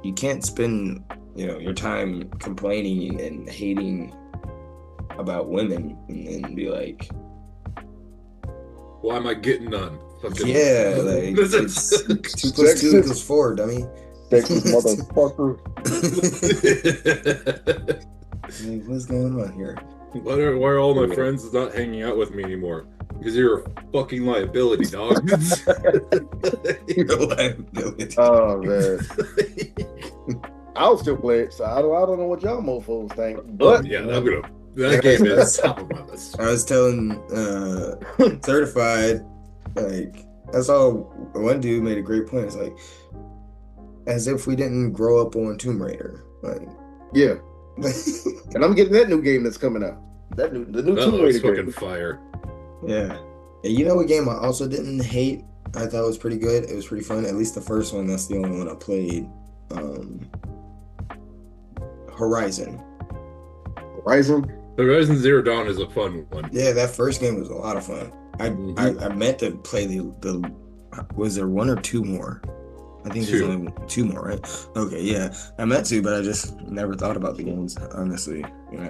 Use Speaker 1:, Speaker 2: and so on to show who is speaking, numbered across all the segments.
Speaker 1: you can't spend, your time complaining and hating about women and then be like,
Speaker 2: Why am I getting none? Fucking.
Speaker 1: yeah, like it's two plus two
Speaker 3: Sexist,
Speaker 1: equals four, dummy.
Speaker 3: sexist motherfucker.
Speaker 1: Like, what's going on here?
Speaker 2: Why are all my
Speaker 3: Yeah.
Speaker 2: friends not hanging out with me anymore? Because you're a fucking liability, dog.
Speaker 1: Your liability.
Speaker 3: Oh man, I'll still play it, so I don't know what y'all mofos think,
Speaker 2: Oh
Speaker 3: but
Speaker 2: yeah,
Speaker 1: Yeah,
Speaker 2: that game is top of my list.
Speaker 1: I was telling certified, like I saw one dude made a great point. It's like as if we didn't grow up on Tomb Raider. Like
Speaker 3: yeah, and I'm getting that new game that's coming out. The new
Speaker 2: That
Speaker 3: Tomb
Speaker 2: looks
Speaker 3: Raider
Speaker 2: fucking
Speaker 3: game.
Speaker 2: fire.
Speaker 1: yeah. And you know what game I also didn't hate? I thought it was pretty good. It was pretty fun. At least the first one, that's the only one I played. Um Horizon.
Speaker 3: Horizon.
Speaker 2: Horizon Zero Dawn is a fun one.
Speaker 1: Yeah, that first game was a lot of fun. I I,
Speaker 2: Mhm.
Speaker 1: I meant to play the was there one or two more? I think there's
Speaker 2: Two.
Speaker 1: only two more, right? Okay, yeah. I meant to, but I just never thought about the games, honestly. I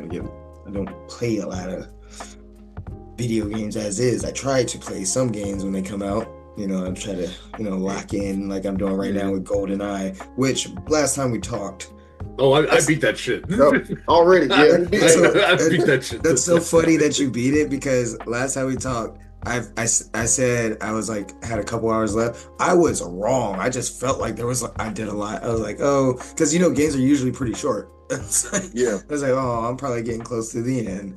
Speaker 1: don't play a lot of video games as is. I try to play some games when they come out. I try to, lock in like I'm doing right now
Speaker 2: Mhm.
Speaker 1: with GoldenEye, which last time we talked,
Speaker 2: Oh, I
Speaker 1: that's
Speaker 2: beat that shit.
Speaker 3: No, already.
Speaker 2: I,
Speaker 3: Yeah,
Speaker 1: that,
Speaker 3: you beat
Speaker 1: that's
Speaker 3: it.
Speaker 1: so
Speaker 2: I beat that shit.
Speaker 1: that's so funny that you beat it because last time we talked, I said I was like had a couple hours left. I was wrong. I just felt like there was like I did a lot. I was like, oh, because games are usually pretty short.
Speaker 3: Yeah.
Speaker 1: I was like, oh, I'm probably getting close to the end.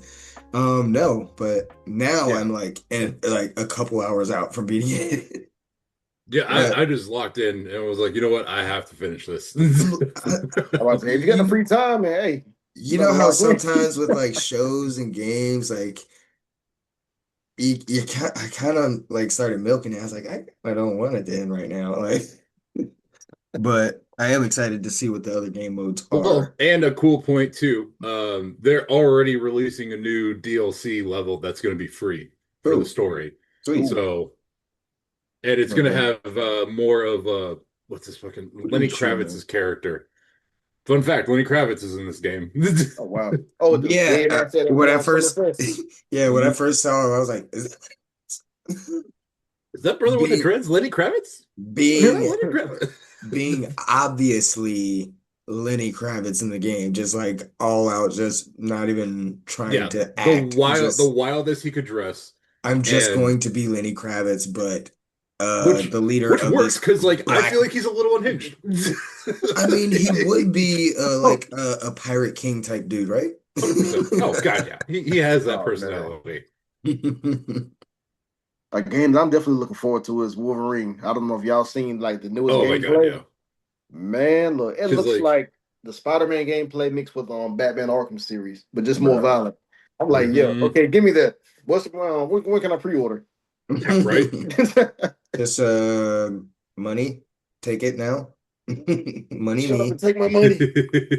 Speaker 1: No, but now
Speaker 2: Yeah.
Speaker 1: I'm like a couple hours out from beating it.
Speaker 2: Yeah,
Speaker 1: But
Speaker 2: I just locked in and was like, you know what? I have to finish this.
Speaker 3: I was say, if you got the free time, man, hey, you
Speaker 1: you know
Speaker 3: better
Speaker 1: how
Speaker 3: lock in.
Speaker 1: sometimes with like shows and games, like I kind of like started milking it. I was like, I don't want it to end right now. Like, but I am excited to see what the other game modes
Speaker 2: Well,
Speaker 1: are.
Speaker 2: and a cool point too. They're already releasing a new DLC level that's going to be free for the
Speaker 1: Ooh,
Speaker 2: story.
Speaker 1: sweet.
Speaker 3: Ooh,
Speaker 2: So, and it's going to
Speaker 3: okay.
Speaker 2: have more of what's this fucking Lenny
Speaker 1: What you know?
Speaker 2: Kravitz's character. Fun fact, Lenny Kravitz is in this game.
Speaker 3: Oh wow. Oh, the
Speaker 1: Yeah,
Speaker 3: dead ass that
Speaker 1: when
Speaker 3: went
Speaker 1: I
Speaker 3: on Summer
Speaker 1: first,
Speaker 3: Fest.
Speaker 1: yeah, when I
Speaker 2: Mhm.
Speaker 1: first saw him, I was like,
Speaker 2: Is that brother with the
Speaker 1: being
Speaker 2: dreads, Lenny Kravitz? Is that
Speaker 1: being
Speaker 2: Lenny Kravitz?
Speaker 1: being obviously Lenny Kravitz in the game, just like all out, just not even trying
Speaker 2: Yeah,
Speaker 1: to act.
Speaker 2: the
Speaker 1: Just
Speaker 2: wildest he could dress,
Speaker 1: I'm just
Speaker 2: and
Speaker 1: going to be Lenny Kravitz, but
Speaker 2: which
Speaker 1: the leader
Speaker 2: which
Speaker 1: of
Speaker 2: works
Speaker 1: this
Speaker 2: because like I
Speaker 1: black.
Speaker 2: feel like he's a little unhinged.
Speaker 1: I mean, he would be
Speaker 3: Oh,
Speaker 1: like a pirate king type dude, right?
Speaker 2: 100%. Oh God, yeah, he has that
Speaker 3: oh man.
Speaker 2: personality.
Speaker 3: A game that I'm definitely looking forward to is Wolverine. I don't know if y'all seen like the newest
Speaker 2: Oh my God,
Speaker 3: gameplay.
Speaker 2: yeah,
Speaker 3: Man, look, it
Speaker 2: because
Speaker 3: looks
Speaker 2: like,
Speaker 3: like the Spider-Man gameplay mixed with Batman Arkham series, but just more
Speaker 1: Bruh.
Speaker 3: violent. I'm like, yeah,
Speaker 2: mhm,
Speaker 3: okay, give me that. What's the plan? When can I pre-order?
Speaker 2: yeah, right.
Speaker 1: Just money, take it now. Money
Speaker 3: Shut up and
Speaker 1: me.
Speaker 3: take my money.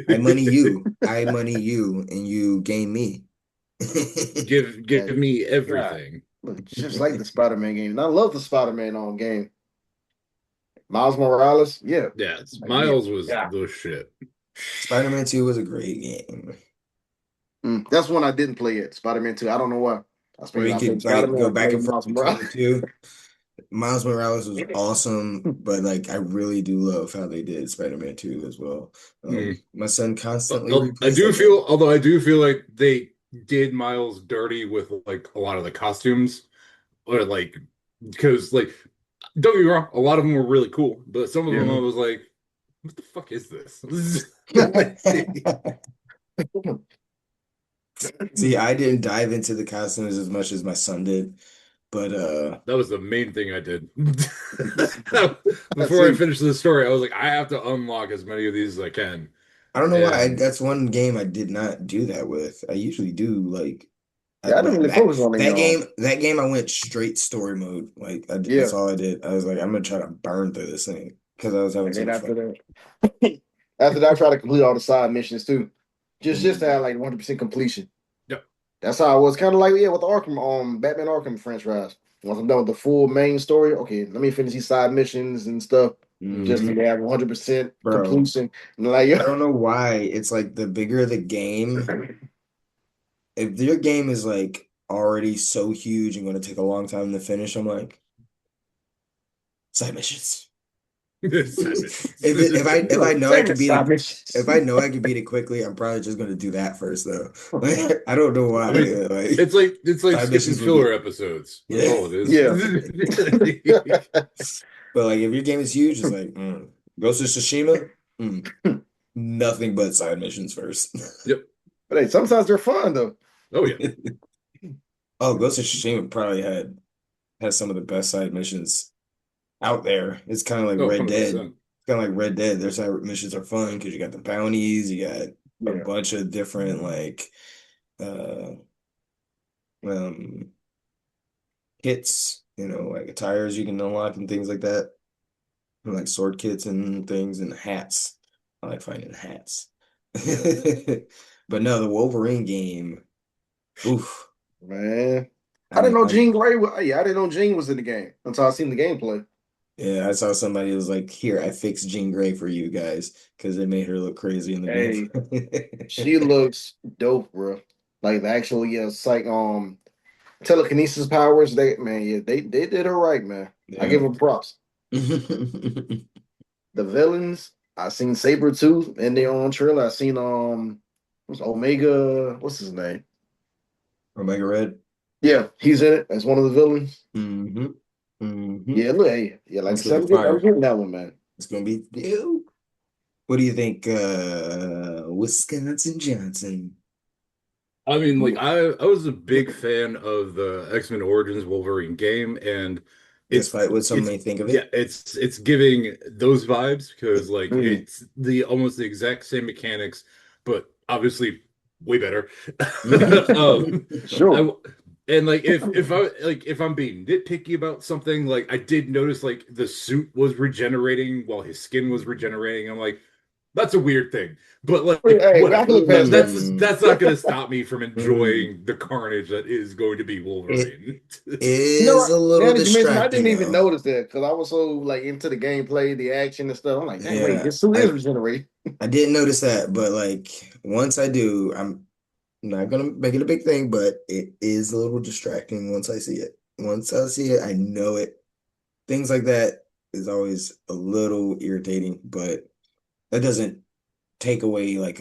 Speaker 1: I money you. I money you, and you gain me.
Speaker 2: Give
Speaker 3: And
Speaker 2: me
Speaker 3: God,
Speaker 2: everything.
Speaker 3: look, just like the Spider-Man game. And I love the Spider-Man on game. Miles Morales, yeah.
Speaker 2: Yeah,
Speaker 3: Like, yeah,
Speaker 2: Miles was
Speaker 3: yeah.
Speaker 2: the shit.
Speaker 1: Spider-Man 2 was a great game.
Speaker 3: That's one I didn't play yet. Spider-Man 2. I don't know why.
Speaker 1: Where you
Speaker 3: I played
Speaker 1: could like
Speaker 3: Spider-Man,
Speaker 1: go
Speaker 3: I
Speaker 1: back
Speaker 3: played
Speaker 1: and forth
Speaker 3: Miles
Speaker 1: between
Speaker 3: Morales.
Speaker 1: the two. Miles Morales was awesome, but like I really do love how they did Spider-Man 2 as well.
Speaker 2: Mm.
Speaker 1: My son constantly
Speaker 2: I
Speaker 1: replays
Speaker 2: do
Speaker 1: that game.
Speaker 2: feel, although I do feel like they did Miles dirty with like a lot of the costumes, or like because like don't get me wrong, a lot of them were really cool, but some of them I
Speaker 1: Mhm.
Speaker 2: was like, what the fuck is this?
Speaker 1: See, I didn't dive into the costumes as much as my son did, but
Speaker 2: That was the main thing I did.
Speaker 3: I
Speaker 2: Before I
Speaker 3: see.
Speaker 2: finished the story, I was like, I have to unlock as many of these as I can.
Speaker 1: I don't know why.
Speaker 2: And
Speaker 1: That's one game I did not do that with. I usually do like
Speaker 3: Yeah, I didn't
Speaker 1: like
Speaker 3: really focus on the
Speaker 1: that game I went straight story mode. Like
Speaker 3: yeah.
Speaker 1: that's all I did. I was like, I'm gonna try to burn through this thing because I was having
Speaker 3: And
Speaker 1: so
Speaker 3: then
Speaker 1: much fun.
Speaker 3: after that, I try to complete all the side missions too. Just to
Speaker 1: Mm.
Speaker 3: have like 100% completion.
Speaker 2: yep.
Speaker 3: That's how I was kind of like, yeah, with the Arkham Batman Arkham franchise. Once I'm done with the full main story, okay, let me finish these side missions and stuff. just so
Speaker 2: Mhm.
Speaker 3: they have 100%
Speaker 1: Bro,
Speaker 3: completion. And like,
Speaker 1: I don't know why. It's like the bigger the game, if your game is like already so huge and going to take a long time to finish, I'm like, side missions.
Speaker 2: Side
Speaker 1: If
Speaker 2: missions.
Speaker 1: I know I
Speaker 3: damn
Speaker 1: can
Speaker 3: it,
Speaker 1: beat
Speaker 3: stop
Speaker 1: it,
Speaker 3: it.
Speaker 1: if I know I can beat it quickly, I'm probably just gonna do that first though. I don't know
Speaker 2: I
Speaker 1: why.
Speaker 2: mean,
Speaker 1: Like
Speaker 2: it's like
Speaker 1: side
Speaker 2: skipping
Speaker 1: missions would
Speaker 2: filler
Speaker 1: be
Speaker 2: episodes. That's
Speaker 1: yeah.
Speaker 2: all it is.
Speaker 3: Yeah.
Speaker 1: But like if your game is huge, it's like Ghost of Tsushima, mm, nothing but side missions first.
Speaker 2: Yep.
Speaker 3: But hey, sometimes they're fun though.
Speaker 2: Oh yeah.
Speaker 1: Oh, Ghost of Tsushima probably has some of the best side missions out there. It's kind of like
Speaker 2: Oh,
Speaker 1: Red Dead.
Speaker 2: 100%.
Speaker 1: It's kind of like Red Dead. Their side missions are fun because you got the bounties, you got a
Speaker 3: Yeah.
Speaker 1: bunch of different like uh um kits, like attires you can unlock and things like that. And like sword kits and things and hats. I like finding hats.
Speaker 3: Yeah.
Speaker 1: But no, the Wolverine game, oof.
Speaker 3: Man. I didn't
Speaker 1: I'm,
Speaker 3: know
Speaker 1: I'm
Speaker 3: Jean Grey was, yeah, I didn't know Jean was in the game until I seen the gameplay.
Speaker 1: yeah, I saw somebody was like, here, I fixed Jean Grey for you guys because it made her look crazy in the
Speaker 3: Hey,
Speaker 1: game.
Speaker 3: she looks dope, bro. Like the actual, yeah, psych telekinesis powers, they did her right, man. I give
Speaker 1: Yeah.
Speaker 3: her props. The villains, I seen Sabretooth in their own trailer. I seen what's Omega, what's his name?
Speaker 1: Omega Red.
Speaker 3: Yeah, he's in it as one of the villains.
Speaker 1: Mm-hmm. Mm-hmm.
Speaker 3: Yeah, look, hey, yeah, like I
Speaker 1: That's gonna
Speaker 3: said,
Speaker 1: be
Speaker 3: I'm
Speaker 1: fire.
Speaker 3: getting that one, man.
Speaker 1: It's gonna be you. What do you think, Wisconsin Johnson?
Speaker 2: I mean, like
Speaker 3: Yeah.
Speaker 2: I was a big fan of the X-Men Origins Wolverine game, and
Speaker 1: Despite what some
Speaker 2: it's
Speaker 1: may think of
Speaker 2: yeah,
Speaker 1: it.
Speaker 2: it's giving those vibes because like
Speaker 3: Mm,
Speaker 2: it's the almost the exact same mechanics, but obviously way better.
Speaker 3: sure.
Speaker 2: I and like if I'm being nitpicky about something, like I did notice like the suit was regenerating while his skin was regenerating. I'm like, that's a weird thing, but like
Speaker 3: Hey, I can
Speaker 2: whatever.
Speaker 3: look past that.
Speaker 2: That's not going to stop me from
Speaker 1: Mm.
Speaker 2: enjoying the carnage that is going to be
Speaker 1: It
Speaker 2: Wolverine.
Speaker 3: You know
Speaker 1: is
Speaker 3: what?
Speaker 1: a
Speaker 3: Now
Speaker 1: little
Speaker 3: that you mentioned, I
Speaker 1: distracting
Speaker 3: didn't even
Speaker 1: though.
Speaker 3: notice that because I was so like into the gameplay, the action and stuff. I'm like, dang, wait,
Speaker 1: Yeah,
Speaker 3: his suit is
Speaker 1: I
Speaker 3: regenerating.
Speaker 1: I didn't notice that, but like once I do, I'm not gonna make it a big thing, but it is a little distracting once I see it. Once I see it, I know it. Things like that is always a little irritating, but that doesn't take away like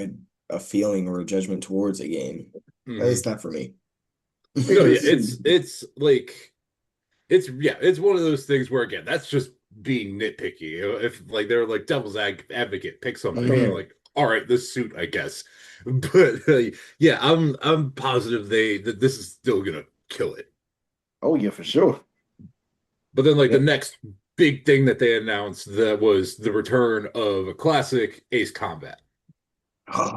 Speaker 1: a feeling or a judgment towards a game. It's
Speaker 2: Mhm.
Speaker 1: not for me.
Speaker 2: No, yeah, it's like it's one of those things where again, that's just being nitpicky. If like they're like devil's advocate, pick something. I'm
Speaker 1: Mhm.
Speaker 2: like, all right, this suit, I guess. But yeah, I'm positive that this is still gonna kill it.
Speaker 3: Oh yeah, for sure.
Speaker 2: But then like the
Speaker 1: Yeah.
Speaker 2: next big thing that they announced that was the return of a classic Ace Combat. Yep,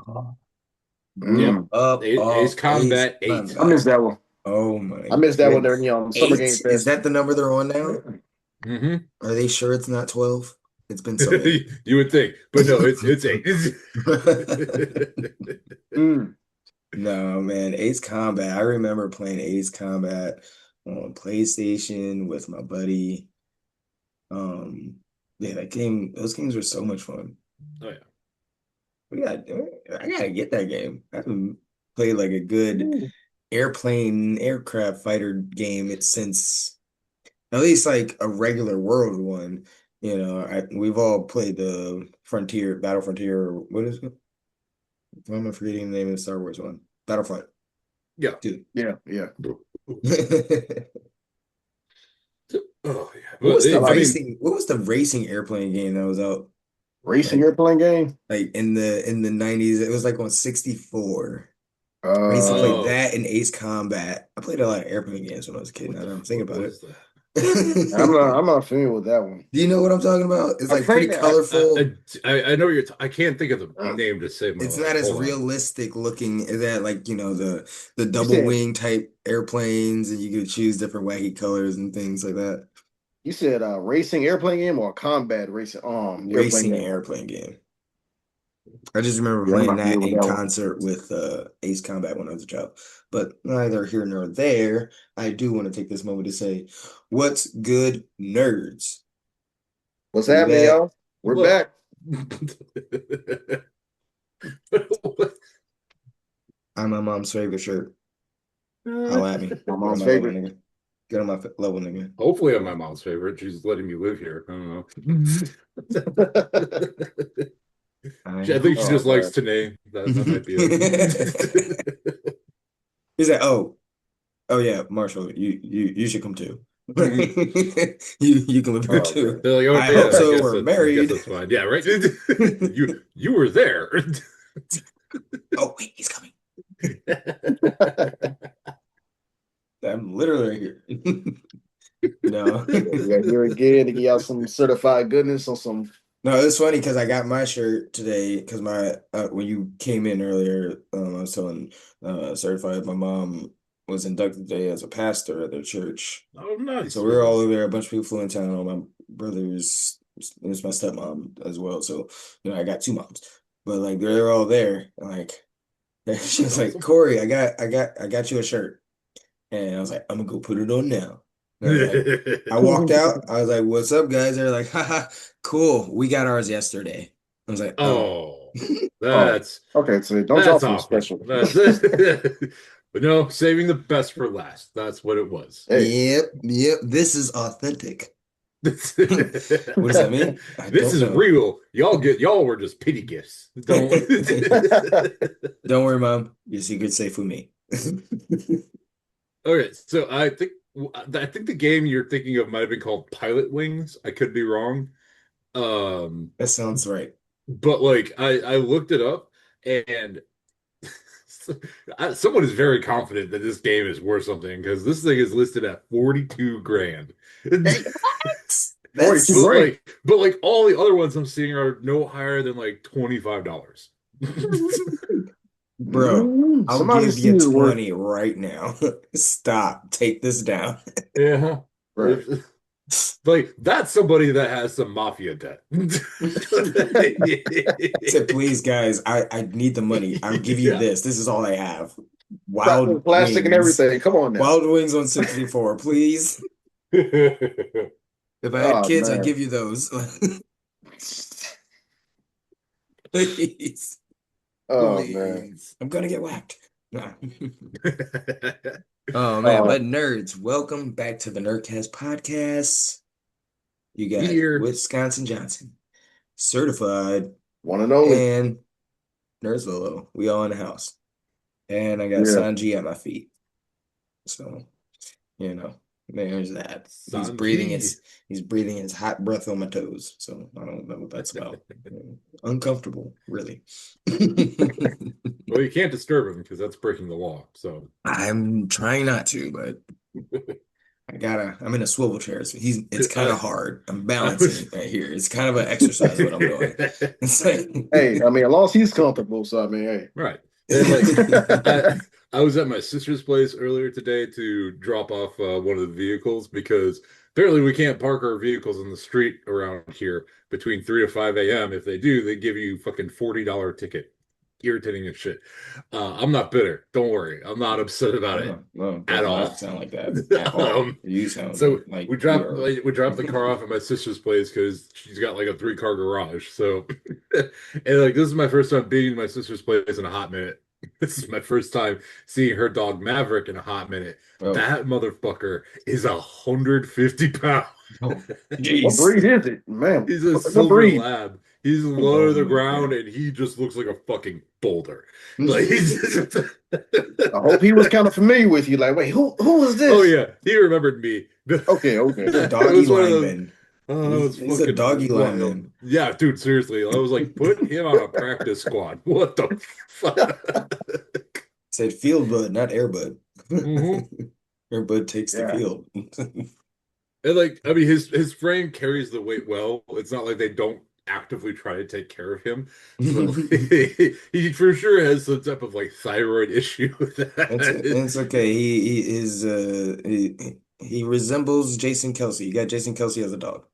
Speaker 3: Mm.
Speaker 2: Ace
Speaker 1: Ace
Speaker 2: Combat 8.
Speaker 3: I missed
Speaker 1: Combat.
Speaker 3: that one.
Speaker 1: Oh my
Speaker 3: I missed that one during
Speaker 1: goodness.
Speaker 3: the Summer Game
Speaker 1: Eight? Is
Speaker 3: Fest.
Speaker 1: that the number they're on now?
Speaker 2: Hmm.
Speaker 1: Are they sure it's not 12? It's been so many.
Speaker 2: You would think, but no, it's 8.
Speaker 3: Mm.
Speaker 1: No, man, Ace Combat. I remember playing Ace Combat on PlayStation with my buddy. Um, yeah, those games were so much fun.
Speaker 2: Oh yeah.
Speaker 1: I gotta get that game. I haven't played like a good aircraft fighter game it since at least like a regular world one. We've all played the Battle Frontier. What is it? Why am I forgetting the name of the Star Wars one? Battlefront,
Speaker 2: Yeah.
Speaker 1: dude.
Speaker 3: Yeah, yeah.
Speaker 2: Oh yeah.
Speaker 1: What
Speaker 2: But
Speaker 1: was the
Speaker 3: I
Speaker 2: I
Speaker 3: like
Speaker 2: mean,
Speaker 1: racing? What was the racing airplane game that was out
Speaker 3: racing
Speaker 1: like
Speaker 3: airplane game.
Speaker 1: in the 90s? It was like on 64. I used to play
Speaker 3: Uh,
Speaker 2: oh,
Speaker 1: that and Ace Combat. I played a lot of airplane games when I was a kid.
Speaker 2: what
Speaker 1: Now
Speaker 2: the
Speaker 1: that I'm thinking
Speaker 2: fuck
Speaker 1: about
Speaker 2: was
Speaker 1: it.
Speaker 2: that?
Speaker 3: I'm not familiar with that one.
Speaker 1: Do you know what I'm talking about? It's
Speaker 3: I
Speaker 1: like pretty
Speaker 3: think that
Speaker 1: colorful.
Speaker 2: I know you're. I can't think of the
Speaker 3: I,
Speaker 2: name to save my
Speaker 1: It's not
Speaker 2: life.
Speaker 1: as
Speaker 2: Hold on.
Speaker 1: realistic looking as that, like, the
Speaker 3: you
Speaker 1: double
Speaker 3: said
Speaker 1: wing type airplanes, and you could choose different wacky colors and things like that.
Speaker 3: you said racing airplane game or combat racing airplane
Speaker 1: Racing
Speaker 3: game.
Speaker 1: airplane game. I just remember
Speaker 3: Yeah, I'm
Speaker 1: playing
Speaker 3: not familiar
Speaker 1: that
Speaker 3: with
Speaker 1: in
Speaker 3: that one.
Speaker 1: concert with Ace Combat when I was a child. But neither here nor there. I do want to take this moment to say, what's good, nerds?
Speaker 3: What's
Speaker 1: We
Speaker 3: happening,
Speaker 1: back.
Speaker 3: y'all? We're
Speaker 2: Look.
Speaker 3: back.
Speaker 1: I'm my mom's favorite shirt. Holla at me.
Speaker 3: My
Speaker 1: Get on
Speaker 3: mom's
Speaker 1: my level,
Speaker 3: favorite.
Speaker 1: nigga. Get on my level, nigga.
Speaker 2: Hopefully, I'm my mom's favorite. She's letting me live here. I don't know.
Speaker 1: I
Speaker 2: I think she
Speaker 3: Oh
Speaker 2: just likes
Speaker 3: man.
Speaker 2: Tanae. That might be it.
Speaker 1: He's like, oh yeah, Marshall, you should come too.
Speaker 2: Mhm.
Speaker 1: You can live here
Speaker 3: Oh
Speaker 1: too.
Speaker 3: man.
Speaker 2: They're like, oh
Speaker 1: I hope
Speaker 2: yeah,
Speaker 3: Okay.
Speaker 1: so. We're
Speaker 2: I guess
Speaker 1: married.
Speaker 2: that's fine. Yeah, right. You were there.
Speaker 1: Oh wait, he's coming. I'm literally right here. No.
Speaker 3: Yeah, here again to give y'all some certified goodness on some.
Speaker 1: No, it's funny because I got my shirt today because my when you came in earlier, I was telling certified my mom was inducted today as a pastor at their church.
Speaker 2: Oh, nice.
Speaker 1: So we were all over there. A bunch of people flew in town. All my brothers, it was my stepmom as well. So I got two moms, but like they were all there. And, like she was like,
Speaker 2: Awesome.
Speaker 1: Corey, I got you a shirt, and I was like, I'm gonna go put it on now. And I was like, I walked out. I was like, "What's up, guys?" They're like, "Haha, cool. We got ours yesterday." I was like, "Oh,
Speaker 2: Oh,
Speaker 3: Oh,
Speaker 2: that's
Speaker 3: okay. So don't y'all
Speaker 2: that's
Speaker 3: feel
Speaker 2: awful.
Speaker 3: special.
Speaker 2: That's but no, saving the best for last. That's what it was.
Speaker 3: Hey,
Speaker 1: yep. This is authentic."
Speaker 2: This
Speaker 1: What does that mean? I don't
Speaker 2: is
Speaker 1: know.
Speaker 2: real. Y'all were just pity gifts. Don't.
Speaker 1: Don't worry, Mom. Your secret's safe with me.
Speaker 2: Okay, so I think the game you're thinking of might have been called Pilot Wings. I could be wrong. Um,
Speaker 1: That sounds right.
Speaker 2: but like I looked it up and someone is very confident that this game is worth something because this thing is listed at 42 grand.
Speaker 3: hey,
Speaker 1: That's
Speaker 3: 42 grand.
Speaker 2: But like all the other ones I'm seeing are no higher than like $25.
Speaker 1: bro. I'll
Speaker 3: Somebody
Speaker 1: give
Speaker 3: see
Speaker 1: you
Speaker 3: is worth
Speaker 1: 20 right now. Stop. Take this down.
Speaker 2: Yeah.
Speaker 3: right.
Speaker 2: Like that's somebody that has some mafia debt.
Speaker 1: I said, please, guys, I need the money. I'll give you
Speaker 2: Yeah.
Speaker 1: this. This is all I have.
Speaker 3: Wrapped in
Speaker 1: Wild
Speaker 3: plastic and
Speaker 1: wings.
Speaker 3: everything. Come on now.
Speaker 1: Wild wings on 64, please. If I had
Speaker 3: Oh
Speaker 1: kids, I'd
Speaker 3: man.
Speaker 1: give you those. Please.
Speaker 3: Oh man.
Speaker 1: Please. I'm gonna get whacked. Nah. Oh man, but nerds, welcome back to the Nerdcast podcast. You got
Speaker 2: Here.
Speaker 1: Wisconsin Johnson, certified,
Speaker 3: One and only.
Speaker 1: and Nerdsville. We all in the house. And I got
Speaker 3: Yeah.
Speaker 1: Sanji at my feet. So, there's that. He's breathing
Speaker 2: Sanji.
Speaker 1: he's breathing his hot breath on my toes. So I don't know what that's about. Uncomfortable, really.
Speaker 2: Well, you can't disturb him because that's breaking the law. So
Speaker 1: I'm trying not to, but I'm in a swivel chair, so it's kind of hard. I'm balancing right here. It's kind of an exercise what I'm doing. It's like,
Speaker 3: Hey, I mean, as long as he's comfortable, so I mean, hey.
Speaker 2: Right. And like I was at my sister's place earlier today to drop off one of the vehicles because apparently we can't park our vehicles in the street around here between 3 to 5 a.m. If they do, they give you fucking $40 ticket. Irritating as shit. I'm not bitter. Don't worry. I'm not upset about it
Speaker 1: no,
Speaker 2: at
Speaker 1: does
Speaker 2: all.
Speaker 1: not sound like that at all. You sound
Speaker 2: So
Speaker 1: like
Speaker 2: we dropped the car off at my sister's place because she's got like a 3-car garage. So and like this is my first time being in my sister's place in a hot minute. This is my first time seeing her dog Maverick in a hot minute.
Speaker 1: Oh.
Speaker 2: That motherfucker is 150 pounds.
Speaker 1: Oh,
Speaker 3: What
Speaker 1: jeez.
Speaker 3: breed is it, man?
Speaker 2: He's a
Speaker 3: What
Speaker 2: silver
Speaker 3: breed?
Speaker 2: lab. He's low to the
Speaker 1: my
Speaker 2: ground
Speaker 1: God.
Speaker 2: and he just looks like a fucking boulder. Like
Speaker 3: I hope he was kind of familiar with you. Like, wait, who is this?
Speaker 2: Oh yeah, he remembered me.
Speaker 3: Okay.
Speaker 1: He's a
Speaker 2: It
Speaker 1: doggy
Speaker 2: was one of those.
Speaker 1: lineman.
Speaker 2: Oh, that was
Speaker 1: He's a
Speaker 2: fucking
Speaker 1: doggy
Speaker 2: wild.
Speaker 1: lineman.
Speaker 2: Yeah, dude, seriously. I was like, put him on a practice squad. What the fuck?
Speaker 1: Said field bud, not air bud.
Speaker 2: Mhm.
Speaker 1: Air bud takes the
Speaker 3: Yeah.
Speaker 1: field.
Speaker 2: And like, I mean, his frame carries the weight well. It's not like they don't actively try to take care of him. But like, he for sure has some type of like thyroid issue with that.
Speaker 1: It's okay. He resembles Jason Kelsey. You got Jason Kelsey as a dog.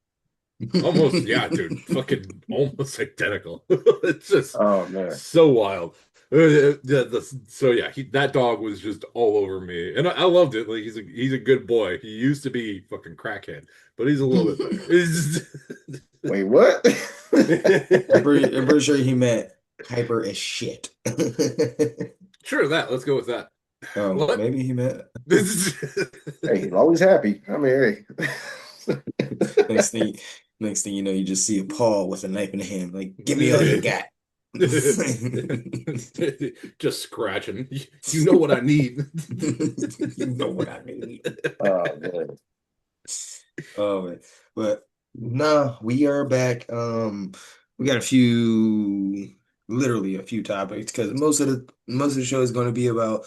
Speaker 2: Almost, yeah, dude. Fucking almost identical. It's just
Speaker 3: Oh man.
Speaker 2: so wild. So yeah, that dog was just all over me, and I loved it. Like he's a good boy. He used to be fucking crackhead, but he's a little bit better.
Speaker 3: Wait, what?
Speaker 1: I'm pretty sure he meant hyper as shit.
Speaker 2: Sure, let's go with that. What?
Speaker 1: Maybe he meant.
Speaker 3: Hey, he's always happy. I mean, hey.
Speaker 1: Next thing, next thing you know, you just see a Paul with a knife in the hand, like, give me all you got.
Speaker 2: Just scratching. You know what I need.
Speaker 1: You know what I mean.
Speaker 3: Oh man.
Speaker 1: Oh man. But no, we are back. We got literally a few topics because most of the show is going to be about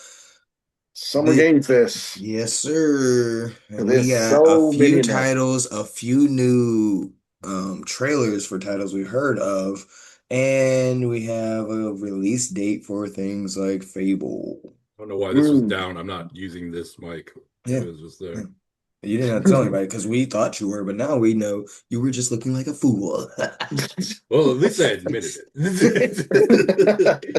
Speaker 3: Summer Game Fest.
Speaker 1: yes, sir. And we
Speaker 3: There's
Speaker 1: got
Speaker 3: so
Speaker 1: a
Speaker 3: many
Speaker 1: few
Speaker 3: announcements.
Speaker 1: titles, a few new trailers for titles we heard of, and we have a release date for things like Fable.
Speaker 2: I don't know why this was
Speaker 3: Mm.
Speaker 2: down. I'm not using this mic.
Speaker 1: Yeah.
Speaker 2: It was just
Speaker 1: Yeah.
Speaker 2: there.
Speaker 1: You didn't have to tell anybody because we thought you were, but now we know you were just looking like a fool.
Speaker 2: Well, at least I admitted it.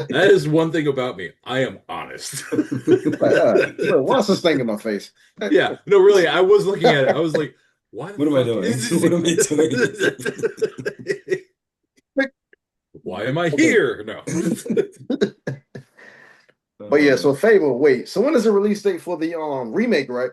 Speaker 2: That is one thing about me. I am honest.
Speaker 3: Bro, what's this thing in my face?
Speaker 2: Yeah, no, really, I was looking at it. I was like, why the
Speaker 1: What am I
Speaker 2: fuck
Speaker 1: doing?
Speaker 2: is
Speaker 1: What am I doing?
Speaker 2: Why am I
Speaker 3: Okay.
Speaker 2: here? No.
Speaker 3: But yeah, so Fable. Wait, so when is the release date for the remake, right?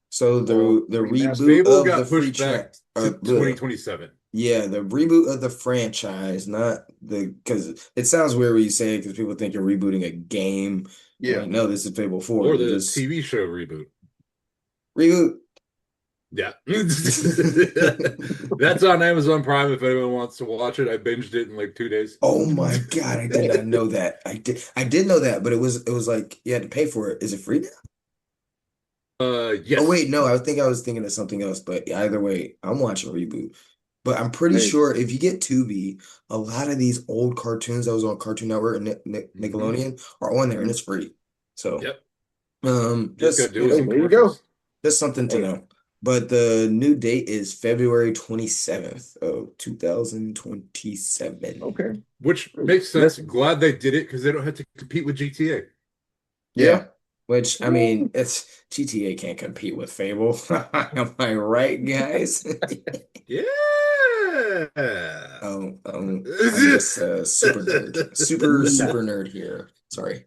Speaker 1: So the
Speaker 3: remaster.
Speaker 1: reboot
Speaker 2: Fable
Speaker 1: of the
Speaker 2: got
Speaker 1: free
Speaker 2: pushed back
Speaker 1: track,
Speaker 2: to 2027.
Speaker 1: yeah, the reboot of the franchise, not because it sounds weird when you say it because people think you're rebooting a game.
Speaker 3: Yeah.
Speaker 1: Like, no, this is Fable 4.
Speaker 2: Or
Speaker 1: You
Speaker 2: the
Speaker 1: just
Speaker 2: TV show reboot.
Speaker 1: reboot.
Speaker 2: Yeah. That's on Amazon Prime if anyone wants to watch it. I binged it in like 2 days.
Speaker 1: Oh my God, I did not know that. I did know that, but it was like you had to pay for it. Is it free now?
Speaker 2: Yes.
Speaker 1: Oh wait, no, I think I was thinking of something else, but either way, I'm watching Reboot. But I'm pretty
Speaker 3: Hey.
Speaker 1: sure if you get Tubi, a lot of these old cartoons that was on Cartoon Network and Nickelodeon are on there and it's free. So
Speaker 2: Yep.
Speaker 1: just
Speaker 2: gotta do
Speaker 1: you
Speaker 2: with
Speaker 1: know,
Speaker 2: some
Speaker 3: there you go.
Speaker 2: commercials.
Speaker 1: just something to
Speaker 3: Hey.
Speaker 1: know. But the new date is February 27th of 2027.
Speaker 3: Okay.
Speaker 2: Which makes sense. Glad they did it because they don't have to compete with GTA.
Speaker 1: Yeah. Which I mean, it's GTA can't compete with Fable. Am I right, guys?
Speaker 2: Yeah.
Speaker 1: I'm just super nerd. Super nerd here. Sorry.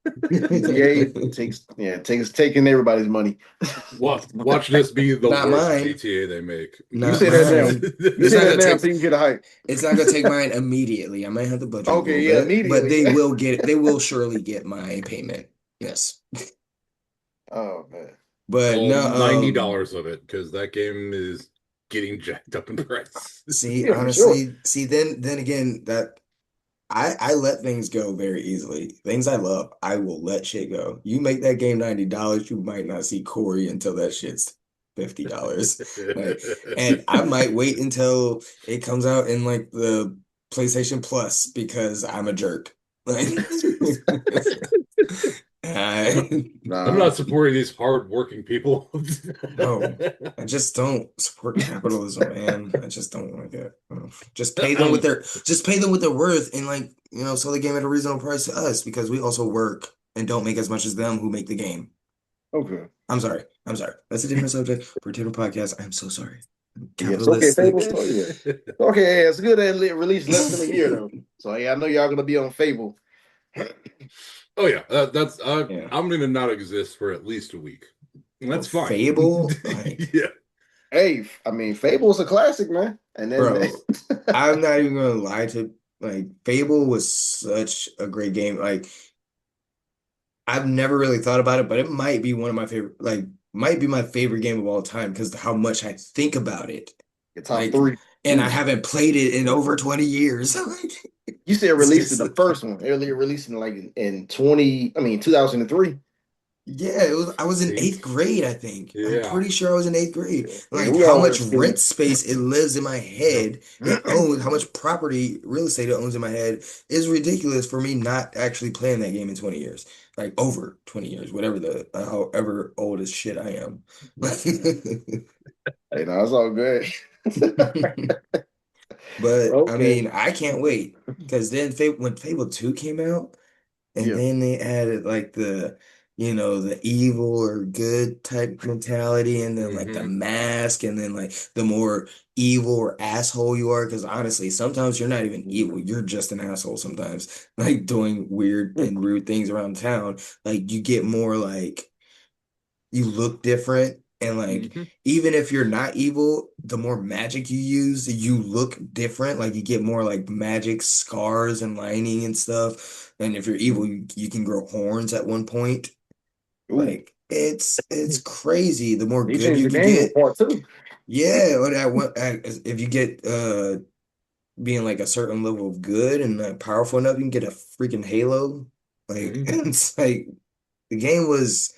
Speaker 3: GTA takes taking everybody's money.
Speaker 2: Watch this be the
Speaker 1: Not
Speaker 2: worst
Speaker 1: mine.
Speaker 2: GTA they make.
Speaker 3: You
Speaker 1: Not
Speaker 3: say that now.
Speaker 1: mine.
Speaker 3: You say that now so you can get a hype.
Speaker 1: It's not gonna take mine immediately. I might have to budget a
Speaker 3: Okay,
Speaker 1: little
Speaker 3: yeah,
Speaker 1: bit,
Speaker 3: immediately.
Speaker 1: but they will get. They will surely get my payment. Yes.
Speaker 3: Oh man.
Speaker 1: But
Speaker 2: Well,
Speaker 1: no,
Speaker 2: $90 of it because that game is getting jacked up in price.
Speaker 1: see,
Speaker 3: Yeah, for sure.
Speaker 1: honestly, then again, that I let things go very easily. Things I love, I will let shit go. You make that game $90, you might not see Corey until that shit's $50. And I might wait until it comes out in like the PlayStation Plus because I'm a jerk. Like,
Speaker 2: I'm
Speaker 3: Nah.
Speaker 2: not supporting these hard-working people.
Speaker 1: no, I just don't support capitalism, man. I just don't like it. Just pay them with their worth and like, sell the game at a reasonable price to us because we also work and don't make as much as them who make the game.
Speaker 3: Okay.
Speaker 1: I'm sorry. That's a different subject for a different podcast. I'm so sorry.
Speaker 3: Yes, okay,
Speaker 1: Capitalistic.
Speaker 3: Fable. Oh, yeah. Okay, yeah, it's good that it released less than a year though. So yeah, I know y'all gonna be on Fable.
Speaker 2: Oh yeah,
Speaker 1: Yeah.
Speaker 2: I'm gonna not exist for at least a week. That's
Speaker 1: For
Speaker 2: fine.
Speaker 1: Fable?
Speaker 2: Yeah.
Speaker 3: Hey, I mean, Fable's a classic, man. And then
Speaker 1: Bro, I'm not even gonna lie to like Fable was such a great game. Like I've never really thought about it, but it might be one of my favorite, like might be my favorite game of all time because how much I think about it.
Speaker 3: it's top
Speaker 1: Like,
Speaker 3: 3.
Speaker 1: and I haven't played it in over 20 years.
Speaker 3: You said released in the first one. Earlier released in like in 2003.
Speaker 1: Yeah, I was in 8th grade, I think. I'm
Speaker 2: Yeah.
Speaker 1: pretty sure I was in 8th grade.
Speaker 3: Yeah,
Speaker 1: Like
Speaker 3: we
Speaker 1: how
Speaker 3: all
Speaker 1: much
Speaker 3: were
Speaker 1: rent space it lives in my head, it owns, how much property, real estate it owns in my head is ridiculous for me not actually playing that game in 20 years. Like over 20 years, whatever however old as shit I am.
Speaker 3: Hey, no, it's all good.
Speaker 1: But I
Speaker 3: Okay.
Speaker 1: mean, I can't wait because then when Fable 2 came out, And then they added like the evil or good type mentality, and then like the
Speaker 2: Hmm.
Speaker 1: mask, and then like the more evil or asshole you are. Because honestly, sometimes you're not even evil, you're just an asshole sometimes, like doing weird and rude things around town. Like you get more like you look different, and like
Speaker 2: Hmm.
Speaker 1: even if you're not evil, the more magic you use, you look different. Like you get more like magic scars and lining and stuff. And if you're evil, you can grow horns at one point.
Speaker 3: Ooh,
Speaker 1: Like it's crazy. The more
Speaker 3: they
Speaker 1: good
Speaker 3: changed
Speaker 1: you
Speaker 3: the
Speaker 1: can
Speaker 3: game with
Speaker 1: get,
Speaker 3: part two.
Speaker 1: yeah. Or that one, if you get being like a certain level of good and powerful enough, you can get a freaking halo. Like
Speaker 2: Hmm.
Speaker 1: it's like the game was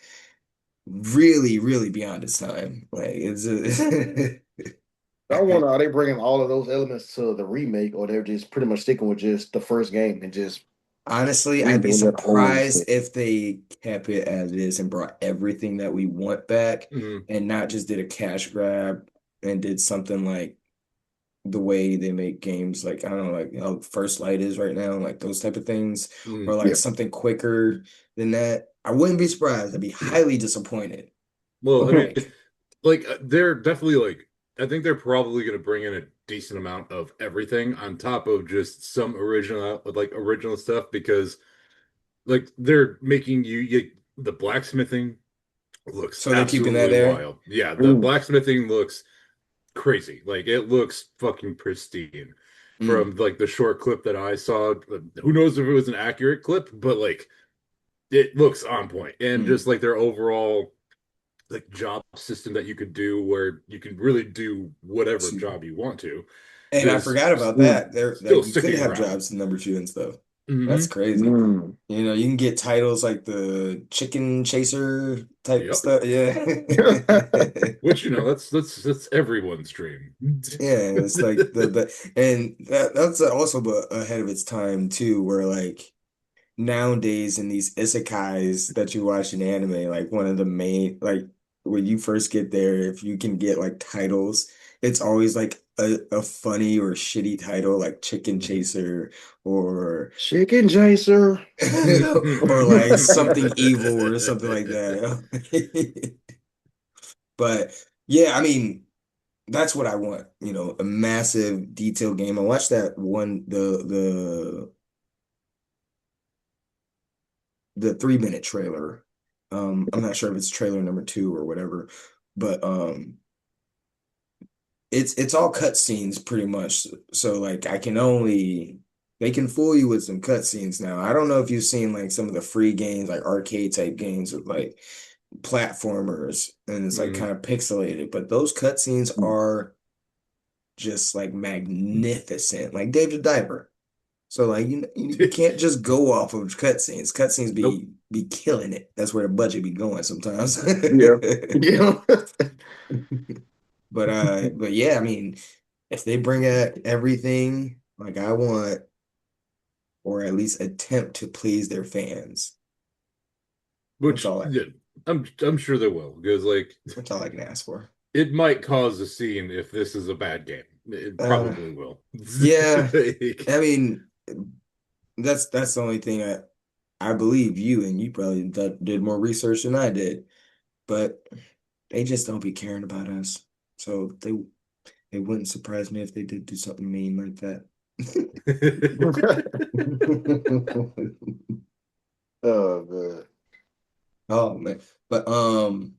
Speaker 1: really, really beyond its time. Like it's
Speaker 3: I wonder, are they bringing all of those elements to the remake, or they're just pretty much sticking with just the first game and just
Speaker 1: honestly, I'd be
Speaker 3: redoing that whole
Speaker 1: surprised
Speaker 3: shit?
Speaker 1: if they kept it as is and brought everything that we want back,
Speaker 2: Hmm.
Speaker 1: and not just did a cash grab and did something like the way they make games, like I don't know, like how First Light is right now, like those type of things, or
Speaker 2: Hmm.
Speaker 1: like
Speaker 3: Yeah.
Speaker 1: something quicker than that. I wouldn't be surprised. I'd be highly disappointed.
Speaker 2: Well,
Speaker 1: But
Speaker 2: I mean,
Speaker 1: like,
Speaker 2: like they're definitely like I think they're probably going to bring in a decent amount of everything on top of just some original stuff because like they're making the blacksmithing looks
Speaker 1: so they're keeping that
Speaker 2: absolutely
Speaker 1: there.
Speaker 2: wild. Yeah, the
Speaker 3: Ooh,
Speaker 2: blacksmithing looks crazy. Like it looks fucking pristine
Speaker 1: Mm,
Speaker 2: from like the short clip that I saw. Who knows if it was an accurate clip, but like it looks on point. And just
Speaker 1: mm.
Speaker 2: like their overall like job system that you could do where you can really do whatever job you want to,
Speaker 1: And I
Speaker 2: just
Speaker 1: forgot about
Speaker 3: ooh,
Speaker 1: that. There,
Speaker 2: still
Speaker 1: like you could
Speaker 2: sticking
Speaker 1: have
Speaker 2: around.
Speaker 1: jobs in number two and stuff. That's
Speaker 2: Hmm.
Speaker 1: crazy.
Speaker 3: mm.
Speaker 1: You can get titles like the chicken chaser type
Speaker 2: Yep.
Speaker 1: stuff. Yeah.
Speaker 2: Which that's everyone's dream.
Speaker 1: Yeah, it's like and that's also ahead of its time too, where like nowadays in these isekais that you watch in anime, like one of the main, like when you first get there, if you can get like titles, it's always like a funny or shitty title like Chicken
Speaker 2: Mhm.
Speaker 1: Chaser or
Speaker 3: Chicken chaser.
Speaker 1: or like something evil or something like that. But yeah, I mean, that's what I want, a massive detailed game. I watched that one, the 3 minute trailer. I'm not sure if it's trailer number two or whatever, but it's all cutscenes pretty much. So like they can fool you with some cutscenes now. I don't know if you've seen like some of the free games, like arcade type games with like platformers, and it's like
Speaker 2: Mhm.
Speaker 1: kind of pixelated, but those cutscenes are just like magnificent, like Dave the Diver. So like you can't just go off of cutscenes. Cutscenes
Speaker 2: Nope.
Speaker 1: be killing it. That's where the budget be going sometimes.
Speaker 3: Yeah. Yeah.
Speaker 1: But yeah, I mean, if they bring out everything like I want, or at least attempt to please their fans, that's
Speaker 2: Which
Speaker 1: all
Speaker 2: yeah, I'm sure they will because like
Speaker 1: that's all I can ask for.
Speaker 2: it might cause a scene if this is a bad game. It
Speaker 1: Uh,
Speaker 2: probably will.
Speaker 1: yeah,
Speaker 2: Like,
Speaker 1: I mean, that's the only thing I believe you, and you probably did more research than I did, but they just don't be caring about us. So it wouldn't surprise me if they did do something mean like that.
Speaker 3: Oh man.
Speaker 1: Oh man. But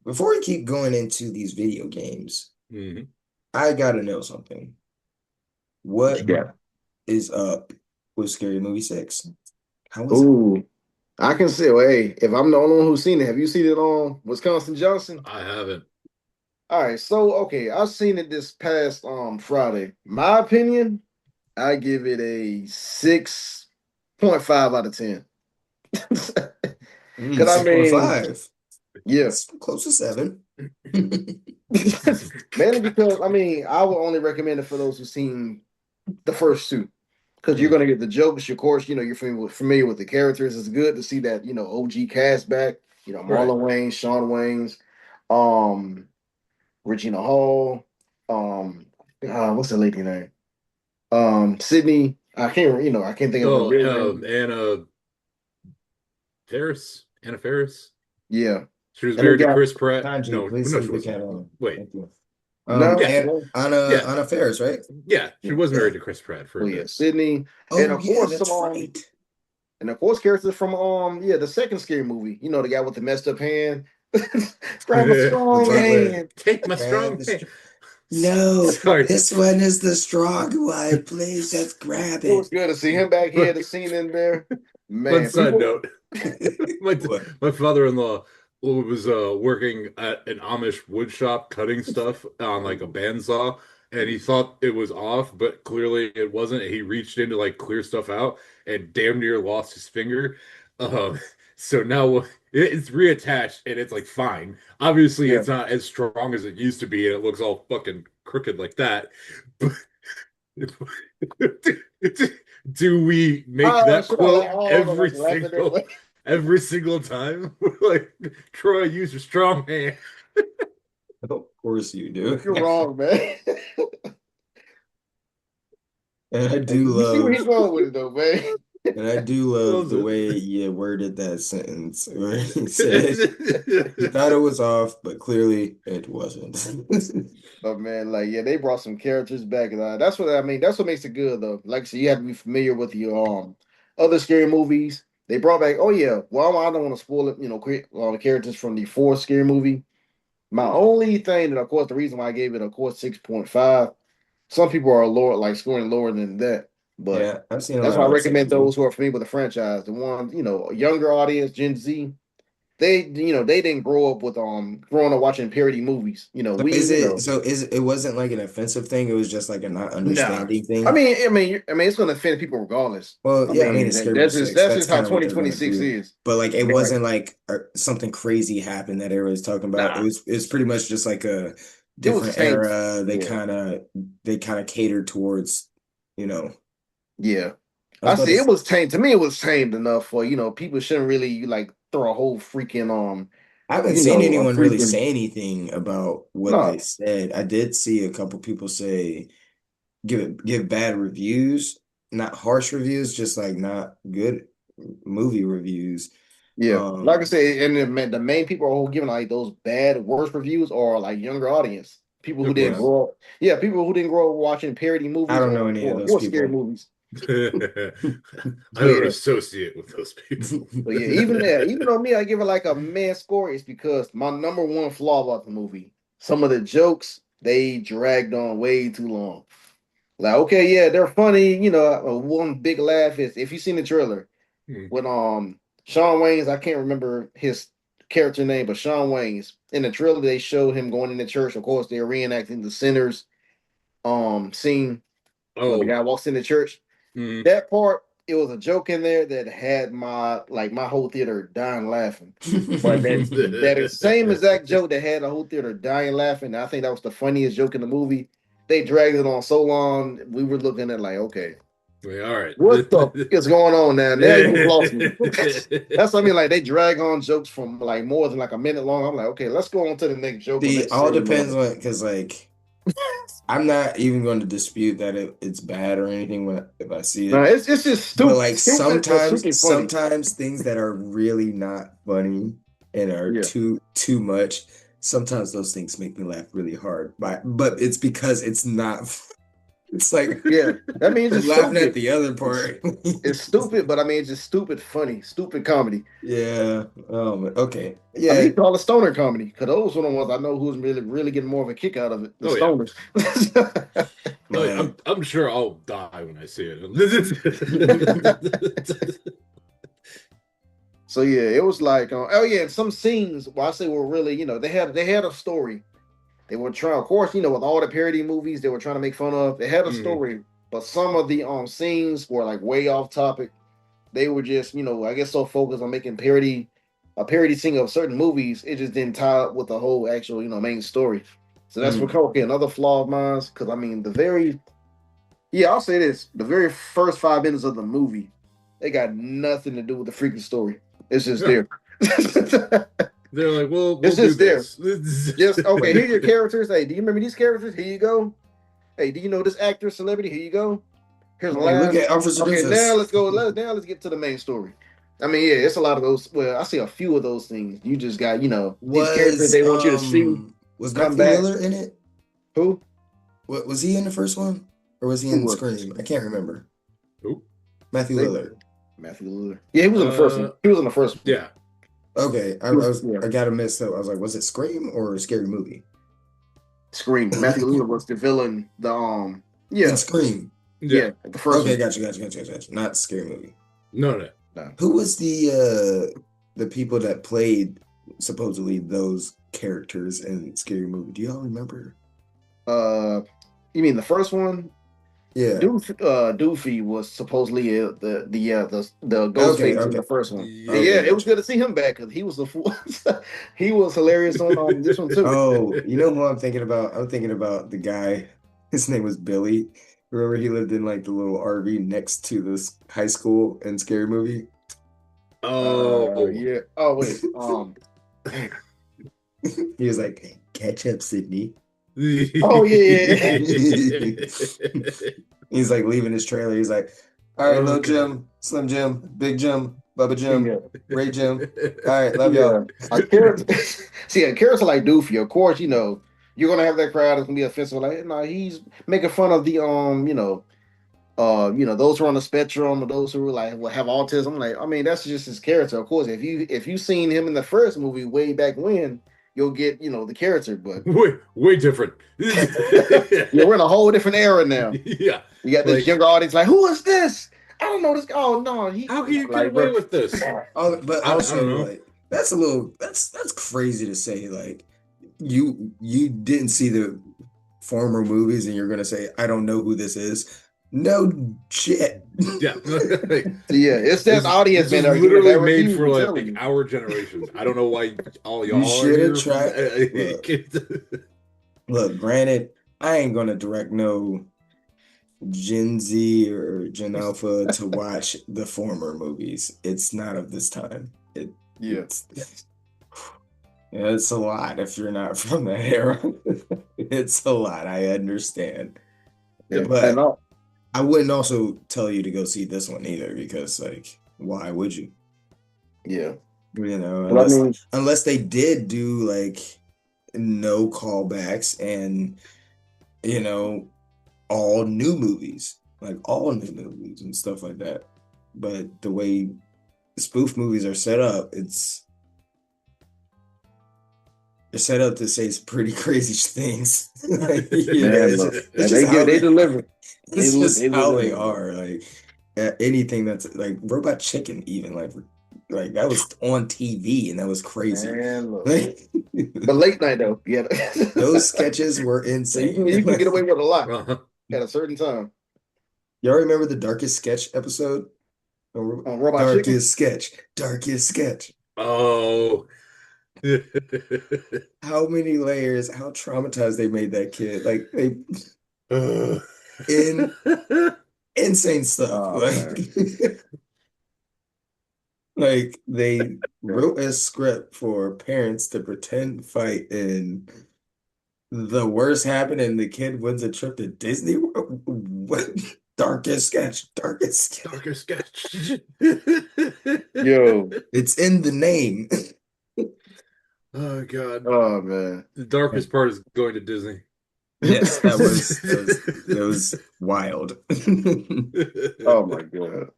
Speaker 1: before we keep going into these video games,
Speaker 2: Mhm.
Speaker 1: I gotta know something.
Speaker 3: What you
Speaker 1: What
Speaker 3: got?
Speaker 1: is up with Scary Movie 6? How was it?
Speaker 3: Ooh. I can say, well, hey, if I'm the only one who's seen it, have you seen it on Wisconsin Johnson?
Speaker 2: I haven't.
Speaker 3: All right, so okay, I've seen it this past Friday. My opinion, I give it a 6.5 out of 10. Because I mean,
Speaker 1: 6.5.
Speaker 3: yeah.
Speaker 1: It's close to 7.
Speaker 3: Mainly because I mean, I would only recommend it for those who've seen the first two. Because you're
Speaker 2: Mm.
Speaker 3: gonna get the jokes, of course, you're familiar with the characters. It's good to see that, OG cast back,
Speaker 2: Right.
Speaker 3: Marlon Wayne, Sean Waynes, um, Regina Hall, what's the lady name? Sydney. I can't think of her
Speaker 2: Oh,
Speaker 3: real name.
Speaker 2: Anna. Anna Faris.
Speaker 3: Yeah,
Speaker 2: She was
Speaker 3: and they
Speaker 2: married to
Speaker 3: got
Speaker 2: Chris Pratt.
Speaker 1: Kanji,
Speaker 2: No,
Speaker 1: please
Speaker 2: no,
Speaker 1: leave
Speaker 2: she
Speaker 1: the
Speaker 2: wasn't.
Speaker 1: cat on.
Speaker 2: Wait,
Speaker 1: Thank you.
Speaker 3: no,
Speaker 2: yeah, yeah,
Speaker 1: Anna Faris, right?
Speaker 2: yeah. She was
Speaker 1: Yeah.
Speaker 2: married to Chris Pratt for
Speaker 3: oh
Speaker 2: a
Speaker 3: yeah,
Speaker 2: bit.
Speaker 3: Sydney, and
Speaker 1: Oh
Speaker 3: of
Speaker 1: yeah,
Speaker 3: course
Speaker 1: that's right.
Speaker 3: and of course characters from the second scary movie. You know, the guy with the messed up hand. Grab a
Speaker 1: The
Speaker 3: strong
Speaker 1: butler.
Speaker 3: hand.
Speaker 2: Take my
Speaker 1: Grab
Speaker 2: strong
Speaker 1: the
Speaker 2: hand.
Speaker 1: No,
Speaker 2: Sorry.
Speaker 1: this one is the strong one. Please just grab
Speaker 3: It was
Speaker 1: it.
Speaker 3: good to see him back here. The scene in there,
Speaker 2: Fun
Speaker 3: man.
Speaker 2: side
Speaker 3: People,
Speaker 2: note: my
Speaker 1: What?
Speaker 2: my father-in-law was working at an Amish wood shop cutting stuff on like a bandsaw, and he thought it was off, but clearly it wasn't. And he reached in to like clear stuff out, and damn near lost his finger. So now it's reattached, and it's like fine. Obviously,
Speaker 3: yeah.
Speaker 2: it's not as strong as it used to be, and it looks all fucking crooked like that. But do we make that
Speaker 3: Should I
Speaker 2: quote
Speaker 3: laugh? Oh, no, like laughing their way.
Speaker 2: every single time? Like, Troy, use your strong hand.
Speaker 1: Of course you do.
Speaker 3: You're wrong, man.
Speaker 1: And I
Speaker 3: Hey,
Speaker 1: do
Speaker 3: you see where
Speaker 1: love
Speaker 3: he's going with it, though, man.
Speaker 1: and I do love
Speaker 2: Loves
Speaker 1: the way you worded that sentence where he said he thought it was off, but clearly it wasn't.
Speaker 3: But man, like, yeah, they brought some characters back. And that's what I mean. That's what makes it good, though. Like I said, you have to be familiar with your other scary movies. They brought back. Oh yeah. Well, I don't want to spoil it. The characters from the fourth scary movie. My only thing that, of course, the reason why I gave it, of course, 6.5. Some people are lower, like scoring lower than that, but
Speaker 1: Yeah, I've seen a
Speaker 3: that's
Speaker 1: lot
Speaker 3: why I
Speaker 1: of
Speaker 3: recommend
Speaker 1: websites too.
Speaker 3: those who are familiar with the franchise. The ones, a younger audience, Gen Z. They didn't grow up with growing up watching parody movies.
Speaker 1: So is it wasn't like an offensive thing, it was just like a not
Speaker 3: Nah.
Speaker 1: understanding
Speaker 3: I
Speaker 1: thing?
Speaker 3: mean, it's going to offend people regardless.
Speaker 1: Well,
Speaker 3: I
Speaker 1: yeah, I mean,
Speaker 3: mean,
Speaker 1: it's scary
Speaker 3: that's
Speaker 1: movie
Speaker 3: just
Speaker 1: six.
Speaker 3: that's
Speaker 1: That's
Speaker 3: just how
Speaker 1: kind of what they're gonna
Speaker 3: 2026
Speaker 1: do.
Speaker 3: is.
Speaker 1: But like, it
Speaker 3: Right.
Speaker 1: wasn't like something crazy happened that everybody's talking about.
Speaker 3: Nah,
Speaker 1: It's pretty much just like a
Speaker 3: it was
Speaker 1: different
Speaker 3: tame.
Speaker 1: era.
Speaker 3: Yeah,
Speaker 1: They kind of catered towards, you know.
Speaker 3: yeah.
Speaker 1: I was
Speaker 3: I
Speaker 1: about to.
Speaker 3: see. It was tame. To me, it was tamed enough for people shouldn't really like throw a whole freaking
Speaker 1: I haven't seen
Speaker 3: a
Speaker 1: anyone really
Speaker 3: freaking
Speaker 1: say anything about what they
Speaker 3: no.
Speaker 1: said. I did see a couple people say give bad reviews, not harsh reviews, just like not good movie reviews.
Speaker 3: Yeah, like I
Speaker 1: Um,
Speaker 3: said, and the main people who are giving like those bad worst reviews are like younger audience, people who
Speaker 2: Of
Speaker 3: didn't
Speaker 2: course.
Speaker 3: grow up. Yeah, people who didn't grow up watching parody
Speaker 1: I
Speaker 3: movies
Speaker 1: don't know any of those
Speaker 3: or scary
Speaker 1: people.
Speaker 3: movies.
Speaker 2: I
Speaker 3: But
Speaker 2: don't
Speaker 3: yeah,
Speaker 2: associate with those people.
Speaker 3: but yeah, even on me, I give it like a man score. It's because my number one flaw about the movie, some of the jokes they dragged on way too long. Like, okay, yeah, they're funny. One big laugh is if you seen the trailer
Speaker 2: Hmm.
Speaker 3: when Sean Wayne's, I can't remember his character name, but Sean Wayne's in the trailer they showed him going into church. Of course, they're reenacting the sinners scene when the
Speaker 2: Oh,
Speaker 3: guy walks into church.
Speaker 2: hmm.
Speaker 3: That part, it was a joke in there that had my whole theater dying laughing. But that is same exact joke that had the whole theater dying laughing. I think that was the funniest joke in the movie. They dragged it on so long, we were looking at like, okay,
Speaker 2: Wait, all right.
Speaker 3: what the is going on now? Now you just lost me. That's what I mean. Like they drag on jokes from like more than like a minute long. I'm like, okay, let's go on to the next joke or
Speaker 1: See,
Speaker 3: next
Speaker 1: all
Speaker 3: segment of
Speaker 1: depends
Speaker 3: it.
Speaker 1: on because like I'm not even going to dispute that it's bad or anything when if I see
Speaker 3: No,
Speaker 1: it.
Speaker 3: it's just
Speaker 1: But
Speaker 3: stupid,
Speaker 1: like
Speaker 3: stupid, but super funny.
Speaker 1: sometimes things that are really not funny and are
Speaker 3: Yeah,
Speaker 1: too much, sometimes those things make me laugh really hard. But it's because it's not. It's like
Speaker 3: yeah. I mean, it's
Speaker 1: I'm
Speaker 3: just
Speaker 1: laughing at
Speaker 3: stupid.
Speaker 1: the other
Speaker 3: It's
Speaker 1: part.
Speaker 3: it's stupid, but I mean, it's just stupid, funny, stupid comedy.
Speaker 1: Yeah. Okay.
Speaker 3: I mean,
Speaker 1: Yeah.
Speaker 3: you call it stoner comedy because those are the ones I know who's really, really getting more of a kick out of it. The
Speaker 2: Oh yeah.
Speaker 3: stoners.
Speaker 2: Oh, yeah.
Speaker 1: Man.
Speaker 2: I'm sure I'll die when I see it.
Speaker 3: So yeah, it was like, oh yeah, and some scenes where I say were really, they had a story. They were trying, of course, with all the parody movies they were trying to make fun of. They had a
Speaker 2: Mhm.
Speaker 3: story, but some of the scenes were like way off topic. They were just, I guess so focused on making a parody scene of certain movies, it just didn't tie up with the whole actual, main story. So that's what
Speaker 1: Mm.
Speaker 3: okay, another flaw of mine. Because I mean, yeah, I'll say this: the very first 5 minutes of the movie, they got nothing to do with the freaking story. It's just
Speaker 2: Yeah.
Speaker 3: there.
Speaker 2: They're like, we'll
Speaker 3: It's
Speaker 2: do
Speaker 3: just there.
Speaker 2: this.
Speaker 3: Just okay. Here
Speaker 1: Wait.
Speaker 3: are your characters. Hey, do you remember these characters? Here you go. Hey, do you know this actor, celebrity? Here you go. Here's the
Speaker 1: Hey, look
Speaker 3: line.
Speaker 1: at Officer
Speaker 3: Okay, now
Speaker 1: Doofus.
Speaker 3: let's go. Let's get to the main story. I mean, yeah, it's a lot of those. Well, I see a few of those things. You just got, these characters
Speaker 1: Was
Speaker 3: they want you to see
Speaker 1: was
Speaker 3: come
Speaker 1: Matthew
Speaker 3: back.
Speaker 1: Lillard in it?
Speaker 3: Who?
Speaker 1: What was he in the first one, or was he
Speaker 3: Who
Speaker 1: in
Speaker 3: was
Speaker 1: Scream? I can't remember.
Speaker 2: Who?
Speaker 1: Matthew
Speaker 3: they?
Speaker 1: Lillard.
Speaker 3: Matthew Lillard. Yeah, he was in the first one. He was in the first one.
Speaker 2: Yeah.
Speaker 1: Okay, I
Speaker 3: He was,
Speaker 1: was
Speaker 3: yeah.
Speaker 1: I got a mix up. I was like, was it Scream or a Scary Movie?
Speaker 3: Scream. Matthew Lillard was the villain. Yeah,
Speaker 1: In Scream.
Speaker 3: yeah, the first
Speaker 1: Okay,
Speaker 3: one.
Speaker 1: gotcha. Not Scary Movie.
Speaker 2: No.
Speaker 3: No.
Speaker 1: Who was the people that played supposedly those characters in Scary Movie? Do y'all remember?
Speaker 3: You mean the first one?
Speaker 1: Yeah.
Speaker 3: Doofy was supposedly the ghost face in the first one.
Speaker 2: Yeah.
Speaker 3: Yeah, it was good to see him back because he was the fool. He was hilarious on this one too.
Speaker 1: Oh, you know who I'm thinking about? I'm thinking about the guy. His name was Billy. Remember he lived in like the little RV next to this high school in Scary Movie?
Speaker 2: Oh.
Speaker 3: Yeah. Oh wait.
Speaker 1: He was like, catch up, Sydney.
Speaker 3: Oh yeah.
Speaker 1: He's like leaving his trailer. He's like, all right, Little
Speaker 2: Okay.
Speaker 1: Jim, Slim Jim, Big Jim, Bubba Jim,
Speaker 3: Yeah.
Speaker 1: Ray Jim. All right, love y'all.
Speaker 3: A character, see a character like Doofy, of course, you're gonna have that crowd that's gonna be offensive. Like, no, he's making fun of the those who are on the spectrum or those who like will have autism. Like, I mean, that's just his character. Of course, if you seen him in the first movie way back when, you'll get the character. But
Speaker 2: way different.
Speaker 3: we're in a whole different era now.
Speaker 2: Yeah.
Speaker 3: You got this younger audience like, who is this? I don't know this. Oh no,
Speaker 2: How can you
Speaker 3: like,
Speaker 2: get away
Speaker 3: bro.
Speaker 2: with this?
Speaker 1: Oh, but
Speaker 2: I don't
Speaker 1: also
Speaker 2: know.
Speaker 1: like that's crazy to say. Like you didn't see the former movies and you're gonna say, I don't know who this is. No shit.
Speaker 2: Yeah.
Speaker 3: Yeah, it's that audience,
Speaker 2: This
Speaker 3: man.
Speaker 2: is
Speaker 3: That
Speaker 2: literally
Speaker 3: that
Speaker 2: made
Speaker 3: review
Speaker 2: for like
Speaker 3: generally.
Speaker 2: our generations. I don't know why all y'all
Speaker 1: You should have
Speaker 2: are
Speaker 1: tried. Look, granted, I ain't gonna direct no Gen Z or Gen Alpha to watch the former movies. It's not of this time.
Speaker 3: Yeah.
Speaker 1: It's a lot if you're not from that era. It's a lot. I understand.
Speaker 3: Yeah,
Speaker 1: But I wouldn't also tell you to go see this one either because, like, why would you?
Speaker 3: Yeah.
Speaker 1: Unless they did do like no callbacks and all new movies, and stuff like that. But the way spoof movies are set up, they're set up to say some pretty crazy things. Like,
Speaker 3: they deliver.
Speaker 1: It's just how they are. Like anything that's like Robot Chicken, even like that was on TV and that was crazy.
Speaker 3: But late night though, yeah,
Speaker 1: those sketches were insane.
Speaker 3: You can get away with a lot at a certain time.
Speaker 1: Y'all remember the darkest sketch episode?
Speaker 3: On Robot Chicken?
Speaker 1: Darkest sketch.
Speaker 2: Oh.
Speaker 1: How many layers? How traumatized they made that kid? Like they insane stuff.
Speaker 3: Oh,
Speaker 1: like they wrote a script for parents to pretend fight and the worst happened and the kid wins a trip to Disney World. What? Darkest sketch.
Speaker 3: Yo,
Speaker 1: it's in the name.
Speaker 2: Oh God.
Speaker 3: Oh man.
Speaker 2: The darkest part is going to Disney.
Speaker 1: Yes, that was wild.
Speaker 3: Oh my God.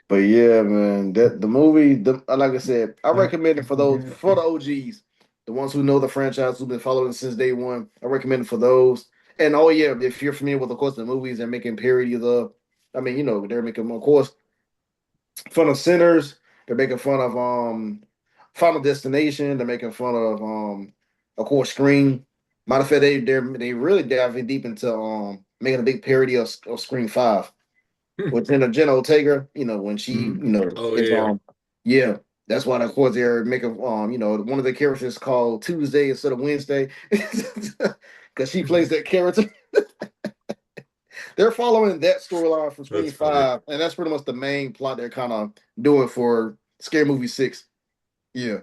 Speaker 3: But yeah, man, that the movie, like I said, I recommend it for the OGs, the ones who know the franchise, who've been following it since day one. I recommend it for those. And oh yeah, if you're familiar with, of course, the movies, they're making parodies of. I mean, they're making, of course, fun of Sinners. They're making fun of Final Destination. They're making fun of course, Scream. Matter of fact, they really diving deep into making a big parody of Scream 5 with Jenna Ortega. When she yeah, that's why of course they're making one of the characters called Tuesday instead of Wednesday because she plays that character. They're following that storyline from Scream 5, and that's pretty much the main plot they're kind of doing for Scary Movie 6. Yeah.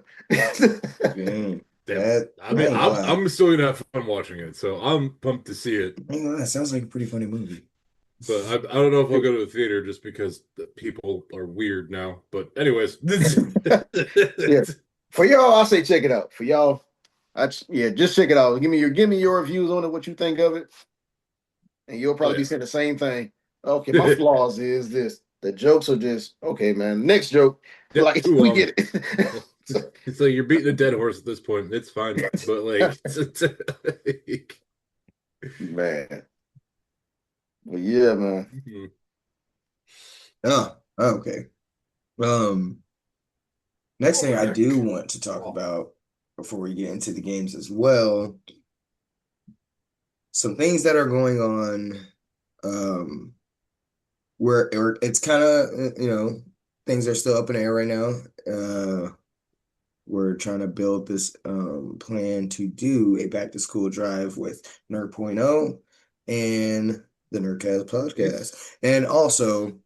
Speaker 1: Dang.
Speaker 2: I'm still gonna have fun watching it, so I'm pumped to see it.
Speaker 1: That sounds like a pretty funny movie.
Speaker 2: But I don't know if I'll go to the theater just because the people are weird now. But anyways,
Speaker 3: Yeah. For y'all, I say check it out. For y'all, yeah, just check it out. Give me your reviews on it, what you think of it, and you'll
Speaker 2: oh
Speaker 3: probably
Speaker 2: yeah,
Speaker 3: be saying the same thing. Okay, my flaws is this. The jokes are just okay, man. Next joke,
Speaker 2: yeah.
Speaker 3: like
Speaker 2: Move
Speaker 3: we
Speaker 2: on.
Speaker 3: get it. So,
Speaker 2: It's like you're beating a dead horse at this point. It's fine, but like,
Speaker 3: man, but yeah, man.
Speaker 1: Oh, okay. Um, next thing I do want to talk
Speaker 2: Oh,
Speaker 1: about before we get into the games as well, some things that are going on, where it's kind of, things are still up in the air right now. We're trying to build this plan to do a back to school drive with Nerd.0 and the Nerdcast podcast. And also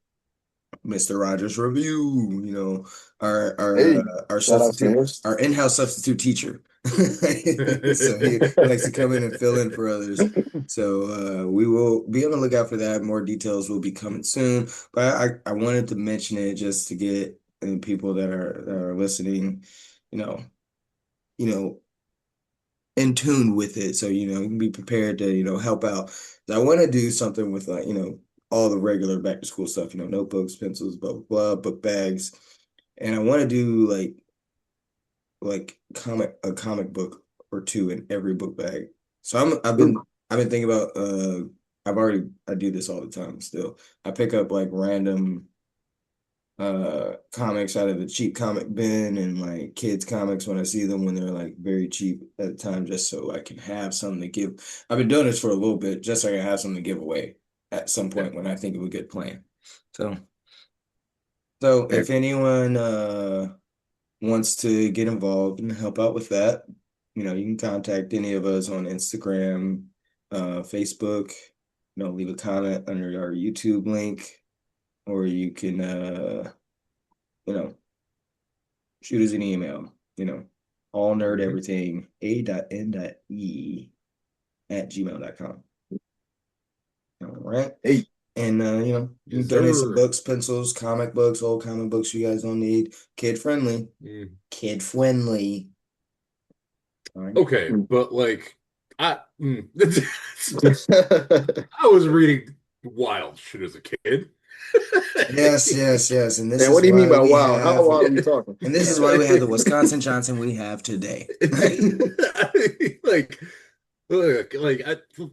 Speaker 1: Mr. Rogers Review,
Speaker 3: Hey,
Speaker 1: our
Speaker 3: shout out to
Speaker 1: substitute,
Speaker 3: him.
Speaker 1: our in-house substitute teacher. So he likes to come in and fill in for others. So we will be on the lookout for that. More details will be coming soon. But I wanted to mention it just to get people that are listening, you know, you know, in tune with it. So, you can be prepared to, help out. So I want to do something with all the regular back to school stuff, notebooks, pencils, blah, blah, blah, book bags. And I want to do like a comic book or two in every book bag. So I've been thinking about I do this all the time still. I pick up like random comics out of the cheap comic bin and like kids comics when I see them when they're like very cheap at the time, just so I can have something to give. I've been doing this for a little bit just so I can have something to give away at some
Speaker 2: yeah.
Speaker 1: point when I think of a good plan. So so if anyone wants to get involved and help out with that, you can contact any of us on Instagram, Facebook, leave a comment under our YouTube link, or you can you know shoot us an email, all nerd
Speaker 2: Mhm.
Speaker 1: everything a.n.e@gmail.com. All right.
Speaker 3: Hey,
Speaker 1: And you
Speaker 2: Yes,
Speaker 1: can donate some
Speaker 2: sir.
Speaker 1: books, pencils, comic books, old comic books you guys don't need. Kid friendly.
Speaker 2: Mm.
Speaker 1: Kid friendly. All right.
Speaker 2: Okay, but like, I was reading wild shit as a kid.
Speaker 1: Yes, yes, yes. And this
Speaker 3: man, what
Speaker 1: is
Speaker 3: do you mean
Speaker 1: why
Speaker 3: by
Speaker 1: we
Speaker 3: wow? How
Speaker 1: have
Speaker 3: wild are we talking?
Speaker 1: and this is why we have the Wisconsin Johnson we have today.
Speaker 2: Like, like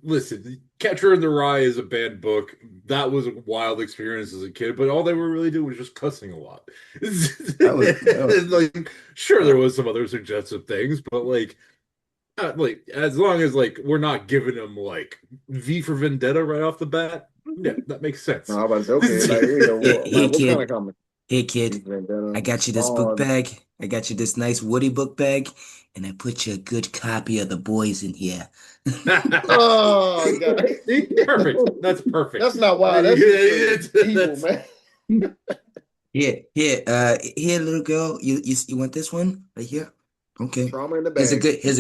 Speaker 2: listen, Catcher in the Rye is a bad book. That was a wild experience as a kid, but all they were really doing was just cussing a lot.
Speaker 1: That was
Speaker 2: Like, sure, there was some other suggestive things, but like as long as like we're not giving them like V for Vendetta right off the bat, yeah, that makes sense.
Speaker 3: No, I was about to say, okay, like,
Speaker 1: hey,
Speaker 3: yeah,
Speaker 1: hey
Speaker 3: what kind of
Speaker 1: kid,
Speaker 3: comment?
Speaker 1: hey kid.
Speaker 3: He's been done.
Speaker 1: I got you this book
Speaker 3: Spawn.
Speaker 1: bag. I got you this nice Woody book bag, and I put you a good copy of The Boys in here.
Speaker 3: Oh god.
Speaker 2: See? Perfect. That's perfect.
Speaker 3: That's not wild. That's just straight evil,
Speaker 2: That's
Speaker 3: man.
Speaker 1: Here, little girl. You want this one right here? Okay.
Speaker 3: Trauma in the bag.
Speaker 1: Here's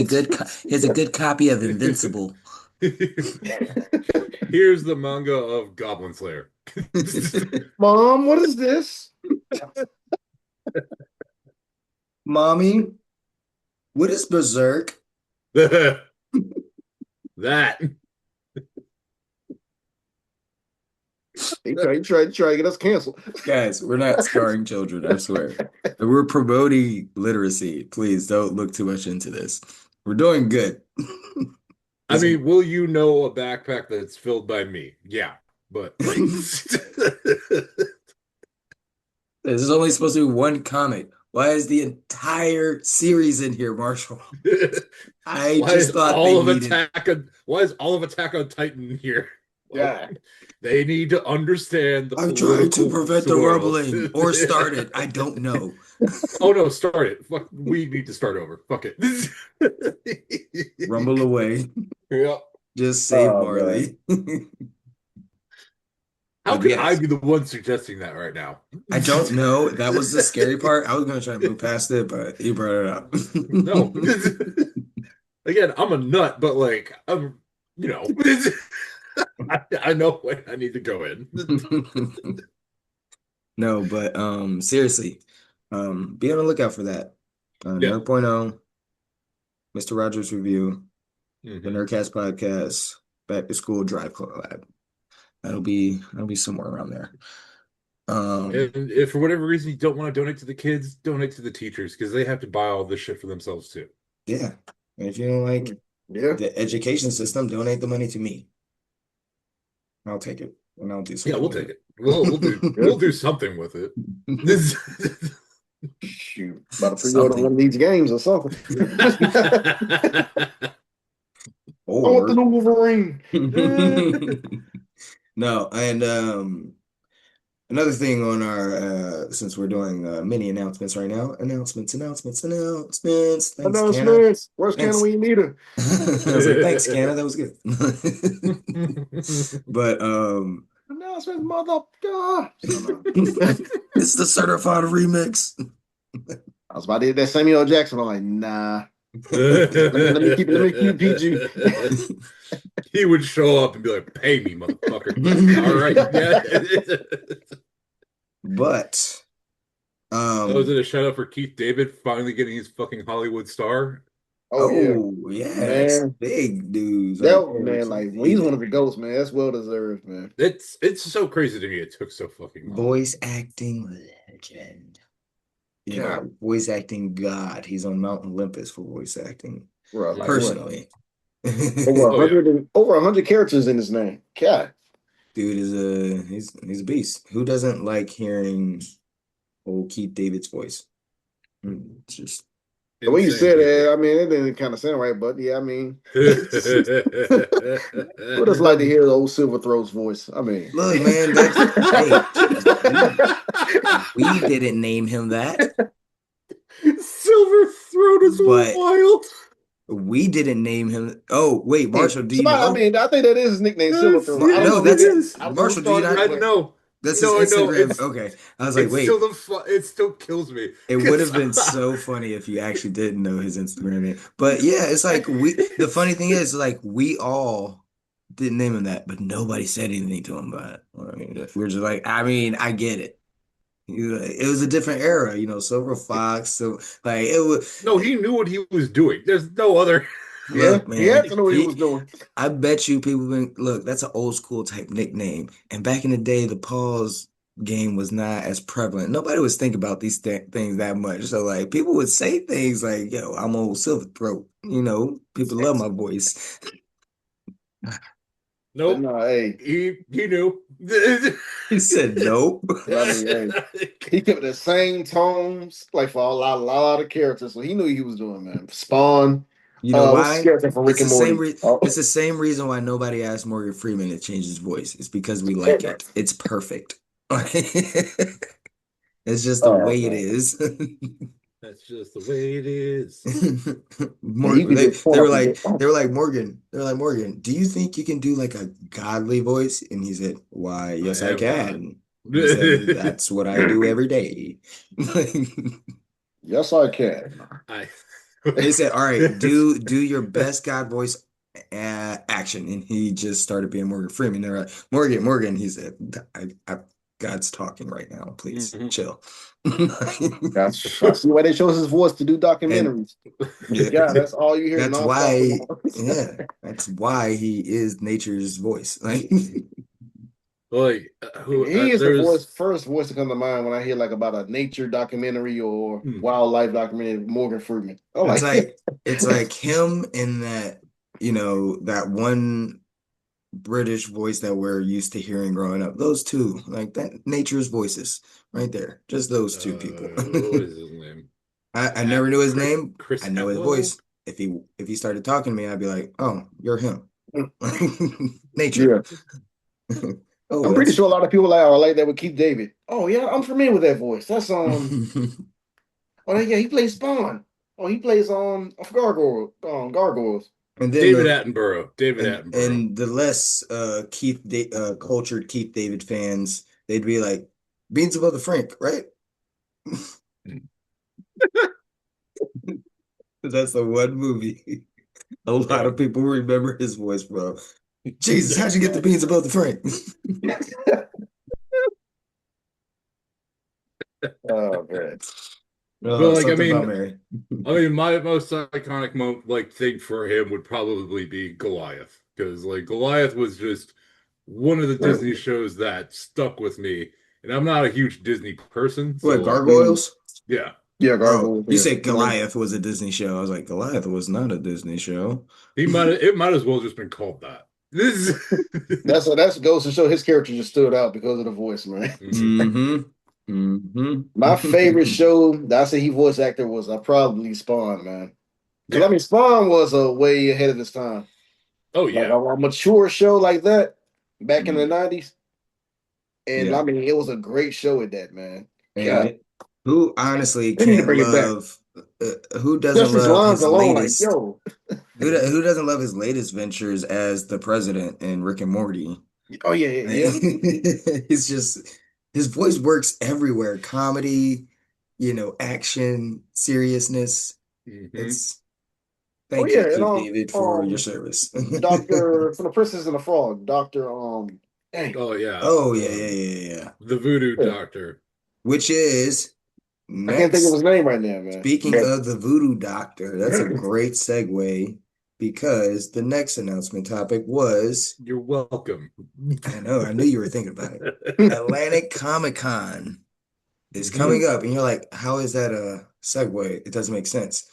Speaker 1: a good copy of Invincible.
Speaker 2: Here's the manga of Goblin Slayer.
Speaker 3: Mom, what is this?
Speaker 1: Mommy, what is Berserk?
Speaker 2: That.
Speaker 3: He tried to get us canceled.
Speaker 1: Guys, we're not scarring children, I swear. We're promoting literacy. Please don't look too much into this. We're doing good.
Speaker 2: I
Speaker 1: This,
Speaker 2: mean, will you know a backpack that's filled by me? Yeah, but like,
Speaker 1: this is only supposed to be one comic. Why is the entire series in here, Marshall? I just thought they needed.
Speaker 2: Why is all of Attack on Titan here? Well,
Speaker 3: Yeah.
Speaker 2: they need to understand the
Speaker 1: I'm trying to
Speaker 2: political
Speaker 1: prevent the
Speaker 2: swirls.
Speaker 1: rumbling or start it. I don't know.
Speaker 2: Oh no, start it. Fuck, we need to start over. Fuck it.
Speaker 1: Rumble away.
Speaker 2: Yeah.
Speaker 1: Just save
Speaker 3: Oh man.
Speaker 1: Marley.
Speaker 2: How
Speaker 1: But
Speaker 2: can I
Speaker 1: yes,
Speaker 2: be the one suggesting that right now?
Speaker 1: I don't know. That was the scary part. I was gonna try to move past it, but you brought it up.
Speaker 2: No. Again, I'm a nut, but like I'm, you know. I know when I need to go in.
Speaker 1: No, but seriously, be on the lookout for that.
Speaker 2: Yeah.
Speaker 1: Nerd.0, Mr. Rogers Review, the
Speaker 2: Mhm.
Speaker 1: Nerdcast Podcast, Back to School Drive Collab. That'll be somewhere around there.
Speaker 2: And if for whatever reason you don't want to donate to the kids, donate to the teachers because they have to buy all this shit for themselves too.
Speaker 1: Yeah. And if you don't like
Speaker 3: Yeah.
Speaker 1: the education system, donate the money to me. I'll take it and I'll do
Speaker 2: Yeah,
Speaker 1: something
Speaker 2: we'll
Speaker 1: with
Speaker 2: take
Speaker 1: it.
Speaker 2: it. We'll do something with it. This
Speaker 3: Shoot. About to pre-order
Speaker 1: Something.
Speaker 3: one of these games or something. I want the
Speaker 1: Or
Speaker 3: new Wolverine.
Speaker 1: no, and another thing on our since we're doing mini announcements right now, announcements. Thanks, Canna.
Speaker 3: Announcements. Where's Cannon
Speaker 1: Thanks.
Speaker 3: when you need her?
Speaker 1: I was like, thanks, Canna. That was good. But
Speaker 3: Announcements, mother. God. So, no.
Speaker 1: it's the certified remix.
Speaker 3: I was about to hit that Samuel L. Jackson. I'm like, nah. Let me keep PG.
Speaker 2: He would show up and be like, "Pay me, motherfucker." All right, yeah.
Speaker 1: But
Speaker 2: Was it a shout out for Keith David finally getting his fucking Hollywood star?
Speaker 3: Oh yeah,
Speaker 1: yes,
Speaker 3: man.
Speaker 1: big dudes right
Speaker 3: That
Speaker 1: there.
Speaker 3: man,
Speaker 1: Keith
Speaker 3: like he's one of
Speaker 1: David.
Speaker 3: the ghosts, man. That's well deserved, man.
Speaker 2: It's so crazy to me. It took so fucking long.
Speaker 1: Voice acting legend.
Speaker 3: God,
Speaker 1: Voice acting god. He's on Mount Olympus for voice acting.
Speaker 3: bro, like what?
Speaker 1: Personally.
Speaker 3: Over a
Speaker 2: Oh yeah.
Speaker 3: hundred and over 100 characters in his name. God,
Speaker 1: Dude is he's a beast. Who doesn't like hearing old Keith David's voice? It's just
Speaker 3: the way you
Speaker 2: Insane
Speaker 3: said
Speaker 2: people.
Speaker 3: it, I mean, it didn't kind of sound right, but yeah, I mean, who does like to hear the old Silver Throat's voice? I mean,
Speaker 1: look, man, that's hey, we didn't name him that,
Speaker 2: Silver Throat is
Speaker 1: but
Speaker 2: wild.
Speaker 1: we didn't name him. Oh, wait,
Speaker 3: hey,
Speaker 1: Marshall, do you
Speaker 3: somebody, I
Speaker 1: know?
Speaker 3: mean, I think that is his nickname, Silver Throat. I don't
Speaker 1: No,
Speaker 3: know who
Speaker 2: It
Speaker 1: that's
Speaker 3: that.
Speaker 2: is.
Speaker 3: I don't know who
Speaker 1: Marshall, do you
Speaker 3: started
Speaker 1: not?
Speaker 3: it,
Speaker 2: I
Speaker 3: but
Speaker 2: know.
Speaker 1: That's his
Speaker 2: No, I know.
Speaker 1: Instagram. Okay. I was like,
Speaker 2: It's still
Speaker 1: wait,
Speaker 2: it still kills me.
Speaker 1: it would have been so funny if you actually didn't know his Instagram name. But yeah, it's like the funny thing is, like, we all didn't name him that, but nobody said anything to him about it. I mean, we're just like, I mean, I get it. It was a different era, Silver Fox. So, like, it was,
Speaker 2: No, he knew what he was doing. There's no other.
Speaker 3: yeah,
Speaker 1: look,
Speaker 3: he had
Speaker 1: man,
Speaker 3: to know what he was doing.
Speaker 1: I bet you people look, that's an old school type nickname. And back in the day, the pause game was not as prevalent. Nobody was thinking about these things that much. So like people would say things like, yo, I'm old Silver Throat. People love my voice.
Speaker 3: But
Speaker 2: Nope.
Speaker 3: no, hey,
Speaker 2: He knew.
Speaker 1: He said nope.
Speaker 3: but I mean, hey, he kept the same tones like for a lot of characters, so he knew what he was doing, man. Spawn,
Speaker 1: You know
Speaker 3: what's his
Speaker 1: why?
Speaker 3: character from Rick
Speaker 1: It's
Speaker 3: and
Speaker 1: the same
Speaker 3: Morty?
Speaker 1: re
Speaker 3: Oh,
Speaker 1: it's the same reason why nobody asked Morgan Freeman to change his voice. It's because we like it. It's perfect. It's just the
Speaker 3: oh
Speaker 1: way it
Speaker 3: man,
Speaker 1: is.
Speaker 2: That's just the way it is.
Speaker 3: and you
Speaker 1: Morgan,
Speaker 3: could
Speaker 1: they
Speaker 3: just point
Speaker 1: they were
Speaker 3: up and
Speaker 1: like
Speaker 3: go, oh,
Speaker 1: they were like Morgan, do you think you can do like a godly voice? And he said, why,
Speaker 2: I
Speaker 1: yes, I
Speaker 2: have not.
Speaker 1: can. He said, that's what I do every day.
Speaker 3: yes, I can.
Speaker 2: I
Speaker 1: They said, all right, do your best God voice action. And he just started being Morgan Freeman. They're like, Morgan. He said, God's talking right now. Please
Speaker 2: Mhm.
Speaker 1: chill.
Speaker 3: That's the way they chose his voice to do
Speaker 1: And
Speaker 3: documentaries.
Speaker 1: yeah,
Speaker 3: Yeah, that's all you hear
Speaker 1: that's
Speaker 3: nonstop.
Speaker 1: why, yeah, that's why he is nature's voice. Like,
Speaker 2: Like who
Speaker 3: He is the
Speaker 2: there's
Speaker 3: first voice to come to mind when I hear like about a nature documentary or
Speaker 2: hmm.
Speaker 3: wildlife documentary. Morgan Freeman. Oh,
Speaker 1: it's
Speaker 3: like
Speaker 1: like it's like him in that, that one British voice that we're used to hearing growing up. Those two, like that nature's voices right there. Just those two people.
Speaker 2: What is his name?
Speaker 1: I never knew his name. I
Speaker 2: Chris
Speaker 1: know his
Speaker 2: Atwell?
Speaker 1: voice. If he started talking to me, I'd be like, "Oh, you're him." Nature.
Speaker 3: yeah.
Speaker 1: Oh,
Speaker 3: I'm pretty
Speaker 1: that's
Speaker 3: sure a lot of people are like that with Keith David. Oh yeah, I'm familiar with that voice. That's oh yeah, he plays Spawn. Oh, he plays Gargoyles.
Speaker 1: and then
Speaker 2: David
Speaker 1: the
Speaker 2: Attenborough. David Attenborough.
Speaker 1: and the less cultured Keith David fans, they'd be like, "Beans above the Frank," right? That's the one movie a lot
Speaker 2: Yeah.
Speaker 1: of people remember his voice from. Jesus, how'd you get the beans above the frame?
Speaker 3: Oh man.
Speaker 2: But
Speaker 1: Oh,
Speaker 2: like,
Speaker 1: something about Mary.
Speaker 2: my most iconic moment, like thing for him would probably be Goliath, because like Goliath was just one of the Disney shows that stuck with me, and I'm not a huge Disney person,
Speaker 1: What,
Speaker 2: so like,
Speaker 3: Mm.
Speaker 1: Gargoyles?
Speaker 2: yeah,
Speaker 3: Yeah,
Speaker 1: Oh,
Speaker 3: Gargoyle.
Speaker 1: you
Speaker 3: Yeah.
Speaker 1: said Goliath was a Disney show. I was like, Goliath was not a Disney show.
Speaker 2: it might as well just been called that. This is
Speaker 3: That's goes to show his character just stood out because of the voice, man.
Speaker 2: Mhm.
Speaker 1: Mm-hmm. Mm-hmm.
Speaker 3: My favorite show that I say he voice actor was probably Spawn, man. Because I
Speaker 2: Yeah.
Speaker 3: mean, Spawn was way ahead of its time.
Speaker 2: Oh
Speaker 3: Like
Speaker 2: yeah.
Speaker 3: a mature show like that back in the
Speaker 1: Mm,
Speaker 3: '90s, and
Speaker 1: yeah.
Speaker 3: I mean, it was a great show at that, man. God,
Speaker 1: And who honestly
Speaker 3: they need to
Speaker 1: can't
Speaker 3: bring it back.
Speaker 1: love, who doesn't
Speaker 3: Just his
Speaker 1: love
Speaker 3: lines
Speaker 1: his
Speaker 3: alone, like
Speaker 1: latest,
Speaker 3: yo,
Speaker 1: who doesn't love his latest ventures as the president in Rick and Morty?
Speaker 3: oh yeah, yeah,
Speaker 1: Right?
Speaker 3: yeah.
Speaker 1: It's just, his voice works everywhere. Comedy, action, seriousness.
Speaker 2: Hmm.
Speaker 1: It's,
Speaker 3: Oh
Speaker 1: thank you,
Speaker 3: yeah, and
Speaker 1: Keith David, for your service.
Speaker 3: Doctor from the Princess and the Frog, Doctor dang,
Speaker 2: Oh yeah.
Speaker 1: Oh, yeah, yeah, yeah, yeah.
Speaker 2: The Voodoo
Speaker 3: yeah.
Speaker 2: Doctor.
Speaker 1: Which is
Speaker 3: I can't think of
Speaker 1: next.
Speaker 3: his name right now, man.
Speaker 1: Speaking
Speaker 3: But
Speaker 1: of the Voodoo Doctor, that's a great segue because the next announcement topic was,
Speaker 2: You're welcome.
Speaker 1: I know, I knew you were thinking about it. Atlantic Comicon is
Speaker 2: Mhm.
Speaker 1: coming up, and you're like, how is that a segue? It doesn't make sense.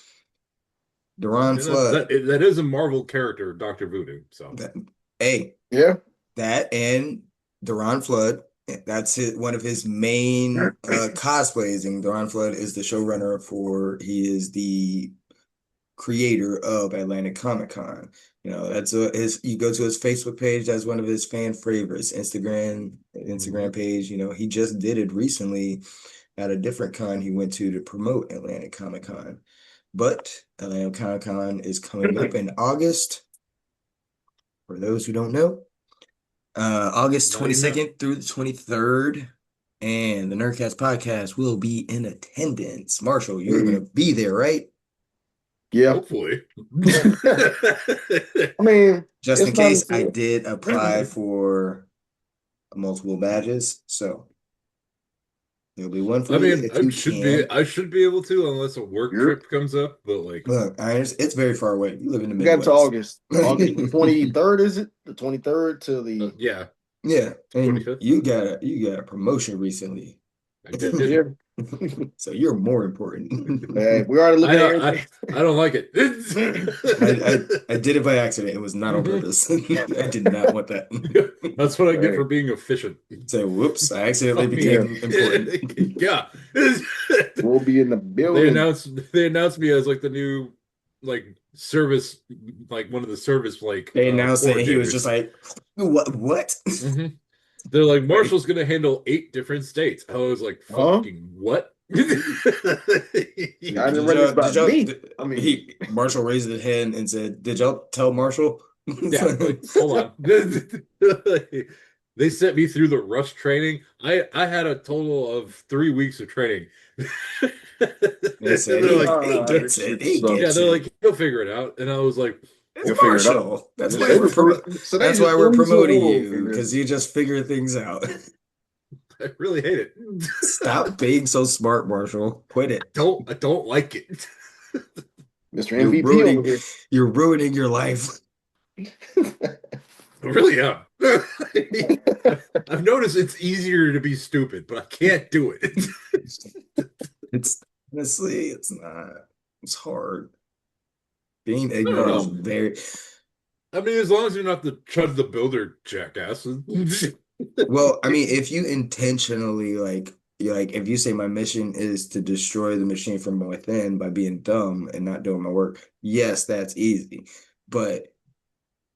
Speaker 1: Duran
Speaker 2: And that,
Speaker 1: Flood,
Speaker 2: that is a Marvel character, Doctor Voodoo. So
Speaker 1: that, hey,
Speaker 3: yeah,
Speaker 1: that and Duran Flood, that's one of his main cosplays, and Duran Flood is the showrunner he is the creator of Atlantic Comic Con. That's you go to his Facebook page, that's one of his fan favorites. Instagram
Speaker 2: Mhm.
Speaker 1: page, he just did it recently at a different con he went to promote Atlantic Comic Con. But Atlantic Comic Con is coming up in August, for those who don't know. August
Speaker 2: Now you know.
Speaker 1: 22nd through the 23rd. And the Nerdcast podcast will be in attendance. Marshall, you're
Speaker 3: mm,
Speaker 1: gonna be there, right?
Speaker 3: yeah.
Speaker 2: Hopefully.
Speaker 3: I mean,
Speaker 1: Just in
Speaker 3: it's not
Speaker 1: case, I
Speaker 3: until
Speaker 1: did apply for multiple badges, so there'll be one for
Speaker 2: I
Speaker 1: you
Speaker 2: mean,
Speaker 1: if you can.
Speaker 2: I should be able to unless a work
Speaker 3: you're
Speaker 2: trip comes up, but like
Speaker 1: Look, it's very far away. You live in the
Speaker 3: we got into
Speaker 1: Midwest.
Speaker 3: August. August the 23rd, is it? The 23rd to the
Speaker 2: yeah,
Speaker 1: Yeah, and
Speaker 2: 25th.
Speaker 1: you got a promotion recently,
Speaker 2: I did.
Speaker 3: yeah.
Speaker 1: so you're more important.
Speaker 3: Hey, we're already looking at
Speaker 2: I
Speaker 3: everything.
Speaker 2: I don't like it.
Speaker 1: I did it by accident. It was not on purpose. I did not want that.
Speaker 2: That's what I get
Speaker 3: Hey,
Speaker 2: for being efficient.
Speaker 1: Say, whoops, I accidentally
Speaker 2: I mean,
Speaker 3: yeah,
Speaker 1: became important.
Speaker 2: yeah.
Speaker 3: we'll be in the building.
Speaker 2: They announced me as like the new like service like one of the service like
Speaker 1: They announced it, and he was just
Speaker 2: coordinators.
Speaker 1: like, "What?
Speaker 2: Hmm. They're like
Speaker 1: Wait,
Speaker 2: Marshall's gonna handle 8 different states. I was like,
Speaker 3: Huh?
Speaker 2: fucking what?
Speaker 3: I didn't
Speaker 1: did
Speaker 3: realize
Speaker 1: y'all? Did
Speaker 3: about
Speaker 1: y'all?
Speaker 3: me. I mean,
Speaker 1: He Marshall raised his hand and said, "Did y'all tell Marshall?"
Speaker 2: Yeah, like hold on. They sent me through the rush training. I had a total of 3 weeks of training.
Speaker 1: They
Speaker 2: And
Speaker 1: said
Speaker 2: they're like,
Speaker 1: he
Speaker 3: this
Speaker 1: gets it.
Speaker 3: shit
Speaker 1: He
Speaker 2: yeah,
Speaker 1: gets
Speaker 3: sucks.
Speaker 2: they're
Speaker 1: it.
Speaker 2: like, he'll figure it out. And I was like,
Speaker 1: It's
Speaker 3: You'll figure it out.
Speaker 1: Marshall. That's
Speaker 3: So
Speaker 1: why
Speaker 3: they
Speaker 1: we're
Speaker 3: just threw, so they
Speaker 1: that's why
Speaker 3: just
Speaker 1: we're
Speaker 3: threw me to the
Speaker 1: promoting
Speaker 3: wolves.
Speaker 1: you because you just figure things out.
Speaker 2: I really hate it.
Speaker 1: Stop being so smart, Marshall. Quit it.
Speaker 2: I don't like it.
Speaker 3: Mr.
Speaker 1: You're
Speaker 3: MVP over
Speaker 1: ruining
Speaker 3: here.
Speaker 1: you're ruining your life.
Speaker 2: I really am. I've noticed it's easier to be stupid, but I can't do it.
Speaker 1: It's honestly, it's not. It's hard. Being
Speaker 2: I don't
Speaker 1: ignorant is
Speaker 2: know.
Speaker 1: very
Speaker 2: I mean, as long as you're not the Chud the Builder jackass.
Speaker 1: well. I mean, if you intentionally if you say my mission is to destroy the machine from within by being dumb and not doing my work, yes, that's easy. But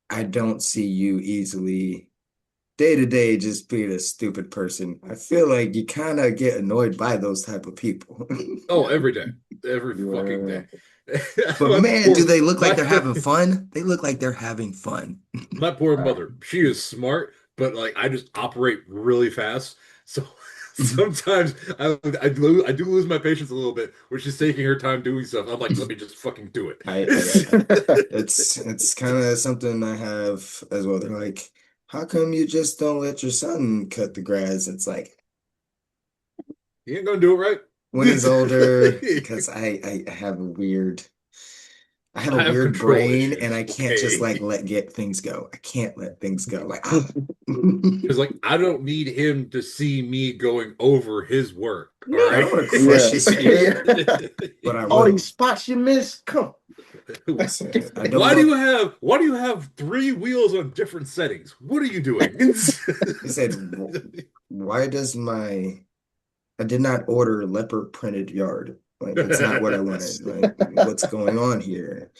Speaker 1: I don't see you easily day to day just being a stupid person. I feel like you kind of get annoyed by those type of people.
Speaker 2: Oh, every day, every fucking
Speaker 3: Yeah.
Speaker 2: day.
Speaker 1: But
Speaker 2: My
Speaker 1: man, do
Speaker 2: poor,
Speaker 1: they look like
Speaker 2: my
Speaker 1: they're having fun? They look like they're having fun.
Speaker 2: my poor mother. She is smart, but like I just operate really fast. So, Sometimes I do lose my patience a little bit where she's taking her time doing stuff. I'm like, let me just fucking do it.
Speaker 1: It's kind of something I have as well. They're like, how come you just don't let your son cut the grass? It's like
Speaker 2: He ain't gonna do it right.
Speaker 1: when he's older, because I have a weird. I have a
Speaker 2: I have
Speaker 1: weird
Speaker 2: control
Speaker 1: brain
Speaker 2: issues.
Speaker 1: and I can't just like
Speaker 2: Okay.
Speaker 1: get things go. I can't let things go. Like
Speaker 2: Because like I don't need him to see me going over his work. All
Speaker 1: I
Speaker 2: right.
Speaker 1: don't want to crush
Speaker 3: Yeah.
Speaker 1: his spirit, but I
Speaker 3: All these
Speaker 1: will.
Speaker 3: spots you missed. Come.
Speaker 1: Listen, I don't want.
Speaker 2: Why do you have three wheels on different settings? What are you doing?
Speaker 1: He said, "Why does my I did not order leopard printed yard. Like it's not what I wanted. Like what's going on here?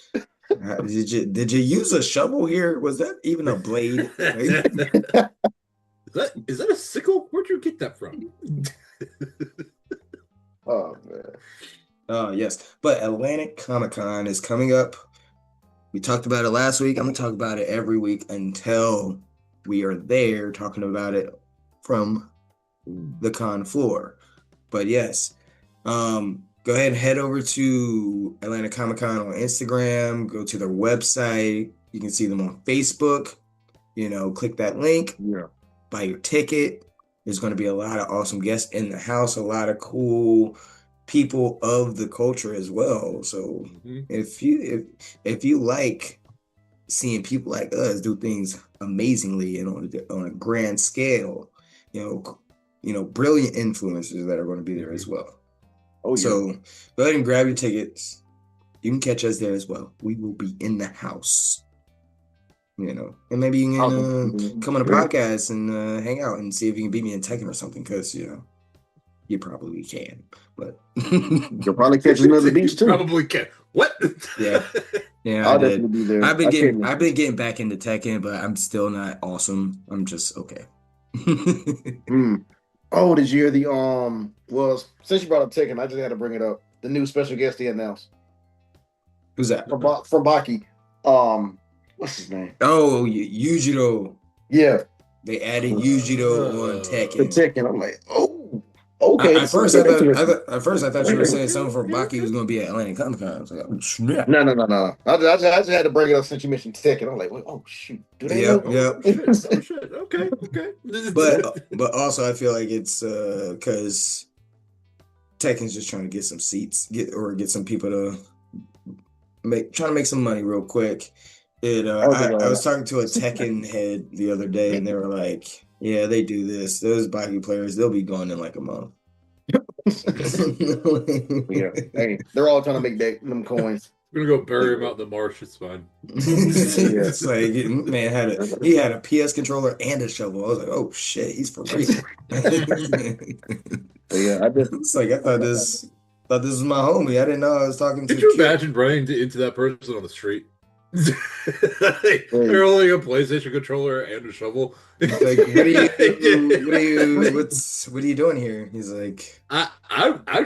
Speaker 1: Did you use a shovel here? Was that even a blade? Like,
Speaker 2: Is that a sickle? Where'd you get that from?
Speaker 3: Oh man.
Speaker 1: oh yes, but Atlantic Comic Con is coming up. We talked about it last week. I'm gonna talk about it every week until we are there talking about it from the con floor. But yes, go ahead and head over to Atlanta Comic Con on Instagram. Go to their website. You can see them on Facebook. Click that link,
Speaker 3: Yeah.
Speaker 1: buy your ticket. There's going to be a lot of awesome guests in the house, a lot of cool people of the culture as well. So if you like seeing people like us do things amazingly and on a grand scale, brilliant influencers that are going to be there as well.
Speaker 3: Oh yeah.
Speaker 1: So go ahead and grab your tickets. You can catch us there as well. We will be in the house. And maybe you can come on a podcast and hang out and see if you can beat me in Tekken or something, because you probably can. But
Speaker 3: You'll probably catch another beach too.
Speaker 2: Probably can. What?
Speaker 1: Yeah,
Speaker 3: I'll
Speaker 1: I did.
Speaker 3: definitely be there.
Speaker 1: I've been getting back into Tekken, but I'm still not awesome. I'm just okay.
Speaker 3: Oh, did you hear the well, since you brought up Tekken, I just had to bring it up. The new special guest they announced.
Speaker 1: Who's that?
Speaker 3: From Baki. What's his name?
Speaker 1: Oh, Yujiro.
Speaker 3: Yeah.
Speaker 1: They added Yujiro on Tekken.
Speaker 3: Tekken. I'm like, oh, okay.
Speaker 1: At first, I thought you were saying something for Baki was going to be at Atlantic Comic Con. I was like, oh, snap.
Speaker 3: No. I just had to bring it up since you mentioned Tekken. I'm like, oh shoot, do they know?
Speaker 1: Yep.
Speaker 2: Oh, shit. Okay.
Speaker 1: But also I feel like it's because Tekken's just trying to get some seats, get some people to trying to make some money real quick. I was talking to a Tekken head the other day, and they were like, "Yeah, they do this. Those Baki players, they'll be gone in like a month."
Speaker 3: Yeah, hey, they're all trying to make them coins.
Speaker 2: We're gonna go bury him out in the marsh. It's fine.
Speaker 1: It's like, man he had a PS controller and a shovel. I was like, oh shit, he's for real.
Speaker 3: Yeah,
Speaker 1: It's like I thought this was my homie. I didn't know I was talking to.
Speaker 2: Did you imagine running into that person on the street? They're holding a PlayStation controller and a shovel.
Speaker 1: Like, what are you doing here? He's like,
Speaker 2: I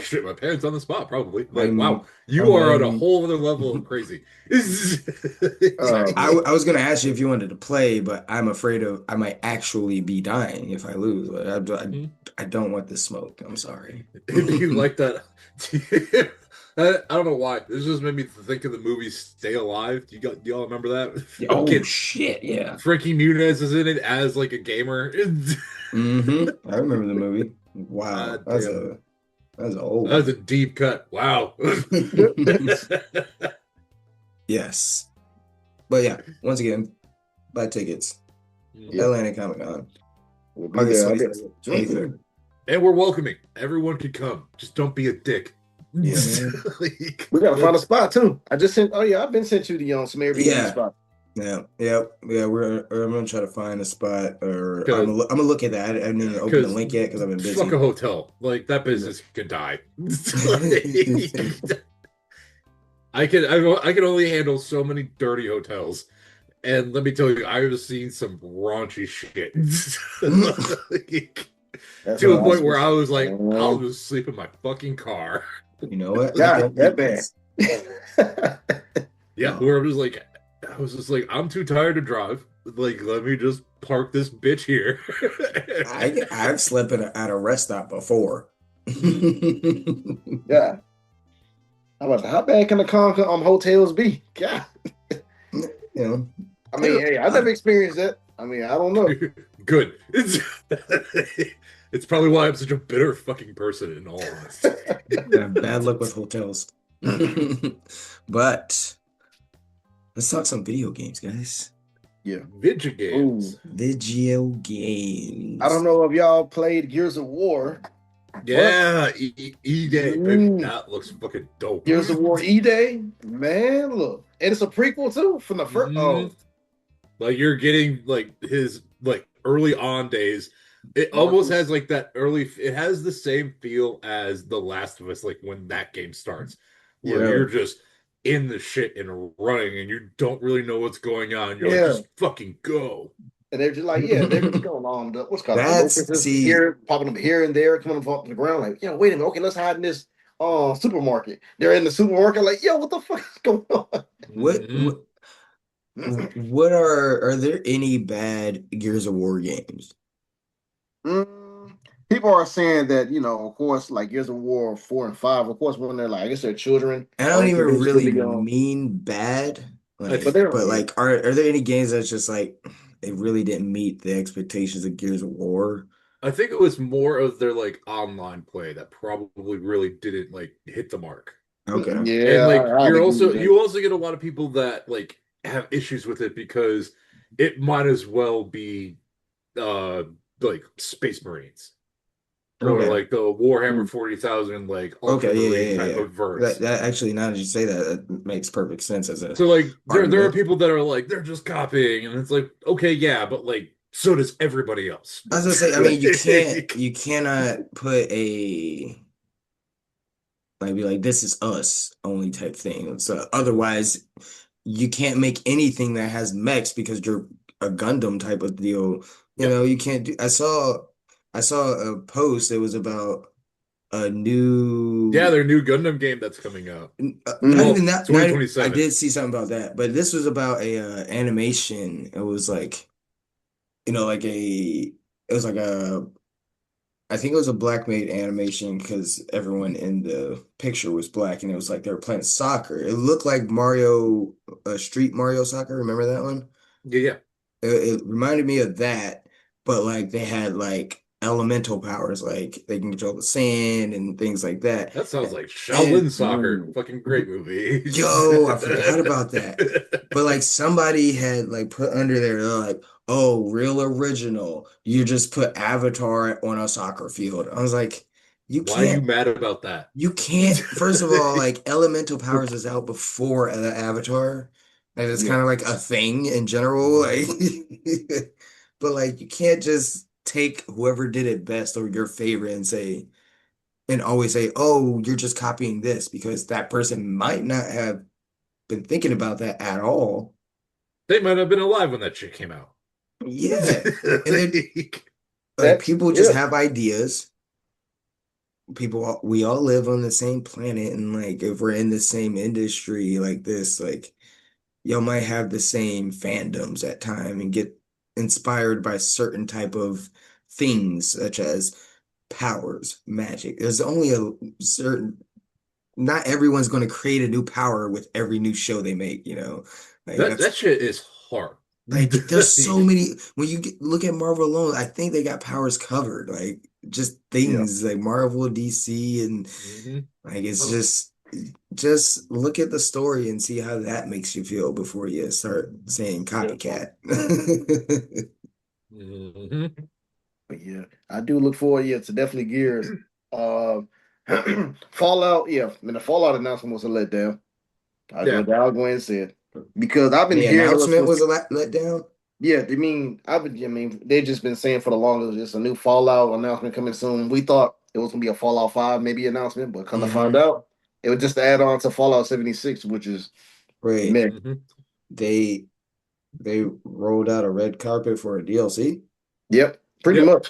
Speaker 2: shit my pants on the spot, probably. Like, wow, you are on a whole other level of crazy.
Speaker 1: I was gonna ask you if you wanted to play, but I'm afraid I might actually be dying if I lose. I don't want the smoke. I'm sorry.
Speaker 2: If you like that. I don't know why. This just made me think of the movie Stay Alive. Do y'all remember that?
Speaker 1: Oh shit, yeah.
Speaker 2: Frankie Muniz is in it as like a gamer.
Speaker 1: I remember the movie. Wow, that's old.
Speaker 2: That was a deep cut. Wow.
Speaker 1: Yes, but yeah. Once again, buy tickets. Atlanta Comic Con. August 23rd.
Speaker 2: And we're welcoming. Everyone can come. Just don't be a dick.
Speaker 1: Yeah,
Speaker 3: we gotta find a spot too. I just sent. Oh yeah, I've been sent you the some Airbnb spot.
Speaker 1: Yeah. I'm gonna try to find a spot, or I'm gonna look at that. I didn't even open the link yet because I've been busy.
Speaker 2: Fuck a hotel. Like that business could die. I can only handle so many dirty hotels, and let me tell you, I've seen some raunchy shit. To a point where I was like, I'll just sleep in my fucking car.
Speaker 1: You know what?
Speaker 3: God, that bad.
Speaker 2: Yeah, where I was just like, I'm too tired to drive. like, let me just park this bitch here.
Speaker 1: I've slept at a rest stop before.
Speaker 3: Yeah. How bad can the hotels be? God.
Speaker 1: You know,
Speaker 3: I mean, hey, I never experienced that. I mean, I don't know.
Speaker 2: Good. It's probably why I'm such a bitter fucking person in all honesty.
Speaker 1: bad luck with hotels. But let's talk some video games, guys.
Speaker 3: Yeah.
Speaker 2: Video games.
Speaker 3: Ooh.
Speaker 1: Video games.
Speaker 3: I don't know if y'all played Gears of War.
Speaker 2: Yeah, E-Day. That looks fucking dope.
Speaker 3: Gears of War E-Day, man, look, and it's a prequel too from the first. Oh,
Speaker 2: like you're getting like his like early on days. It almost has like that early. It has the same feel as The Last of Us, like when that game starts, where you're just in the shit and running, and you don't really know what's going on. You're like, just fucking go.
Speaker 3: And they're just like, they're just going on. What's called
Speaker 1: See,
Speaker 3: here, popping up here and there, coming up the ground. Like, wait a minute. Okay, let's hide in this supermarket. They're in the supermarket. Like, what the fuck is going on?
Speaker 1: What are there any bad Gears of War games?
Speaker 3: People are saying that, of course, like Gears of War 4 and 5, of course, when they're like, I guess they're children.
Speaker 1: I don't even really mean bad. Like, but like, are there any games that's just like they really didn't meet the expectations of Gears of War?
Speaker 2: I think it was more of their like online play that probably really didn't like hit the mark.
Speaker 1: Okay.
Speaker 2: Yeah. And like you also get a lot of people that like have issues with it because it might as well be like Space Marines. Or like the Warhammer 40,000 like Ultra Marine type of verse.
Speaker 1: That actually, now that you say that, it makes perfect sense as a
Speaker 2: so like there are people that are like they're just copying, and it's like, okay, yeah, but like so does everybody else.
Speaker 1: I was gonna say, I mean, you cannot put a like be like this is us only type thing. So otherwise, you can't make anything that has mechs because you're a Gundam type of deal. You know, you can't do. I saw a post. It was about a new
Speaker 2: their new Gundam game that's coming out.
Speaker 1: Not even that.
Speaker 2: 2027.
Speaker 1: I did see something about that, but this was about a animation. It was like, like it was like I think it was a black made animation because everyone in the picture was black, and it was like they were playing soccer. It looked like Mario, Street Mario Soccer. Remember that one?
Speaker 2: Yeah.
Speaker 1: It reminded me of that, but like they had like elemental powers, like they can control the sand and things like that.
Speaker 2: That sounds like Shaolin Soccer. Fucking great movie.
Speaker 1: Yo, I forgot about that. But like somebody had like put under there, like, oh, real original. You just put Avatar on a soccer field. I was like,
Speaker 2: why are you mad about that?
Speaker 1: You can't. First of all, like elemental powers was out before the Avatar. And it's kind of like a thing in general. Like, but like you can't just take whoever did it best or your favorite and always say, oh, you're just copying this because that person might not have been thinking about that at all.
Speaker 2: They might have been alive when that shit came out.
Speaker 1: Yeah. And then, people just have ideas. We all live on the same planet, and like if we're in the same industry like this, like y'all might have the same fandoms at time and get inspired by certain type of things such as powers, magic. There's only a certain, not everyone's going to create a new power with every new show they make, Like
Speaker 2: that shit is hard.
Speaker 1: Like there's so many, when you look at Marvel alone, I think they got powers covered, like just things like Marvel, DC, and like it's just look at the story and see how that makes you feel before you start saying copycat.
Speaker 3: But yeah, I do look forward, to definitely Gears. Fallout, I mean the Fallout announcement was a letdown. I'll go ahead and say it. Because I've been
Speaker 1: hearing the announcement was a letdown.
Speaker 3: Yeah, they've just been saying for the longest, just a new Fallout announcement coming soon. We thought it was gonna be a Fallout 5 maybe announcement, but come to find out, it was just to add on to Fallout 76, which is
Speaker 1: right. They rolled out a red carpet for a DLC.
Speaker 3: Yep, pretty much.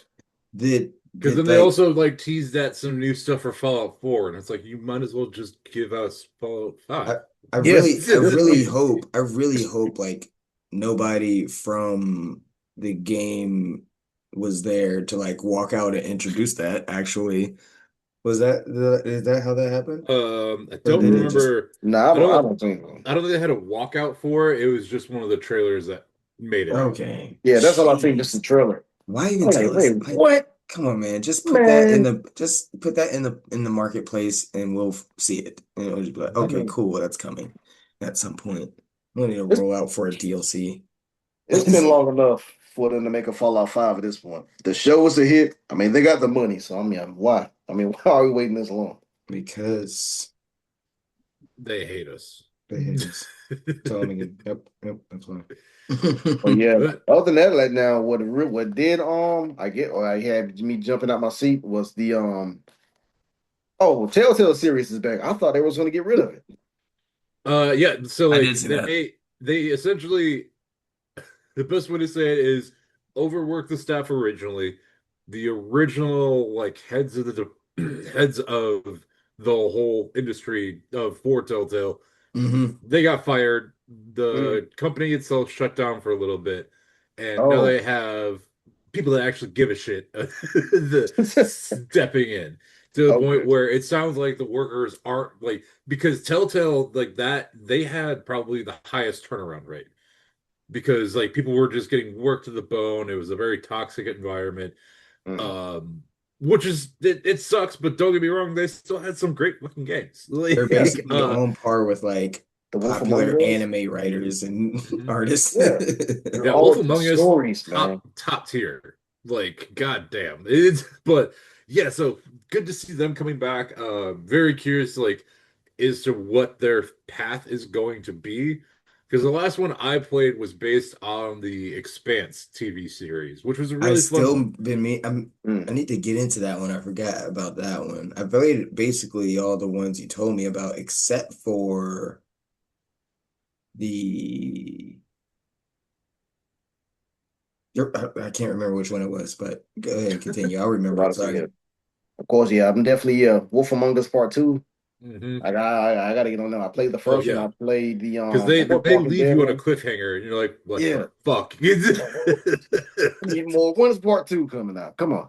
Speaker 2: Because then they also like teased that some new stuff for Fallout 4, and it's like you might as well just give us Fallout 5.
Speaker 1: I really hope like nobody from the game was there to like walk out and introduce that. Actually, is that how that happened,
Speaker 2: I
Speaker 1: or
Speaker 2: don't
Speaker 1: did it just
Speaker 2: remember.
Speaker 3: No,
Speaker 2: I
Speaker 3: I
Speaker 2: don't.
Speaker 3: don't think so.
Speaker 2: I don't think they had a walkout for it. It was just one of the trailers that made it out.
Speaker 1: okay?
Speaker 3: Yeah, that's all I think. Just the
Speaker 1: Jeez,
Speaker 3: trailer.
Speaker 1: why
Speaker 3: I'm
Speaker 1: even
Speaker 3: like,
Speaker 1: tell us?
Speaker 3: wait, what,
Speaker 1: Come on, man,
Speaker 3: man?
Speaker 1: just put that in the marketplace, and we'll see it. And it'll just be like,
Speaker 3: I
Speaker 1: okay,
Speaker 3: mean,
Speaker 1: cool, that's coming at some point. We don't need to
Speaker 3: it's
Speaker 1: roll out for a DLC.
Speaker 3: it's been long enough for them to make a Fallout 5 at this point. The show was a hit. I mean, they got the money, so I mean, why? I mean, why are we waiting this long?
Speaker 1: Because
Speaker 2: They hate us.
Speaker 1: they hate us. Tell them again. Yep, that's fine.
Speaker 3: But yeah,
Speaker 2: But
Speaker 3: other than that, like now, what did I get or I had me jumping out my seat was the oh, Telltale series is back. I thought they was going to get rid of it.
Speaker 2: yeah, so
Speaker 1: I
Speaker 2: like
Speaker 1: did see that.
Speaker 2: they essentially, the best way to say it is overworked the staff originally. The original like heads of heads of the whole industry of for Telltale,
Speaker 1: Hmm.
Speaker 2: they got fired.
Speaker 3: Mm.
Speaker 2: The company itself shut down for a little bit, and now
Speaker 3: Oh,
Speaker 2: they have people that actually give a shit the stepping in to the point
Speaker 3: okay.
Speaker 2: where it sounds like the workers aren't like because Telltale like that they had probably the highest turnaround rate because like people were just getting worked to the bone. It was a very toxic environment.
Speaker 3: Mm.
Speaker 2: Um, which is it sucks, but don't get me wrong, they still had some great fucking games.
Speaker 1: They're
Speaker 3: Yeah,
Speaker 2: Like
Speaker 1: basically on par with like
Speaker 3: The Wolf Among
Speaker 1: popular
Speaker 3: Us.
Speaker 1: anime writers and
Speaker 2: mhm.
Speaker 1: artists.
Speaker 3: Yeah, they're
Speaker 2: Yeah,
Speaker 3: all
Speaker 2: Wolf
Speaker 3: good
Speaker 2: Among Us
Speaker 3: stories, man.
Speaker 2: top tier. Like goddamn. It's but yeah, so good to see them coming back. Very curious like as to what their path is going to be. Because the last one I played was based on the Expanse TV series, which was a
Speaker 1: I
Speaker 2: really fun
Speaker 1: still
Speaker 2: one.
Speaker 1: been me. I
Speaker 3: Mm.
Speaker 1: need to get into that one. I forgot about that one. I played basically all the ones you told me about, except for the. I can't remember which one it was, but go ahead and continue. I'll
Speaker 3: A
Speaker 1: remember
Speaker 3: lot
Speaker 1: it.
Speaker 3: of yeah.
Speaker 1: Sorry.
Speaker 3: Of course, yeah. I'm definitely Wolf Among Us Part Two.
Speaker 2: Hmm
Speaker 3: I gotta get on them. I played the
Speaker 2: Oh
Speaker 3: first one.
Speaker 2: yeah.
Speaker 3: I played the
Speaker 2: Because
Speaker 3: of course
Speaker 2: they
Speaker 3: Walking
Speaker 2: leave
Speaker 3: Dead
Speaker 2: you on a
Speaker 3: one.
Speaker 2: cliffhanger and you're like, what
Speaker 3: Yeah.
Speaker 2: the fuck?
Speaker 3: Need more. When's Part Two coming out? Come on,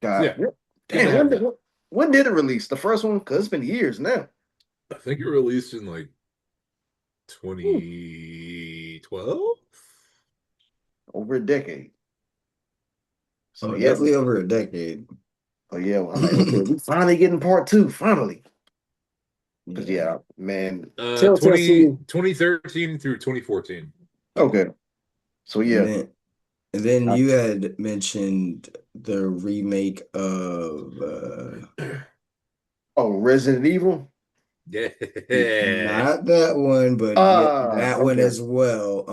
Speaker 3: God.
Speaker 2: Yeah, good to
Speaker 3: Damn.
Speaker 2: have that.
Speaker 3: When did it release? The first one? Cause it's been years now.
Speaker 2: I think it released in like
Speaker 3: Whew.
Speaker 2: 2012.
Speaker 3: Over a decade. So
Speaker 1: Oh,
Speaker 3: yeah,
Speaker 1: definitely over a decade.
Speaker 3: oh yeah. Well, I'm like, okay, we finally getting Part Two. Finally. Cause
Speaker 1: Yeah.
Speaker 3: yeah, man. Telltale
Speaker 2: 20
Speaker 3: City.
Speaker 2: 2013 through 2014.
Speaker 3: Okay. So
Speaker 1: And
Speaker 3: yeah.
Speaker 1: then
Speaker 3: I-
Speaker 1: you had mentioned the remake of
Speaker 3: oh, Resident Evil.
Speaker 2: Yeah.
Speaker 1: not that one, but yeah, that one
Speaker 3: Okay.
Speaker 1: as well.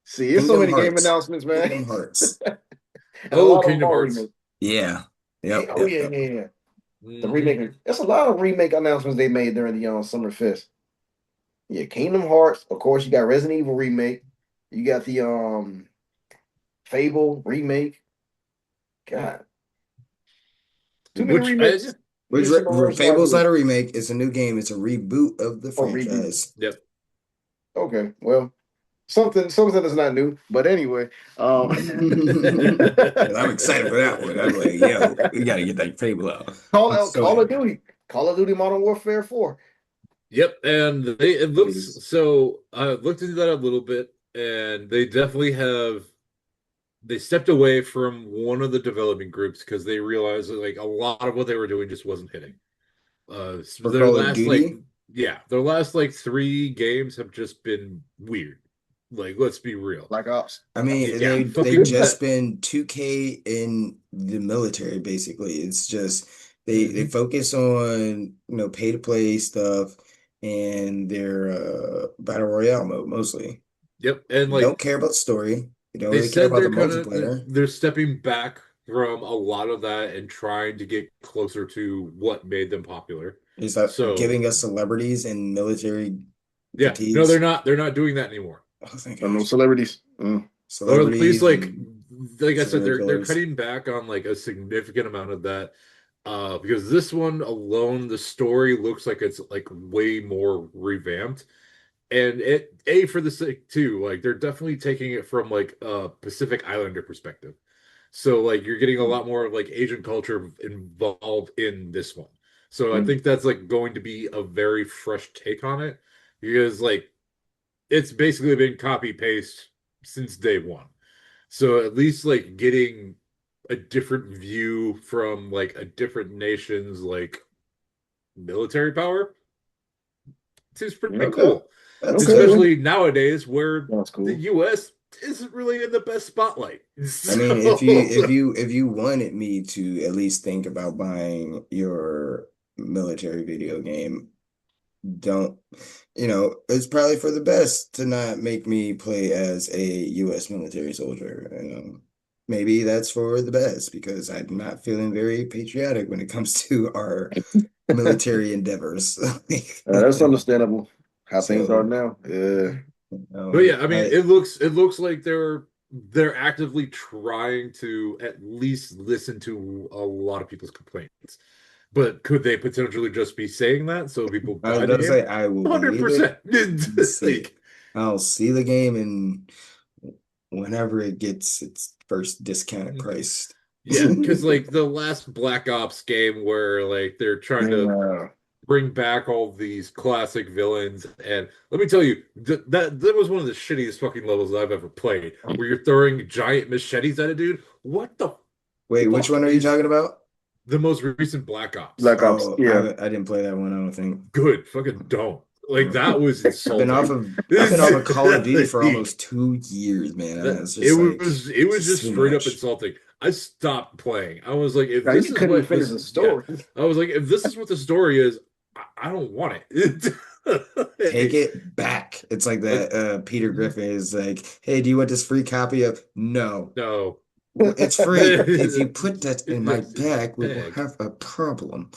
Speaker 3: See, it's so
Speaker 1: Kingdom
Speaker 3: many game
Speaker 1: Hearts.
Speaker 3: announcements, man,
Speaker 1: Kingdom Hearts.
Speaker 3: and a
Speaker 2: Oh,
Speaker 3: lot of them
Speaker 2: Kingdom
Speaker 3: are
Speaker 2: Hearts.
Speaker 3: remakes.
Speaker 1: Yeah. Yep,
Speaker 3: Oh
Speaker 1: yep,
Speaker 3: yeah,
Speaker 1: yep.
Speaker 3: yeah, yeah. The
Speaker 2: Hmm
Speaker 3: remake. There's a lot of remake announcements they made during the Summer Fest. Yeah, Kingdom Hearts. Of course, you got Resident Evil remake. You got the Fable remake. God, too many
Speaker 2: Which I
Speaker 3: remakes.
Speaker 2: yeah.
Speaker 3: You get some original
Speaker 1: Fable's not
Speaker 3: ideas.
Speaker 1: a remake, it's a new game, it's a reboot of the
Speaker 3: Oh, reboot.
Speaker 1: franchise.
Speaker 2: Yep.
Speaker 3: Okay, well, something that's not new. But anyway,
Speaker 1: I'm excited for that one. I'm like, yo, we gotta get that Fable out. I'm so
Speaker 3: Call of
Speaker 1: happy.
Speaker 3: Duty, Call of Duty Modern Warfare 4.
Speaker 2: Yep, and they it looks
Speaker 3: Please.
Speaker 2: so I looked into that a little bit, and they definitely have they stepped away from one of the development groups because they realized that like a lot of what they were doing just wasn't hitting. So
Speaker 1: For
Speaker 2: their
Speaker 1: Call of
Speaker 2: last like
Speaker 1: Duty,
Speaker 2: yeah, their last like three games have just been weird. Like let's be real.
Speaker 3: Black Ops.
Speaker 1: I mean,
Speaker 2: Yeah,
Speaker 1: they
Speaker 2: fucking
Speaker 1: just
Speaker 2: that.
Speaker 1: spend 2K in the military, basically. It's just they
Speaker 2: Mhm.
Speaker 1: focus on, pay to play stuff and their battle royale mode mostly.
Speaker 2: Yep, and
Speaker 1: They
Speaker 2: like
Speaker 1: don't care about the story. They don't
Speaker 2: they
Speaker 1: really care
Speaker 2: said
Speaker 1: about the
Speaker 2: they're kind of
Speaker 1: multiplayer.
Speaker 2: they're stepping back from a lot of that and trying to get closer to what made them popular.
Speaker 1: It's like
Speaker 2: So
Speaker 1: giving us celebrities and military
Speaker 2: yeah, no,
Speaker 1: fatigues.
Speaker 2: they're not doing that anymore.
Speaker 1: Oh, thank
Speaker 3: No
Speaker 1: gosh.
Speaker 3: celebrities. Mm.
Speaker 2: Or at least
Speaker 1: Celebrities and
Speaker 2: like I said,
Speaker 1: serial
Speaker 2: they're
Speaker 1: killers.
Speaker 2: cutting back on like a significant amount of that. Because this one alone, the story looks like it's like way more revamped. And it for the sake too, like they're definitely taking it from like a Pacific Islander perspective. So like you're getting a lot more like Asian culture involved in this one. So I think that's like going to be a very fresh take on it because like it's basically been copy paste since day one. So at least like getting a different view from like a different nation's like military power seems pretty
Speaker 1: Okay,
Speaker 2: cool.
Speaker 1: that's
Speaker 3: Okay.
Speaker 1: cool.
Speaker 2: Especially nowadays where
Speaker 3: That's
Speaker 2: the
Speaker 3: cool.
Speaker 2: US isn't really in the best spotlight.
Speaker 1: I mean, if you
Speaker 2: So
Speaker 1: if you if you wanted me to at least think about buying your military video game, don't, it's probably for the best to not make me play as a U.S. military soldier. Maybe that's for the best because I'm not feeling very patriotic when it comes to our military endeavors.
Speaker 3: That's understandable. How things are
Speaker 1: So,
Speaker 3: now. Yeah.
Speaker 2: but yeah, I mean
Speaker 1: I
Speaker 2: it looks like they're actively trying to at least listen to a lot of people's complaints. But could they potentially just be saying that so people
Speaker 1: I was
Speaker 2: buy the
Speaker 1: about to
Speaker 2: game?
Speaker 1: say I will believe it
Speaker 2: 100%.
Speaker 1: and see it.
Speaker 2: Like,
Speaker 1: I'll see the game and whenever it gets its first discounted price.
Speaker 2: yeah, because like the last Black Ops game where like they're trying to
Speaker 3: Yeah.
Speaker 2: bring back all these classic villains, and let me tell you, that was one of the shittiest fucking levels I've ever played, where you're throwing giant machetes at a dude. What the
Speaker 1: Wait, which
Speaker 2: fuck
Speaker 1: one are you
Speaker 2: is
Speaker 1: talking about?
Speaker 2: the most recent Black Ops?
Speaker 3: Black Ops.
Speaker 1: Oh,
Speaker 3: Yeah.
Speaker 1: I didn't play that one, I don't think.
Speaker 2: Good, fucking don't. Like that was
Speaker 1: I've been off
Speaker 2: insulting.
Speaker 1: of I've been off of Call of Duty for almost 2 years, man. It's
Speaker 2: It
Speaker 1: just like
Speaker 2: was it
Speaker 1: it's
Speaker 2: was
Speaker 1: just
Speaker 2: just
Speaker 1: too
Speaker 2: straight up
Speaker 1: much.
Speaker 2: insulting. I stopped playing. I was like, if
Speaker 3: Now
Speaker 2: this
Speaker 3: you
Speaker 2: is
Speaker 3: couldn't even
Speaker 2: what
Speaker 3: finish
Speaker 2: this,
Speaker 3: the
Speaker 2: yeah,
Speaker 3: story.
Speaker 2: I was like, if this is what the story is, I don't want it.
Speaker 1: Take it back. It's like
Speaker 2: Like,
Speaker 1: that Peter Griffin is like, hey, do you want this free copy of? No.
Speaker 2: no.
Speaker 1: It's free. If you put that in my
Speaker 2: Yes, in my
Speaker 1: bag, we will
Speaker 2: bag.
Speaker 1: have a problem.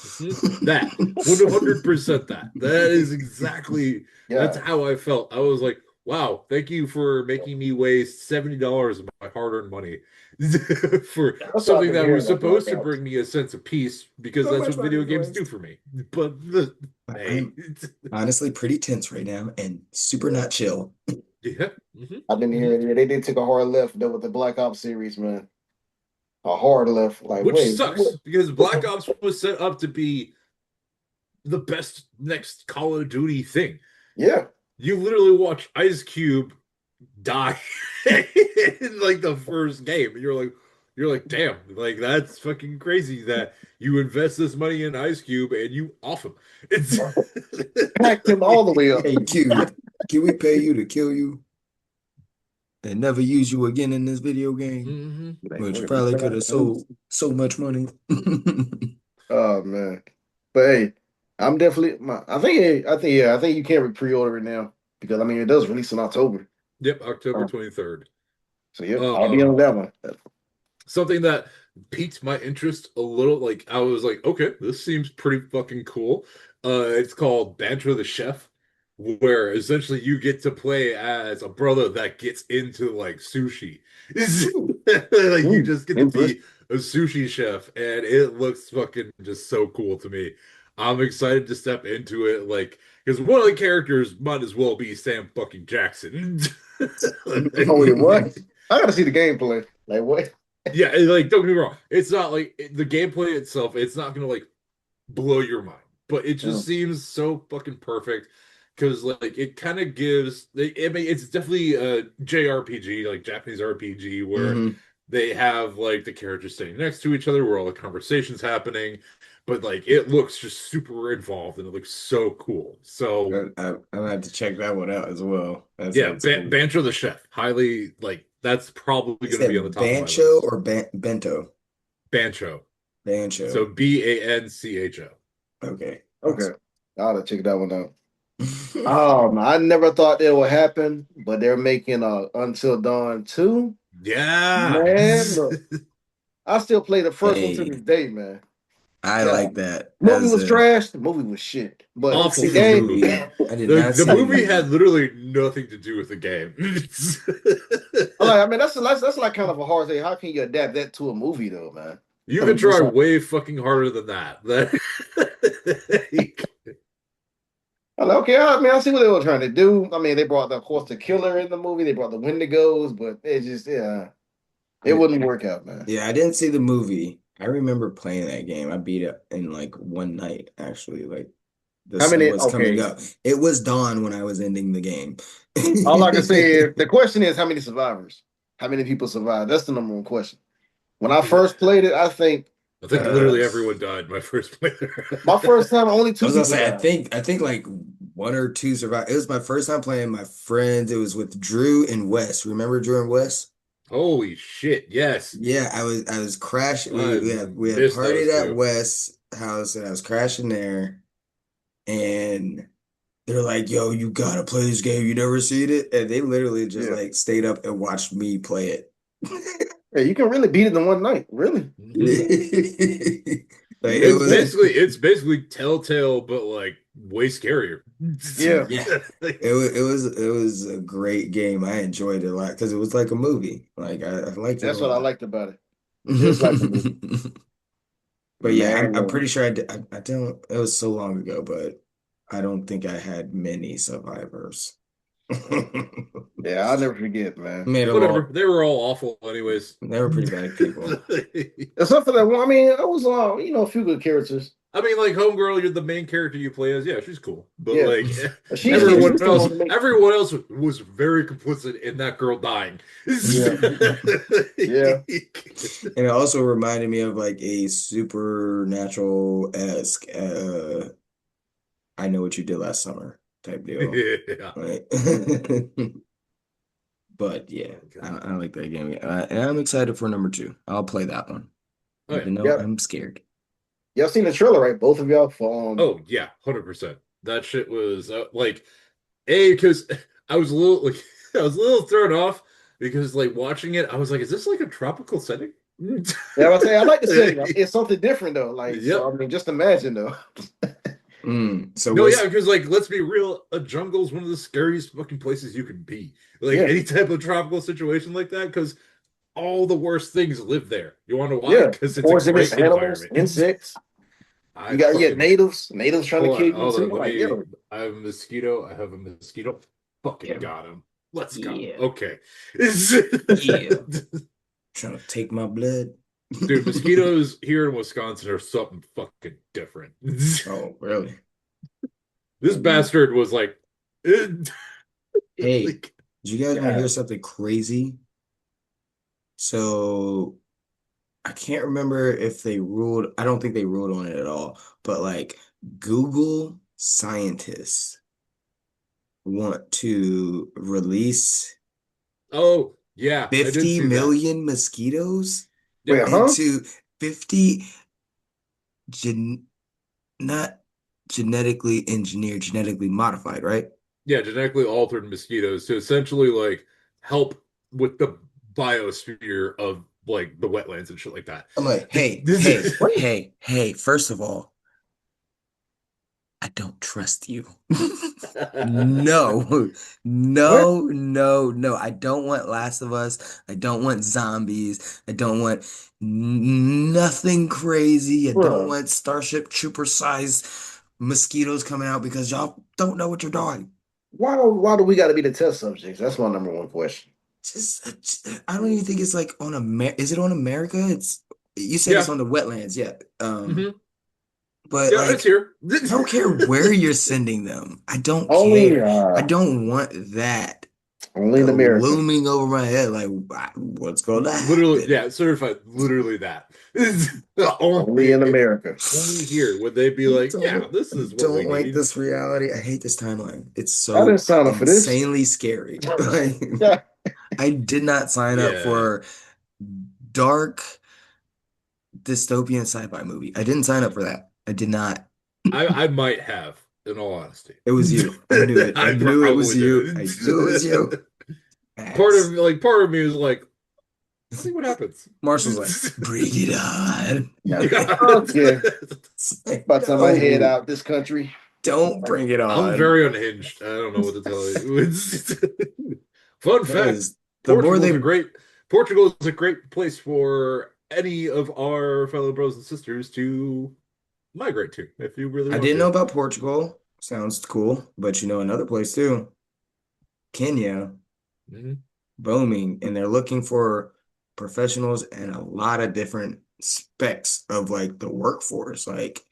Speaker 2: That 100% that. That is exactly that's
Speaker 3: Yeah.
Speaker 2: how I felt. I was like, wow, thank you for making me waste $70 of my hard-earned money for
Speaker 3: That's what I've
Speaker 2: something
Speaker 3: been
Speaker 2: that
Speaker 3: hearing
Speaker 2: was
Speaker 3: about Black
Speaker 2: supposed to
Speaker 3: Ops.
Speaker 2: bring me a sense of peace because
Speaker 1: So
Speaker 2: that's
Speaker 1: much
Speaker 2: what
Speaker 1: money
Speaker 2: video
Speaker 1: to
Speaker 2: games do
Speaker 1: waste.
Speaker 2: for me. But hey,
Speaker 1: I'm honestly pretty tense right now and super
Speaker 3: Yeah.
Speaker 1: not chill.
Speaker 2: yeah.
Speaker 3: I've been hearing, yeah, they did take a hard left though with the Black Ops series, man. A hard left. Like,
Speaker 2: Which
Speaker 3: wait,
Speaker 2: sucks because Black Ops was set up to be the best next Call of Duty thing.
Speaker 3: yeah.
Speaker 2: You literally watch Ice Cube die in like the first game. You're like, damn, like that's fucking crazy that you invest this money in Ice Cube and you off him. It's
Speaker 3: Packed him all the way up.
Speaker 1: Hey, Cube, can we pay you to kill you and never use you again in this video game?
Speaker 2: Mhm.
Speaker 3: Like,
Speaker 1: Which
Speaker 3: wait,
Speaker 1: probably could have sold so much money.
Speaker 3: oh man. But hey, I'm definitely I think you can pre-order it now because I mean it does release in October.
Speaker 2: Yep, October
Speaker 3: Um,
Speaker 2: 23rd.
Speaker 3: so yep, I'll be on
Speaker 2: Um,
Speaker 3: that one.
Speaker 2: something that piqued my interest a little. Like I was like, okay, this seems pretty fucking cool. It's called Banter the Chef, where essentially you get to play as a brother that gets into like sushi.
Speaker 3: Ooh,
Speaker 2: Like you just get to be
Speaker 3: interesting.
Speaker 2: a sushi chef, and it looks fucking just so cool to me. I'm excited to step into it, like because one of the characters might as well be Sam fucking Jackson.
Speaker 3: Oh wait, what? I gotta see the gameplay. Like what?
Speaker 2: Yeah, like don't get me wrong. It's not like the gameplay itself, it's not gonna like blow your mind, but it just
Speaker 3: Oh,
Speaker 2: seems so fucking perfect because like it kind of gives I mean it's definitely a JRPG, like Japanese RPG, where
Speaker 1: hmm
Speaker 2: they have like the characters sitting next to each other where all the conversations happening, but like it looks just super involved and it looks so cool. So
Speaker 1: I'm gonna have to check that one out as well. That
Speaker 2: yeah,
Speaker 1: sounds cool.
Speaker 2: Bancho the Chef, highly like that's probably
Speaker 1: Is
Speaker 2: gonna be on the
Speaker 1: that
Speaker 2: top of my
Speaker 1: Bancho
Speaker 2: list.
Speaker 1: or Bento?
Speaker 2: Bancho. So
Speaker 1: Bancho.
Speaker 2: Bancho.
Speaker 1: Okay.
Speaker 3: okay.
Speaker 1: Awesome.
Speaker 3: I ought to check that one out. I never thought that would happen, but they're making Until Dawn 2.
Speaker 2: Yeah.
Speaker 3: Man, look, I still play the first one to
Speaker 1: Hey,
Speaker 3: this day, man.
Speaker 1: I
Speaker 3: Yeah.
Speaker 1: like that
Speaker 3: Movie
Speaker 1: as
Speaker 3: was
Speaker 1: a
Speaker 3: trash, the movie was shit.
Speaker 1: I
Speaker 3: But
Speaker 1: didn't
Speaker 2: Awful
Speaker 3: the
Speaker 1: see the
Speaker 3: game,
Speaker 2: fucking movie.
Speaker 1: movie. I did
Speaker 2: The
Speaker 1: not
Speaker 2: the
Speaker 1: see the
Speaker 2: movie had
Speaker 1: movie.
Speaker 2: literally nothing to do with the game.
Speaker 3: I mean that's like kind of a hard thing. How can you adapt that to a movie though, man?
Speaker 2: You
Speaker 3: I
Speaker 2: can
Speaker 3: mean, just
Speaker 2: try
Speaker 3: like,
Speaker 2: way fucking harder than that.
Speaker 3: I'm like, okay, I mean, I see what they were trying to do. I mean, they brought of course, the killer in the movie. They brought the Wendigos, but it just, yeah, it wouldn't work out, man.
Speaker 1: Yeah, I didn't see the movie. I remember playing that game. I beat it in like one night, actually. Like the
Speaker 3: How
Speaker 1: sun
Speaker 3: many?
Speaker 1: was coming
Speaker 3: Okay,
Speaker 1: up. It was dawn when I was ending the game.
Speaker 3: all I can say is the question is how many survivors? How many people survived? That's the number one question. When I first played it, I think
Speaker 2: I think
Speaker 1: Uh,
Speaker 2: literally everyone died my first
Speaker 3: my first
Speaker 2: playthrough.
Speaker 3: time only
Speaker 1: I
Speaker 3: two
Speaker 1: was gonna
Speaker 3: people
Speaker 1: say,
Speaker 3: died.
Speaker 1: I think like one or two survived. It was my first time playing my friends. It was with Drew and Wes. Remember Drew and Wes?
Speaker 2: Holy shit, yes.
Speaker 1: Yeah, I was crashing.
Speaker 2: I
Speaker 1: We had
Speaker 2: missed
Speaker 1: partied
Speaker 2: those
Speaker 1: at
Speaker 2: two.
Speaker 1: Wes' house and I was crashing there and they're like, "Yo, you gotta play this game. You never seen it?" And they literally just
Speaker 3: Yeah,
Speaker 1: like stayed up and watched me play it.
Speaker 3: yeah, you can really beat it in one night, really.
Speaker 1: Like
Speaker 3: It
Speaker 1: it
Speaker 3: makes
Speaker 1: was
Speaker 3: sense.
Speaker 2: It's basically Telltale, but like way scarier.
Speaker 3: Yeah,
Speaker 1: yeah. It was a great game. I enjoyed it a lot because it was like a movie. Like I liked it a
Speaker 3: that's what I
Speaker 1: lot.
Speaker 3: liked about it. Just like the movie,
Speaker 1: But yeah,
Speaker 3: man.
Speaker 1: I'm pretty sure I don't, it was so long ago, but I don't think I had many survivors.
Speaker 3: Yeah, I'll never forget, man.
Speaker 1: Made them
Speaker 2: Whatever.
Speaker 1: all,
Speaker 2: They were all awful anyways.
Speaker 1: they were pretty bad people.
Speaker 3: Except for that one, I mean, it was a few good characters.
Speaker 2: I mean, like Homegirl, you're the main character you play as. Yeah, she's cool. But
Speaker 3: Yeah,
Speaker 2: like
Speaker 3: she was the one to make.
Speaker 2: everyone else was very complicit in that girl dying.
Speaker 3: Yeah, yeah.
Speaker 1: And it also reminded me of like a supernatural-esque I know what you did last summer type deal.
Speaker 2: Yeah.
Speaker 1: Right. But yeah,
Speaker 2: Oh, God.
Speaker 1: I like that game. And I'm excited for number two. I'll play that one,
Speaker 2: Oh yeah.
Speaker 1: even though
Speaker 3: Yeah,
Speaker 1: I'm scared.
Speaker 3: y'all seen the trailer, right? Both of y'all for
Speaker 2: Oh yeah, 100%. That shit was like because I was a little like I was a little thrown off because like watching it, I was like, is this like a tropical setting?
Speaker 3: Yeah, I say I like the setting. It's something different though. Like,
Speaker 2: Yep.
Speaker 3: so I mean, just imagine though.
Speaker 1: So
Speaker 2: No, yeah,
Speaker 1: what's
Speaker 2: because like let's be real, a jungle is one of the scariest fucking places you can be. Like
Speaker 3: Yeah,
Speaker 2: any type of tropical situation like that, because all the worst things live there. You want to know why?
Speaker 3: yeah.
Speaker 2: Because it's a
Speaker 3: Poisonous
Speaker 2: great
Speaker 3: animals,
Speaker 2: environment.
Speaker 3: insects.
Speaker 2: I
Speaker 3: You got
Speaker 2: fucking
Speaker 3: natives trying to
Speaker 2: hold
Speaker 3: kill
Speaker 2: on,
Speaker 3: you
Speaker 2: hold
Speaker 3: too.
Speaker 2: on. Let
Speaker 3: Like,
Speaker 2: me.
Speaker 3: yo,
Speaker 2: I have a mosquito. I have a mosquito. Fucking
Speaker 1: yeah,
Speaker 2: got him. Let's go.
Speaker 1: yeah,
Speaker 2: Okay.
Speaker 1: yeah, trying to take my blood?
Speaker 2: Dude, mosquitoes here in Wisconsin are something fucking different.
Speaker 1: Oh, really?
Speaker 2: This bastard was like,
Speaker 1: Hey,
Speaker 2: like,
Speaker 1: do you guys want to
Speaker 3: yeah.
Speaker 1: hear something crazy? So I can't remember if they ruled, I don't think they ruled on it at all, but like Google scientists want to release
Speaker 2: oh yeah, I did
Speaker 1: 50
Speaker 2: see that.
Speaker 1: million mosquitoes
Speaker 2: Yep.
Speaker 3: Wait, huh?
Speaker 1: into 50 gen not genetically engineered, genetically modified, right?
Speaker 2: Yeah, genetically altered mosquitoes to essentially like help with the biosphere of like the wetlands and shit like that.
Speaker 1: I'm like,
Speaker 3: What?
Speaker 1: hey, first of all, I don't trust you. No,
Speaker 3: What?
Speaker 1: no. I don't want Last of Us. I don't want zombies. I don't want nothing crazy. I don't
Speaker 3: Bro,
Speaker 1: want Starship Trooper size mosquitoes coming out because y'all don't know what you're doing.
Speaker 3: why do we got to be the test subjects? That's my number one question.
Speaker 1: I don't even think it's like on Amer. Is it on America? It's you said it's
Speaker 2: Yeah.
Speaker 1: on the wetlands, yeah.
Speaker 2: Hmm.
Speaker 1: But
Speaker 2: Yeah, it's
Speaker 1: like.
Speaker 2: here.
Speaker 1: I don't care where you're sending them. I don't
Speaker 3: Only
Speaker 1: care. I don't want that
Speaker 3: only in America.
Speaker 1: looming over my head. Like, what's going to
Speaker 2: Literally,
Speaker 1: happen?
Speaker 2: yeah, certified. Literally that.
Speaker 3: Only in
Speaker 2: only,
Speaker 3: America.
Speaker 2: only here would they be like, yeah, this is what we
Speaker 1: Don't like
Speaker 2: need.
Speaker 1: this reality. I hate this timeline. It's
Speaker 3: I didn't
Speaker 1: so
Speaker 3: sign up for this.
Speaker 1: insanely scary. Like,
Speaker 3: Yeah.
Speaker 1: I did not sign up
Speaker 2: Yeah,
Speaker 1: for dark dystopian sci-fi movie. I didn't sign up for that. I did not.
Speaker 2: I might have, in all honesty.
Speaker 1: It was you. I knew it. I
Speaker 2: I
Speaker 1: knew it was
Speaker 2: probably
Speaker 1: you. I
Speaker 2: did.
Speaker 1: knew it was you.
Speaker 2: Part
Speaker 1: Ass.
Speaker 2: of me is like, let's see what happens.
Speaker 1: Marshall's like, bring it on.
Speaker 3: Okay.
Speaker 1: It's like,
Speaker 3: About to time I head
Speaker 1: no,
Speaker 3: out this country.
Speaker 1: don't bring it
Speaker 2: I'm
Speaker 1: on.
Speaker 2: very unhinged. I don't know what to tell you. Fun fact:
Speaker 1: Because the more
Speaker 2: Portugal is a
Speaker 1: they,
Speaker 2: great Portugal is a great place for any of our fellow brothers and sisters to migrate to if you really
Speaker 1: I
Speaker 2: want
Speaker 1: didn't know
Speaker 2: to.
Speaker 1: about Portugal. Sounds cool. But you know another place too, Kenya,
Speaker 2: Mhm.
Speaker 1: booming, and they're looking for professionals and a lot of different specs of like the workforce, like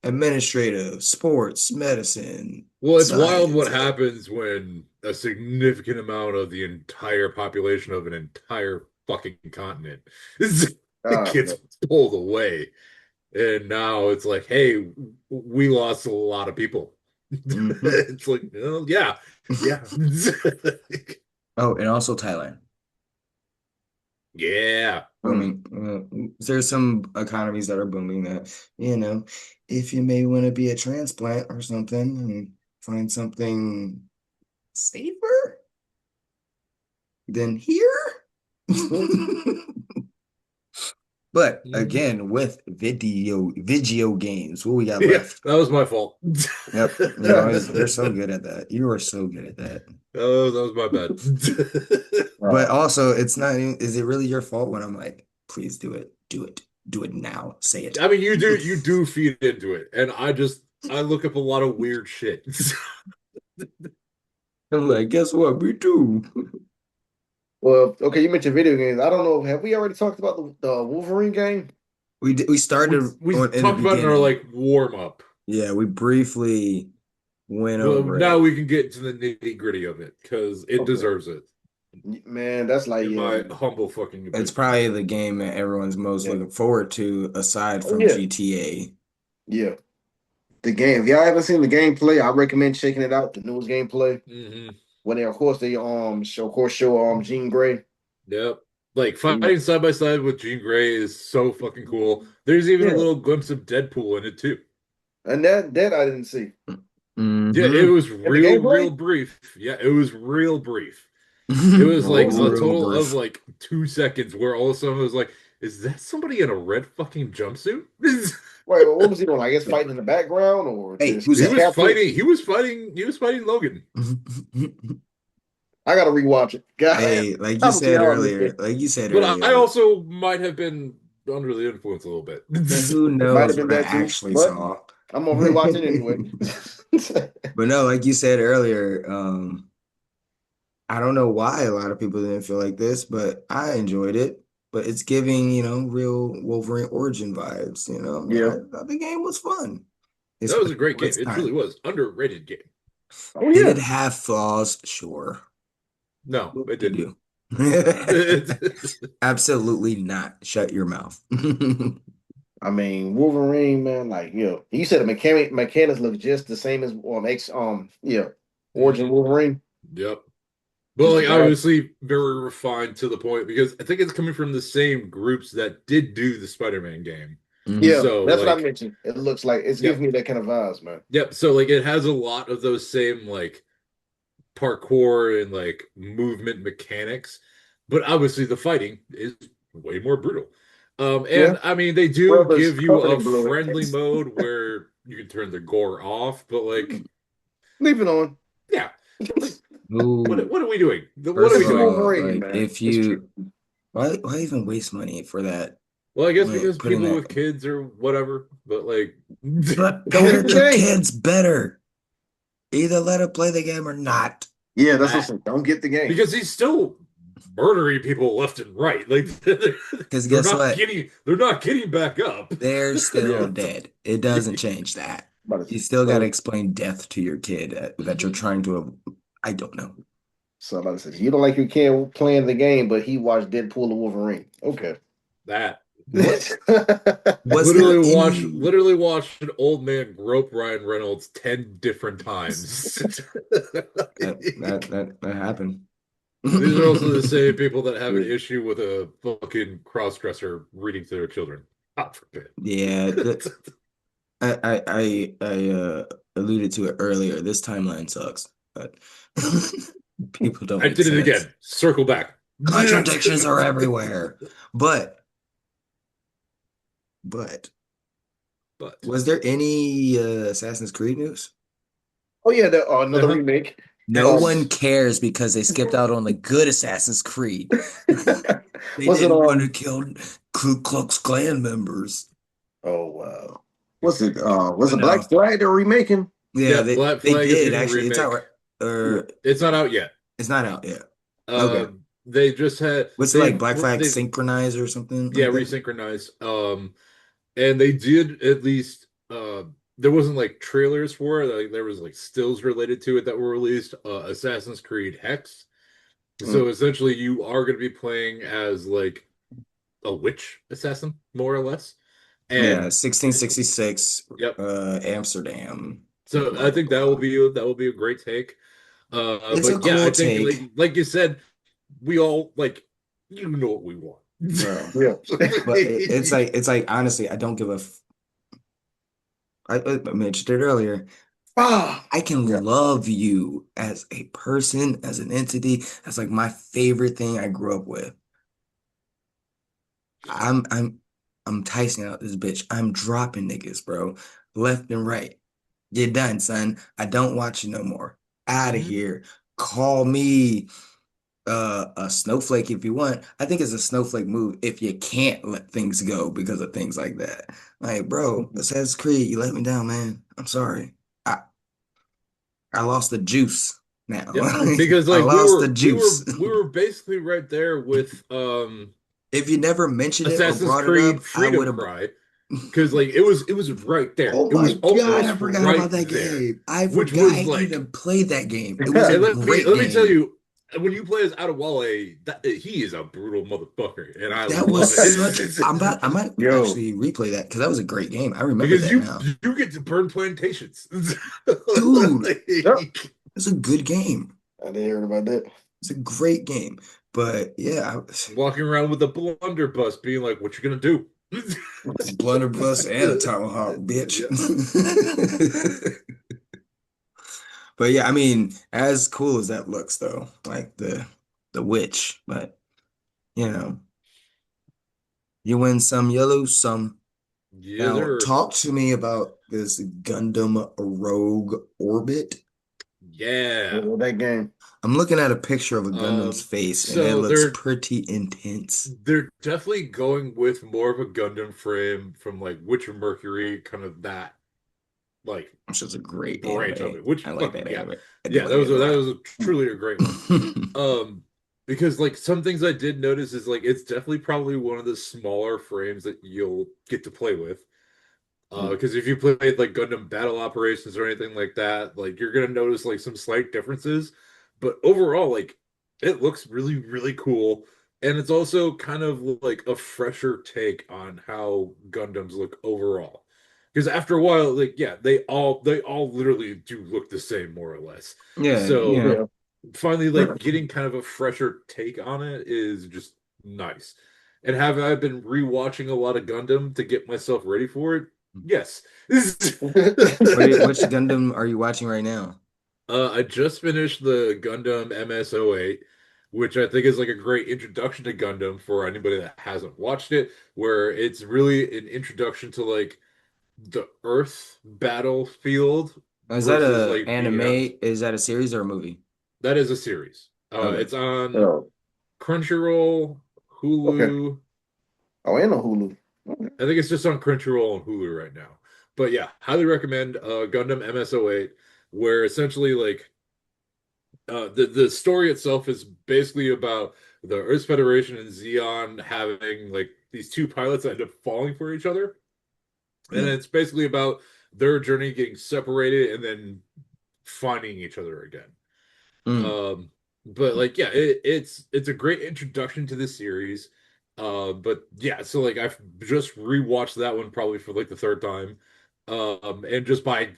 Speaker 1: administrative, sports, medicine,
Speaker 2: Well, it's wild
Speaker 1: science.
Speaker 2: what
Speaker 1: Like,
Speaker 2: happens when a significant amount of the entire population of an entire fucking continent gets
Speaker 3: Man.
Speaker 2: pulled away. And now it's like, hey, we lost a lot of people.
Speaker 1: mhm.
Speaker 2: It's like, oh, yeah, yeah.
Speaker 1: Oh, and also Thailand.
Speaker 2: Yeah.
Speaker 1: Booming. There's some economies that are booming that, if you may want to be a transplant or something and find something safer than here. But
Speaker 2: Mhm.
Speaker 1: again, with video games, what we got
Speaker 2: Yeah,
Speaker 1: left?
Speaker 2: that was my fault.
Speaker 1: Yep. You're so good at that. You are so good at that.
Speaker 2: Oh, that was my bad.
Speaker 1: But also, it's not, is it really your fault when I'm like, please do it, do it, do it now, say it.
Speaker 2: I mean, you do feed into it, and I look up a lot of weird shit.
Speaker 1: I'm like, guess what? We do.
Speaker 3: Well, okay, you mentioned video games. I don't know. Have we already talked about the Wolverine game?
Speaker 1: We started
Speaker 2: We
Speaker 1: in the
Speaker 2: talked about it in our
Speaker 1: beginning.
Speaker 2: like warm up.
Speaker 1: Yeah, we briefly went
Speaker 2: Well,
Speaker 1: over
Speaker 2: now
Speaker 1: it.
Speaker 2: we can get into the nitty gritty of it because it
Speaker 3: Okay.
Speaker 2: deserves it,
Speaker 3: Man, that's like,
Speaker 2: in
Speaker 3: yeah,
Speaker 2: my
Speaker 3: man.
Speaker 2: humble fucking
Speaker 1: It's
Speaker 2: opinion.
Speaker 1: probably the game that everyone's most
Speaker 3: Yeah.
Speaker 1: looking forward to, aside
Speaker 3: Oh
Speaker 1: from
Speaker 3: yeah.
Speaker 1: GTA.
Speaker 3: Yeah. The game. If y'all haven't seen the gameplay, I recommend checking it out. The newest gameplay.
Speaker 2: Hmm.
Speaker 3: When they, of course, they show Jean Grey.
Speaker 2: Yep. Like
Speaker 3: Yeah.
Speaker 2: fighting side by side with Jean Grey is so fucking cool. There's even a
Speaker 3: Yeah.
Speaker 2: little glimpse of Deadpool in it too.
Speaker 3: And that I didn't see.
Speaker 2: Yeah, it
Speaker 1: Mm-hmm.
Speaker 2: was
Speaker 3: In the
Speaker 2: real
Speaker 3: gameplay?
Speaker 2: brief. Yeah, it was real brief. It was
Speaker 3: Oh,
Speaker 2: like
Speaker 3: what was
Speaker 2: a
Speaker 3: it?
Speaker 1: Real
Speaker 2: total of
Speaker 1: brief.
Speaker 2: like 2 seconds where all of a sudden it was like, is that somebody in a red fucking jumpsuit?
Speaker 3: Wait, what was he doing? I guess fighting in the background or
Speaker 1: Hey,
Speaker 3: just
Speaker 1: who's
Speaker 2: He
Speaker 3: his
Speaker 1: that?
Speaker 2: was
Speaker 3: captain?
Speaker 2: fighting, he was fighting Logan.
Speaker 3: I gotta rewatch it. God,
Speaker 1: Hey, like you
Speaker 3: I'm
Speaker 1: said
Speaker 3: y'all
Speaker 1: earlier, like you said
Speaker 2: But I
Speaker 1: earlier,
Speaker 2: also might have been under the influence a little bit.
Speaker 1: who
Speaker 3: might have
Speaker 1: knows
Speaker 3: been
Speaker 1: what I
Speaker 3: that too,
Speaker 1: actually
Speaker 3: but
Speaker 1: saw?
Speaker 3: I'm gonna rewatch it anyway.
Speaker 1: But no, like you said earlier, I don't know why a lot of people didn't feel like this, but I enjoyed it. But it's giving, real Wolverine origin vibes,
Speaker 3: Yeah.
Speaker 1: I thought the game was fun.
Speaker 2: That was a
Speaker 1: Especially
Speaker 2: great
Speaker 1: for
Speaker 2: game.
Speaker 1: its
Speaker 2: It truly
Speaker 1: time.
Speaker 2: was. Underrated game.
Speaker 3: Oh
Speaker 1: Did it
Speaker 3: yeah.
Speaker 1: have flaws? Sure.
Speaker 2: No, it
Speaker 1: You
Speaker 2: didn't.
Speaker 1: do. Absolutely not. Shut your mouth.
Speaker 3: I mean, Wolverine, man, like, yeah. You said the mechanics look just the same as Origin
Speaker 2: Hmm.
Speaker 3: Wolverine.
Speaker 2: Yep. But
Speaker 3: Just the
Speaker 2: like
Speaker 3: guy.
Speaker 2: obviously very refined to the point because I think it's coming from the same groups that did do the Spider-Man game.
Speaker 3: Yeah,
Speaker 1: Mhm.
Speaker 2: So
Speaker 3: that's what I
Speaker 2: like,
Speaker 3: mentioned. It looks like it's giving
Speaker 2: yep,
Speaker 3: me that kind of vibes, man.
Speaker 2: yep. So like it has a lot of those same like parkour and like movement mechanics, but obviously the fighting is way more brutal.
Speaker 3: Yeah.
Speaker 2: And I mean they do
Speaker 3: Brothers
Speaker 2: give you
Speaker 3: covered
Speaker 2: a
Speaker 3: in blood.
Speaker 2: friendly mode where you can turn the gore off, but like,
Speaker 3: Leave it on.
Speaker 2: yeah, like
Speaker 1: Ooh,
Speaker 2: what are we doing? What are
Speaker 1: first
Speaker 2: we
Speaker 1: of
Speaker 3: It's
Speaker 2: doing?
Speaker 1: all,
Speaker 3: Wolverine,
Speaker 1: like
Speaker 3: man.
Speaker 1: if
Speaker 3: It's true.
Speaker 1: why even waste money for that?
Speaker 2: Well, I guess
Speaker 1: Like
Speaker 2: because
Speaker 1: putting
Speaker 2: people
Speaker 1: that,
Speaker 2: with kids or whatever, but like,
Speaker 1: but
Speaker 3: Don't get
Speaker 1: parent
Speaker 3: the
Speaker 1: your
Speaker 3: game.
Speaker 1: kids better. Either let them play the game or not.
Speaker 3: Yeah, that's what I'm
Speaker 2: that
Speaker 3: saying. Don't get the game.
Speaker 2: because he's still murdering people left and right. Like
Speaker 1: Because guess what?
Speaker 2: they're not getting back up.
Speaker 1: They're still
Speaker 3: Yeah.
Speaker 1: dead. It doesn't change that.
Speaker 3: But
Speaker 1: You still got to
Speaker 3: so
Speaker 1: explain death to your kid that you're
Speaker 2: Mhm.
Speaker 1: trying to. I don't know.
Speaker 3: somebody says you don't like your kid playing the game, but he watched Deadpool and Wolverine. Okay.
Speaker 2: That
Speaker 1: What was there any?
Speaker 2: literally watched an old man grope Ryan Reynolds 10 different times.
Speaker 1: That happened.
Speaker 2: These are also the same people that have an issue with a fucking cross-dresser reading to their children. God forbid.
Speaker 1: Yeah, I alluded to it earlier. This timeline sucks, but people don't
Speaker 2: I
Speaker 1: make
Speaker 2: did it
Speaker 1: sense.
Speaker 2: again. Circle back.
Speaker 1: Contradictions are everywhere. But
Speaker 2: But
Speaker 1: was there any Assassin's Creed news?
Speaker 3: Oh yeah, another
Speaker 2: uh-huh.
Speaker 3: remake.
Speaker 1: No
Speaker 3: Um,
Speaker 1: one cares because they skipped out on the good Assassin's Creed. They
Speaker 3: was it
Speaker 1: didn't want to kill Ku Klux Klan members.
Speaker 3: Oh wow. Was it
Speaker 1: But
Speaker 3: Black
Speaker 1: no,
Speaker 3: Flag they're remaking?
Speaker 1: Yeah,
Speaker 2: Yeah,
Speaker 1: they
Speaker 2: Black
Speaker 1: they
Speaker 2: Flag is
Speaker 1: did
Speaker 2: getting a
Speaker 1: actually. It's out,
Speaker 2: remake.
Speaker 1: right? Or
Speaker 2: It's not out yet.
Speaker 1: it's not out yet.
Speaker 2: Uh,
Speaker 1: Okay.
Speaker 2: they just had
Speaker 1: What's it like? Black Flag Synchronize or something
Speaker 2: yeah,
Speaker 1: like that?
Speaker 2: resynchronized. And they did at least there wasn't like trailers for it. Like there was like stills related to it that were released. Assassin's Creed Hex. So
Speaker 3: Mm.
Speaker 2: essentially, you are going to be playing as like a witch assassin, more or less.
Speaker 1: Yeah,
Speaker 2: And it's
Speaker 1: 1666,
Speaker 2: yep.
Speaker 1: Amsterdam.
Speaker 2: So
Speaker 1: Blah
Speaker 2: I
Speaker 1: blah
Speaker 2: think
Speaker 1: blah.
Speaker 2: that will be a great take.
Speaker 1: It's a
Speaker 2: But yeah, I
Speaker 1: cool
Speaker 2: think
Speaker 1: take,
Speaker 2: like you said, we all like you know what we want.
Speaker 1: bro.
Speaker 3: Yeah.
Speaker 1: But it's like honestly, I don't give a. I mentioned it earlier.
Speaker 3: Ah,
Speaker 1: I can
Speaker 3: yeah.
Speaker 1: love you as a person, as an entity. That's like my favorite thing I grew up with. I'm I'm I'm Tyson out this bitch. I'm dropping niggas, bro. Left and right. You're done, son. I don't watch you no more. Out of
Speaker 2: Mhm.
Speaker 1: here. Call me a snowflake if you want. I think it's a snowflake move if you can't let things go because of things like that. Like, bro, Assassin's Creed, you let me down, man. I'm sorry. I I lost the juice now.
Speaker 2: Yep. Because
Speaker 1: I
Speaker 2: like
Speaker 1: lost the juice.
Speaker 2: we were basically right there with
Speaker 1: If you never mentioned it or
Speaker 2: Assassin's
Speaker 1: brought it up,
Speaker 2: Creed
Speaker 1: I would
Speaker 2: Freedom
Speaker 1: have.
Speaker 2: Cry because like it was right there.
Speaker 1: Oh
Speaker 2: It
Speaker 1: my
Speaker 2: was
Speaker 1: God, I
Speaker 2: almost
Speaker 1: forgot
Speaker 2: right
Speaker 1: about that
Speaker 2: there,
Speaker 1: game. I
Speaker 2: which
Speaker 1: forgot I
Speaker 2: was like
Speaker 1: even played that game. It was a
Speaker 2: and
Speaker 1: great
Speaker 2: let me tell
Speaker 1: game.
Speaker 2: you when you play as Adewale, that he is a brutal motherfucker and I
Speaker 1: That
Speaker 2: love
Speaker 1: was such.
Speaker 2: it.
Speaker 1: I might
Speaker 3: Yo,
Speaker 1: actually replay that because that was a great game. I remember
Speaker 2: Because
Speaker 1: that now.
Speaker 2: you get to burn plantations.
Speaker 1: Dude,
Speaker 3: yep.
Speaker 1: it's a good game.
Speaker 3: I didn't hear about that.
Speaker 1: It's a great game. But yeah,
Speaker 2: Walking around with a blunderbuss being like, what you gonna do?
Speaker 1: blunderbuss and a tomahawk, bitch.
Speaker 2: Yeah.
Speaker 1: But yeah, I mean, as cool as that looks though, like the witch, but you know, you win some, you lose some.
Speaker 2: Yes,
Speaker 1: Now,
Speaker 2: sir.
Speaker 1: talk to me about this Gundam Rogue Orbit.
Speaker 2: Yeah.
Speaker 3: That game.
Speaker 1: I'm looking at a picture of a Gundam's face and it
Speaker 2: So
Speaker 1: looks pretty intense.
Speaker 2: they're definitely going with more of a Gundam frame from like Witcher Mercury, kind of that like
Speaker 1: Which is a great
Speaker 2: branch of
Speaker 1: anime.
Speaker 2: it. Which
Speaker 1: I like
Speaker 2: fucking
Speaker 1: that
Speaker 2: yeah,
Speaker 1: anime. I do
Speaker 2: yeah,
Speaker 1: like it a
Speaker 2: that
Speaker 1: lot.
Speaker 2: was truly a great one. Because like some things I did notice is like it's definitely probably one of the smaller frames that you'll get to play with. Because if you played like Gundam Battle Operations or anything like that, like you're gonna notice like some slight differences. But overall, like it looks really, really cool. And it's also kind of like a fresher take on how Gundams look overall. Because after a while, like yeah, they all literally do look the same more or less.
Speaker 1: Yeah,
Speaker 2: So
Speaker 1: yeah.
Speaker 3: Yeah.
Speaker 2: finally like getting kind of a fresher take on it is just nice. And have I been rewatching a lot of Gundam to get myself ready for it? Yes.
Speaker 1: Which Gundam are you watching right now?
Speaker 2: I just finished the Gundam MS-08, which I think is like a great introduction to Gundam for anybody that hasn't watched it, where it's really an introduction to like the Earth battlefield
Speaker 1: Is that
Speaker 2: versus
Speaker 1: a
Speaker 2: like
Speaker 1: anime?
Speaker 2: the
Speaker 1: Is that a series or a movie?
Speaker 2: that is a series.
Speaker 1: Okay.
Speaker 2: It's on
Speaker 3: Oh,
Speaker 2: Crunchyroll,
Speaker 3: okay.
Speaker 2: Hulu.
Speaker 3: Oh, and on Hulu. Okay.
Speaker 2: I think it's just on Crunchyroll and Hulu right now. But yeah, highly recommend Gundam MS-08, where essentially like the story itself is basically about the Earth Federation and Xeon having like these two pilots that end up falling for each other, and
Speaker 1: Yeah.
Speaker 2: it's basically about their journey getting separated and then finding each other again.
Speaker 1: Mm.
Speaker 2: Um, but like yeah, it's a great introduction to this series. But yeah, so like I've just rewatched that one probably for like the third time. And just by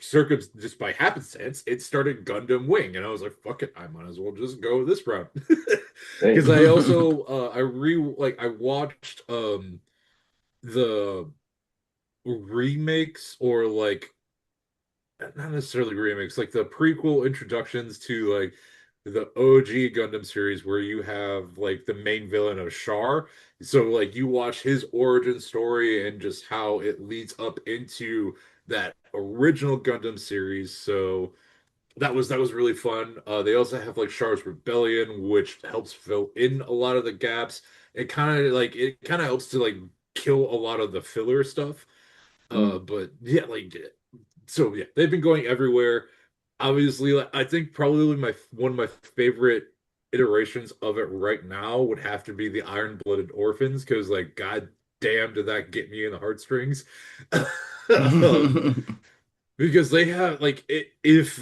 Speaker 2: happenstance, it started Gundam Wing, and I was like, fuck it, I might as well just go this route.
Speaker 3: Hey.
Speaker 2: Because I also I watched the remakes or like not necessarily remakes, like the prequel introductions to like the OG Gundam series where you have like the main villain of Char. So like you watch his origin story and just how it leads up into that original Gundam series. So that was really fun. They also have like Char's Rebellion, which helps fill in a lot of the gaps. It kind of helps to like kill a lot of the filler stuff.
Speaker 3: Mm.
Speaker 2: But yeah, like So yeah, they've been going everywhere. Obviously, like, I think probably my one of my favorite iterations of it right now would have to be the Iron-Blooded Orphans, because like god damn did that get me in the heartstrings. Um, because they have like if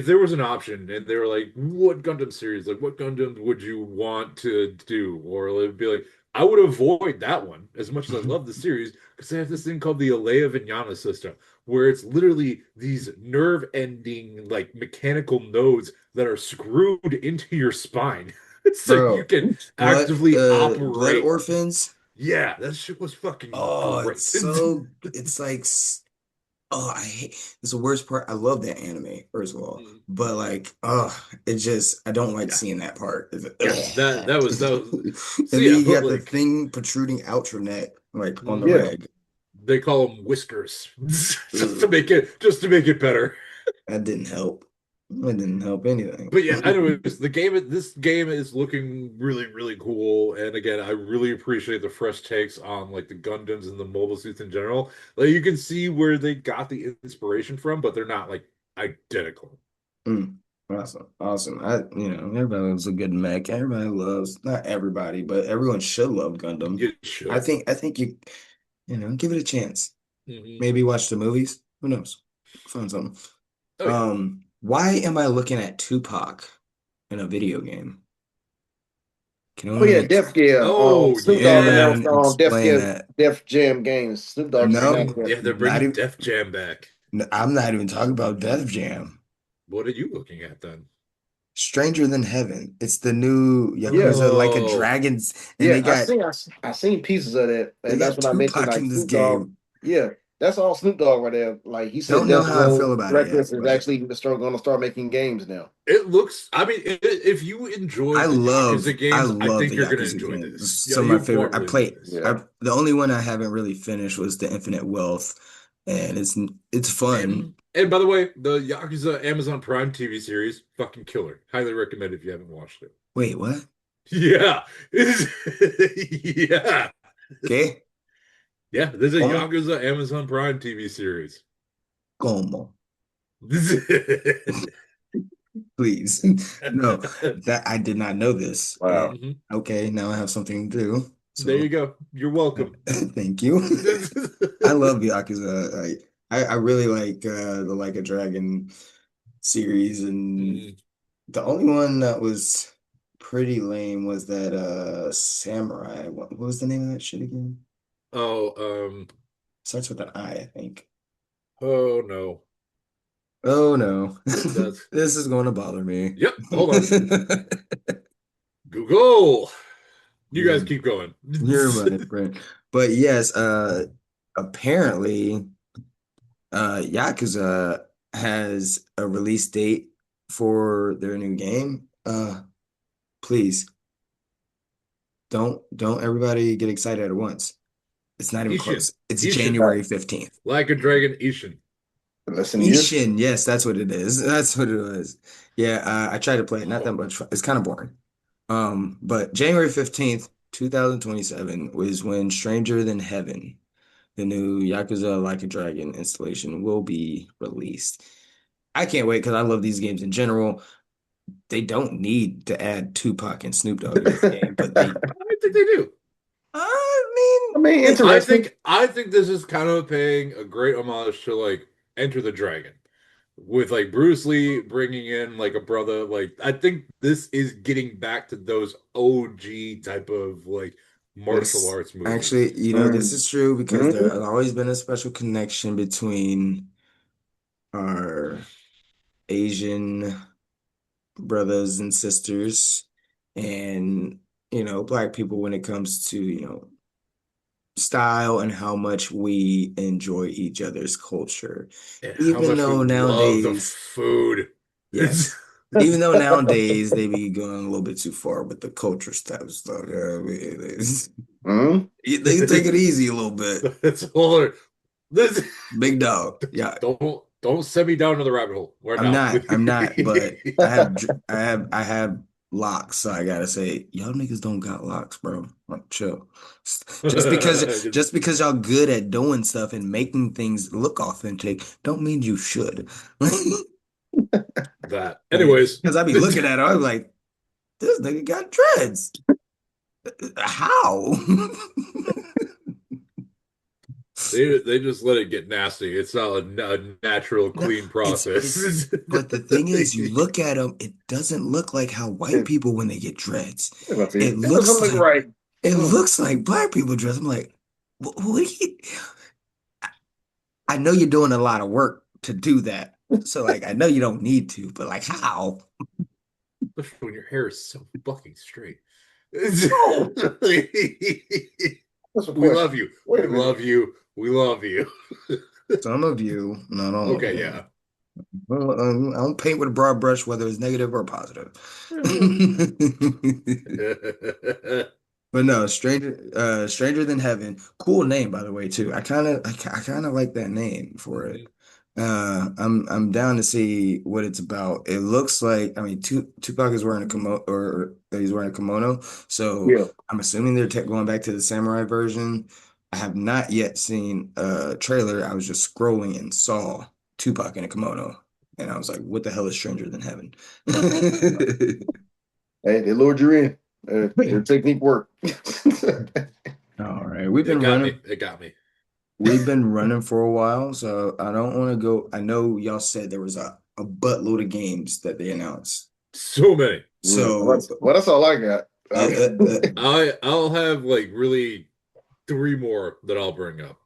Speaker 2: there was an option and they were like, what Gundam series, like what Gundam would you want to do? Or it'd be like, I would avoid that one as much as I love the series, because they have this thing called the Alea Vignana system, where it's literally these nerve ending like mechanical nodes that are screwed into your spine. So you
Speaker 1: Bro,
Speaker 2: can actively
Speaker 1: Blood
Speaker 2: operate.
Speaker 1: Orphans.
Speaker 2: Yeah, that shit was fucking
Speaker 1: Oh,
Speaker 2: great.
Speaker 1: it's like oh, I hate it's the worst part. I love that anime, first of all. But like, it just I don't like
Speaker 2: Yeah.
Speaker 1: seeing that part. It's like,
Speaker 2: Yeah, that was so
Speaker 1: And then
Speaker 2: yeah,
Speaker 1: you
Speaker 2: but
Speaker 1: got the
Speaker 2: like
Speaker 1: thing protruding out your neck, like on the
Speaker 3: Yeah.
Speaker 1: leg.
Speaker 2: they call them whiskers
Speaker 1: Ugh,
Speaker 2: just to make it better.
Speaker 1: that didn't help. It didn't help anything.
Speaker 2: But yeah, anyways, this game is looking really, really cool. And again, I really appreciate the fresh takes on like the Gundams and the mobile suits in general. Like you can see where they got the inspiration from, but they're not like identical.
Speaker 1: Mm, awesome, awesome. Everybody loves a good mech. Everybody loves, not everybody, but everyone should love Gundam.
Speaker 2: You should.
Speaker 1: I think give it a chance.
Speaker 2: Hmm.
Speaker 1: Maybe watch the movies. Who knows? Find something.
Speaker 2: Oh yeah.
Speaker 1: Why am I looking at Tupac in a video game? Can
Speaker 3: Oh yeah,
Speaker 1: only
Speaker 2: Oh
Speaker 3: Snoop Dogg
Speaker 2: yeah.
Speaker 3: announced
Speaker 1: can explain that.
Speaker 3: Def Jam Games. Snoop Dogg just announced
Speaker 1: No,
Speaker 3: that.
Speaker 2: Yeah, they're
Speaker 1: not
Speaker 2: bringing
Speaker 1: even.
Speaker 2: Def Jam back.
Speaker 1: No, I'm not even talking about Def Jam.
Speaker 2: What are you looking at then?
Speaker 1: Stranger Than Heaven. It's the new
Speaker 3: Yeah,
Speaker 1: Yakuza Like a
Speaker 2: Oh,
Speaker 1: Dragons, and
Speaker 3: yeah. I seen pieces of that,
Speaker 1: they
Speaker 3: and that's
Speaker 1: got
Speaker 3: what I mentioned.
Speaker 1: Tupac
Speaker 3: Like
Speaker 1: in this
Speaker 3: Snoop Dogg.
Speaker 1: game.
Speaker 3: Yeah, that's all Snoop Dogg right there. Like he said,
Speaker 1: Don't know
Speaker 3: Death
Speaker 1: how I feel
Speaker 3: Row
Speaker 1: about it yet,
Speaker 3: Records is
Speaker 1: but
Speaker 3: actually going to start making games now.
Speaker 2: it looks. I mean, if you enjoy the Yakuza
Speaker 1: I
Speaker 2: games, I
Speaker 1: love
Speaker 2: think
Speaker 1: the
Speaker 2: you're gonna
Speaker 1: Yakuza
Speaker 2: enjoy
Speaker 1: games.
Speaker 2: this. Yeah,
Speaker 1: Some of my
Speaker 2: you won't
Speaker 1: favorite.
Speaker 2: really enjoy this.
Speaker 3: Yeah.
Speaker 1: The only one I haven't really finished was the Infinite Wealth, and it's fun.
Speaker 2: And by the way, the Yakuza Amazon Prime TV series, fucking killer. Highly recommend if you haven't watched it.
Speaker 1: Wait, what?
Speaker 2: Yeah. Yeah.
Speaker 1: ¿Qué?
Speaker 2: Yeah, there's a
Speaker 1: ¿Cómo?
Speaker 2: Yakuza Amazon Prime TV series.
Speaker 1: ¿Cómo? Please. No, that I did not know this.
Speaker 3: Wow.
Speaker 2: Mhm.
Speaker 1: Okay, now I have something to do.
Speaker 2: There
Speaker 1: So
Speaker 2: you go. You're welcome.
Speaker 1: thank you. I love Yakuza. I really like the Like a Dragon series, and
Speaker 2: Mhm.
Speaker 1: the only one that was pretty lame was that Samurai. What was the name of that shit again?
Speaker 2: Oh,
Speaker 1: Starts with an I think.
Speaker 2: oh no.
Speaker 1: Oh no.
Speaker 2: That's
Speaker 1: This is going to bother me.
Speaker 2: yep. Hold on. Google. You
Speaker 1: You're
Speaker 2: guys keep going.
Speaker 1: you're my friend. But yes, apparently Yakuza has a release date for their new game. Please don't everybody get excited at once. It's not even
Speaker 2: Ishin.
Speaker 1: close. It's
Speaker 2: Ishin.
Speaker 1: January 15th.
Speaker 2: Like a dragon Ishin.
Speaker 3: Listen to you.
Speaker 1: Ishin, yes, that's what it is. That's what it was. Yeah, I tried to play it, not that much fun. It's kind of boring. But January 15th, 2027 was when Stranger Than Heaven, the new Yakuza Like a Dragon installation, will be released. I can't wait because I love these games in general. They don't need to add Tupac and Snoop Dogg in this game, but they,
Speaker 2: I think they do.
Speaker 3: I mean,
Speaker 1: like,
Speaker 3: interesting.
Speaker 2: I think this is kind of paying a great homage to like Enter the Dragon, with like Bruce Lee bringing in like a brother. Like I think this is getting back to those OG type of like martial
Speaker 1: this
Speaker 2: arts movies.
Speaker 1: actually, this
Speaker 3: Mm.
Speaker 1: is true because there
Speaker 3: Mhm.
Speaker 1: has always been a special connection between our Asian brothers and sisters and black people when it comes to style and how much we enjoy each other's culture,
Speaker 2: And how
Speaker 1: even
Speaker 2: much we
Speaker 1: though
Speaker 2: love the
Speaker 1: nowadays,
Speaker 2: food.
Speaker 1: yes, even though nowadays they be going a little bit too far with the culture stuff. Yeah, I mean,
Speaker 3: Mhm.
Speaker 1: they can take it easy a little bit.
Speaker 2: That's all. This
Speaker 1: Big dog, yeah.
Speaker 2: don't send me down to the rabbit hole. We're
Speaker 1: I'm
Speaker 2: not.
Speaker 1: not. I'm not. But I have locks. So I gotta say, y'all niggas don't got locks, bro. Like, chill.
Speaker 2: Just
Speaker 1: Just because y'all good at doing stuff and making things look authentic, don't mean you should.
Speaker 2: that.
Speaker 1: Like,
Speaker 2: Anyways,
Speaker 1: because I be looking at it, I'm like, this nigga got dreads. How?
Speaker 2: they just let it get nasty. It's not a natural,
Speaker 1: No,
Speaker 2: clean
Speaker 1: it's
Speaker 2: process.
Speaker 1: but the thing is, you look at them, it doesn't look like how white
Speaker 3: It,
Speaker 1: people when they get dreads.
Speaker 3: it doesn't look right.
Speaker 1: It looks like black people dress. I'm like, what are you? I know you're doing a lot of work to do that. So like I know you don't need to, but like how?
Speaker 2: Especially when your hair is so fucking straight.
Speaker 3: Oh,
Speaker 2: We
Speaker 3: that's a
Speaker 2: love
Speaker 3: question.
Speaker 2: you.
Speaker 3: Wait
Speaker 2: We
Speaker 3: a minute.
Speaker 2: love you. We love you.
Speaker 1: Some of you, not all of
Speaker 2: Okay,
Speaker 1: you.
Speaker 2: yeah.
Speaker 1: Well, I don't paint with a broad brush, whether it's negative or positive. But no, Stranger Than Heaven. Cool name, by the way, too. I kind of like that name for it. I'm down to see what it's about. It looks like, I mean, Tupac is wearing a kimono, or he's wearing a kimono. So
Speaker 3: Yeah.
Speaker 1: I'm assuming they're going back to the samurai version. I have not yet seen a trailer. I was just scrolling and saw Tupac in a kimono, and I was like, "What the hell is Stranger Than Heaven?"
Speaker 3: Hey, they lured you in. Their technique worked.
Speaker 1: All right, we've
Speaker 2: It
Speaker 1: been
Speaker 2: got me.
Speaker 1: running.
Speaker 2: It got me.
Speaker 1: We've been running for a while, so I don't want to go. I know y'all said there was a buttload of games that they announced.
Speaker 2: So many.
Speaker 1: So
Speaker 3: Well, that's all I got.
Speaker 1: uh, uh, uh,
Speaker 2: I'll have like really three more that I'll bring up.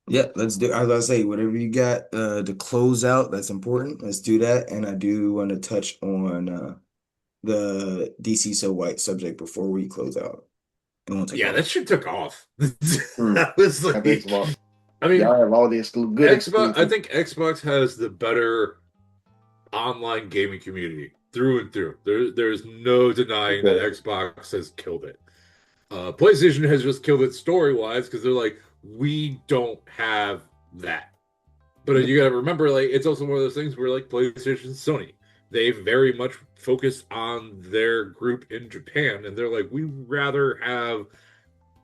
Speaker 1: yeah, let's do. I was gonna say whatever you got to close out. That's important. Let's do that. And I do want to touch on the DC So White subject before we close out. It won't take
Speaker 2: Yeah, that
Speaker 1: long.
Speaker 2: shit took off.
Speaker 3: Hmm.
Speaker 2: That was
Speaker 3: That makes a
Speaker 2: like,
Speaker 3: lot.
Speaker 2: I mean,
Speaker 3: Y'all have all these good
Speaker 2: Xbox. I
Speaker 3: exclusives.
Speaker 2: think Xbox has the better online gaming community through and through. There's no denying that
Speaker 3: Okay.
Speaker 2: Xbox has killed it. PlayStation has just killed it story wise because they're like, we don't have that. But you gotta remember, like, it's also one of those things where like PlayStation, Sony, they very much focus on their group in Japan, and they're like, we rather have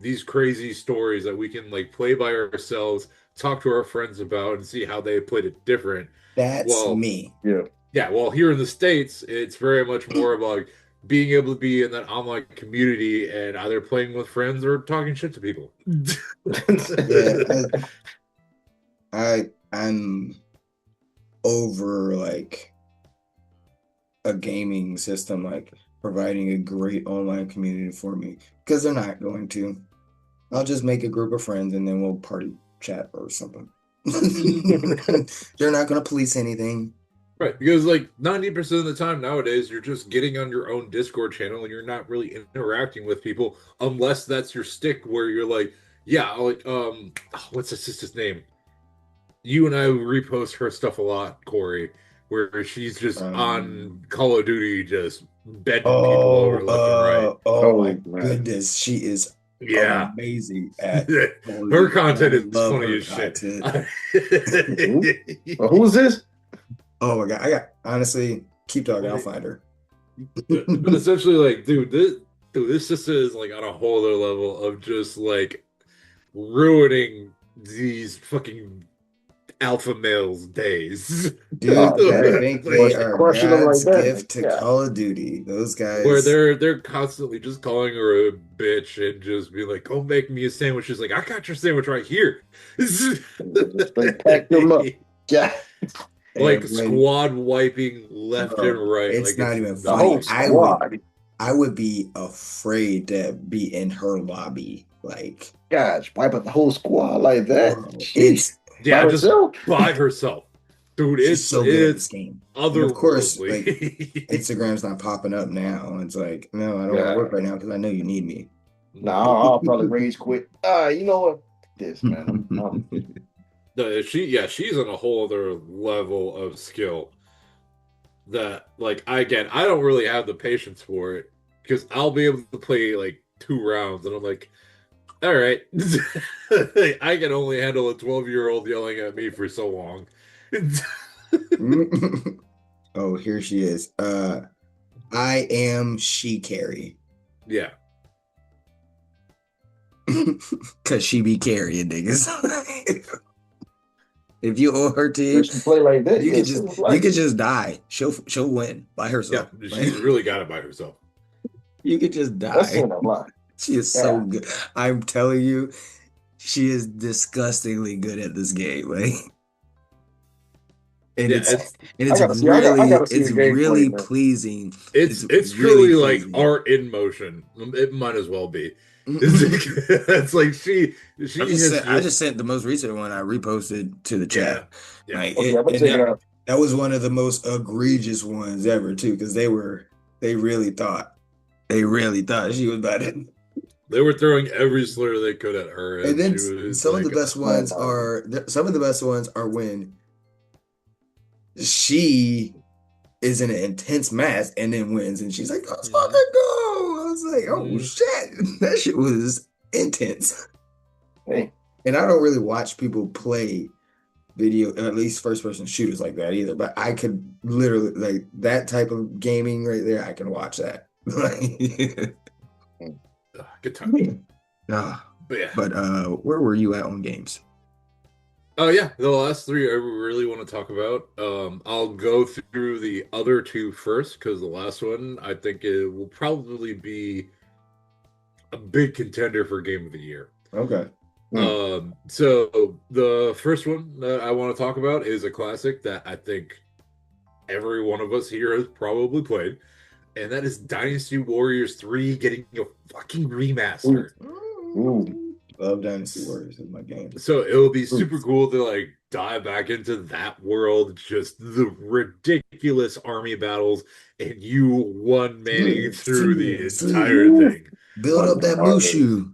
Speaker 2: these crazy stories that we can like play by ourselves, talk to our friends about, and see how they played it different.
Speaker 1: That's
Speaker 2: Well,
Speaker 1: me.
Speaker 3: Yeah.
Speaker 2: yeah, well, here in the States, it's very much more about like, being able to be in that online community and either playing with friends or talking shit to people.
Speaker 1: Yeah, I'm over like a gaming system like providing a great online community for me because they're not going to. I'll just make a group of friends and then we'll party chat or something. They're not going to police anything.
Speaker 2: Right, because like 90% of the time nowadays, you're just getting on your own Discord channel and you're not really interacting with people unless that's your stick where you're like, yeah, like what's the sister's name? You and I repost her stuff a lot, Corey, where she's just
Speaker 1: Um,
Speaker 2: on Call of Duty just bedding people over left and right.
Speaker 1: oh my
Speaker 3: Oh man.
Speaker 1: goodness, she is
Speaker 2: Yeah.
Speaker 1: amazing at Call of
Speaker 2: Her
Speaker 1: Duty, and I
Speaker 2: content is
Speaker 1: love
Speaker 2: funny
Speaker 1: her
Speaker 2: as shit.
Speaker 1: content.
Speaker 3: Well, who's this?
Speaker 1: Oh my God, I got honestly, keep talking, I'll find her.
Speaker 2: But essentially, like, dude, this sister is like on a whole other level of just like ruining these fucking alpha males' days.
Speaker 1: Dude,
Speaker 3: Oh
Speaker 1: I
Speaker 3: man.
Speaker 1: think
Speaker 3: Well,
Speaker 1: they
Speaker 3: she
Speaker 1: are
Speaker 3: crushing them like
Speaker 1: God's
Speaker 3: that.
Speaker 1: gift to
Speaker 3: Yeah.
Speaker 1: Call of Duty. Those
Speaker 2: Where
Speaker 1: guys.
Speaker 2: they're constantly just calling her a bitch and just be like, "Go make me a sandwich." She's like, "I got your sandwich right here."
Speaker 3: They packed them up. Yeah.
Speaker 2: Like
Speaker 1: When
Speaker 2: squad wiping left and
Speaker 1: bro,
Speaker 2: right,
Speaker 1: it's
Speaker 2: like
Speaker 1: not
Speaker 2: it's
Speaker 1: even
Speaker 3: The
Speaker 1: funny.
Speaker 3: whole
Speaker 2: nothing.
Speaker 3: squad.
Speaker 1: I would be afraid to be in her lobby. Like,
Speaker 3: Gosh, wipe out the whole squad like that.
Speaker 1: bro,
Speaker 3: Sheesh.
Speaker 1: it's
Speaker 3: By
Speaker 2: Yeah, just
Speaker 3: herself?
Speaker 2: by herself, dude.
Speaker 1: she's so good at this
Speaker 2: It's
Speaker 1: game. And of course, like
Speaker 2: otherworldly.
Speaker 1: Instagram's not popping up now. It's like, no, I don't want to
Speaker 3: Yeah.
Speaker 1: work right now because I know you need me.
Speaker 3: No, I'll probably rage quit. You know what? This man.
Speaker 2: No, she's on a whole other level of skill that, like, I don't really have the patience for it because I'll be able to play like 2 rounds and I'm like, all right, I can only handle a 12-year-old yelling at me for so long.
Speaker 1: Oh, here she is. I am she carry.
Speaker 2: Yeah.
Speaker 1: Cause she be carrying niggas. If you own her team,
Speaker 3: If she play like that,
Speaker 1: you could
Speaker 3: yes,
Speaker 1: just
Speaker 3: it was like
Speaker 1: die. She'll win by
Speaker 2: Yeah.
Speaker 1: herself.
Speaker 2: She's really got it by herself.
Speaker 1: You could just
Speaker 3: that's
Speaker 1: die.
Speaker 3: saying a lot.
Speaker 1: She is so good. I'm telling you, she is disgustingly good at this game. Like, and
Speaker 2: Yeah,
Speaker 1: it's
Speaker 3: I gotta see. I gotta see
Speaker 1: it's
Speaker 3: the gameplay,
Speaker 1: really
Speaker 3: man.
Speaker 1: pleasing.
Speaker 2: it's
Speaker 1: really
Speaker 2: truly like
Speaker 1: pleasing.
Speaker 2: art in motion. It might as well be. It's like she
Speaker 1: I
Speaker 2: has
Speaker 1: just sent the most recent one I reposted to the
Speaker 2: yeah,
Speaker 1: chat.
Speaker 2: yeah.
Speaker 1: Like
Speaker 3: Okay, I'm gonna
Speaker 1: and
Speaker 3: check it out.
Speaker 1: that was one of the most egregious ones ever too, because they really thought she was about it.
Speaker 2: They were throwing every slur they could at her,
Speaker 1: And
Speaker 2: and
Speaker 1: then
Speaker 2: she was
Speaker 1: some of the
Speaker 2: like,
Speaker 1: best
Speaker 3: Oh
Speaker 1: ones
Speaker 3: my.
Speaker 1: are when she is in an intense match and then wins, and she's like, "Let's fucking go!" I was like, "Oh
Speaker 2: Mhm.
Speaker 1: shit, that shit was intense."
Speaker 3: Hey,
Speaker 1: And I don't really watch people play video, at least first person shooters like that either. But I could literally like that type of gaming right there. I can watch that.
Speaker 2: good time.
Speaker 1: Nah.
Speaker 2: But yeah.
Speaker 1: But where were you at on games?
Speaker 2: Oh yeah, the last three I really want to talk about. I'll go through the other two first because the last one I think it will probably be a big contender for Game of the Year.
Speaker 1: Okay.
Speaker 2: So the first one that I want to talk about is a classic that I think every one of us here has probably played, and that is Dynasty Warriors 3 getting a fucking remaster.
Speaker 3: Ooh.
Speaker 1: Love Dynasty Warriors is my game.
Speaker 2: So it will be super cool to like dive back into that world, just the ridiculous army battles, and you one manning through the entire thing.
Speaker 1: Build up that Mushu.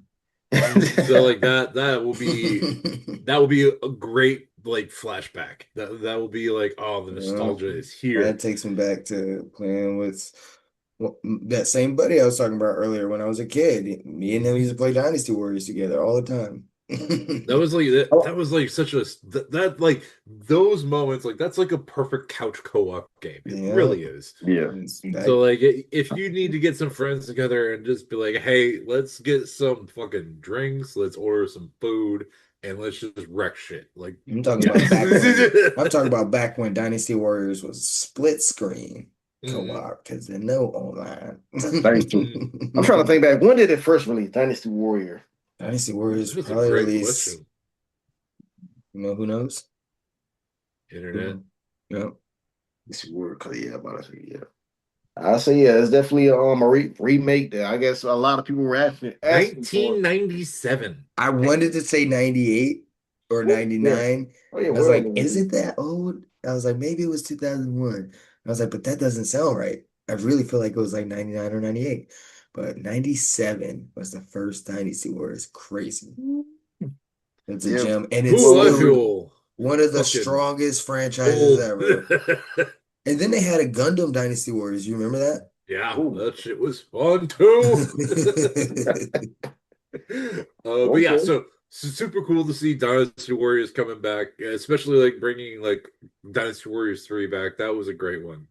Speaker 2: So like that will be a great like flashback. That will be like, oh, the nostalgia is here.
Speaker 1: That takes me back to playing with that same buddy I was talking about earlier when I was a kid. Me and him used to play Dynasty Warriors together all the time.
Speaker 2: That was like that was like such a that like those moments, like that's like a perfect couch co-op game. It really is.
Speaker 3: Yeah.
Speaker 2: So like if you need to get some friends together and just be like, hey, let's get some fucking drinks, let's order some food, and let's just wreck shit. Like
Speaker 1: I'm talking about back when, I'm talking about back when Dynasty Warriors was split screen co-op because there's no online.
Speaker 3: Dynasty. I'm trying to think back. When did it first release? Dynasty Warrior.
Speaker 1: Dynasty Warriors
Speaker 2: That's a
Speaker 1: probably
Speaker 2: great
Speaker 1: released.
Speaker 2: question.
Speaker 1: You know who knows?
Speaker 2: Internet.
Speaker 1: Yep.
Speaker 3: Dynasty Warrior. Yeah, about to say yeah. I say yeah. It's definitely a remake that I guess a lot of people were asking for.
Speaker 2: 1997.
Speaker 1: I wanted to say 98 or 99.
Speaker 3: Oh yeah,
Speaker 1: I was
Speaker 3: we're
Speaker 1: like,
Speaker 3: in
Speaker 1: is
Speaker 3: the-
Speaker 1: it that old? I was like, maybe it was 2001. I was like, but that doesn't sound right. I really feel like it was like 99 or 98. But 97 was the first Dynasty Warriors. Crazy. It's a
Speaker 3: Yeah.
Speaker 1: gem. And it's
Speaker 2: Who I
Speaker 1: still
Speaker 2: feel
Speaker 1: one of the
Speaker 2: fucking
Speaker 1: strongest franchises
Speaker 2: old.
Speaker 1: ever. And then they had a Gundam Dynasty Warriors. You remember that?
Speaker 2: Yeah,
Speaker 3: Ooh.
Speaker 2: that shit was fun too. But yeah,
Speaker 3: Okay.
Speaker 2: so super cool to see Dynasty Warriors coming back, especially like bringing like Dynasty Warriors 3 back. That was a great one.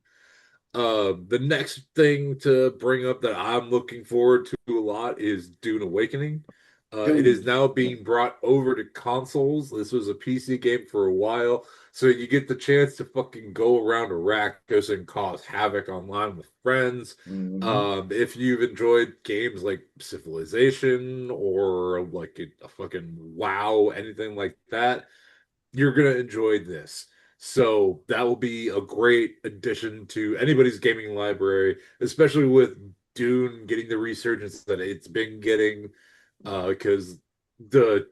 Speaker 2: The next thing to bring up that I'm looking forward to a lot is Dune Awakening. It is now being brought over to consoles. This was a PC game for a while, so you get the chance to fucking go around Arrakis and cause havoc online with friends. If you've enjoyed games like Civilization or like a fucking WoW, anything like that, you're gonna enjoy this. So that will be a great addition to anybody's gaming library, especially with Dune getting the resurgence that it's been getting, because the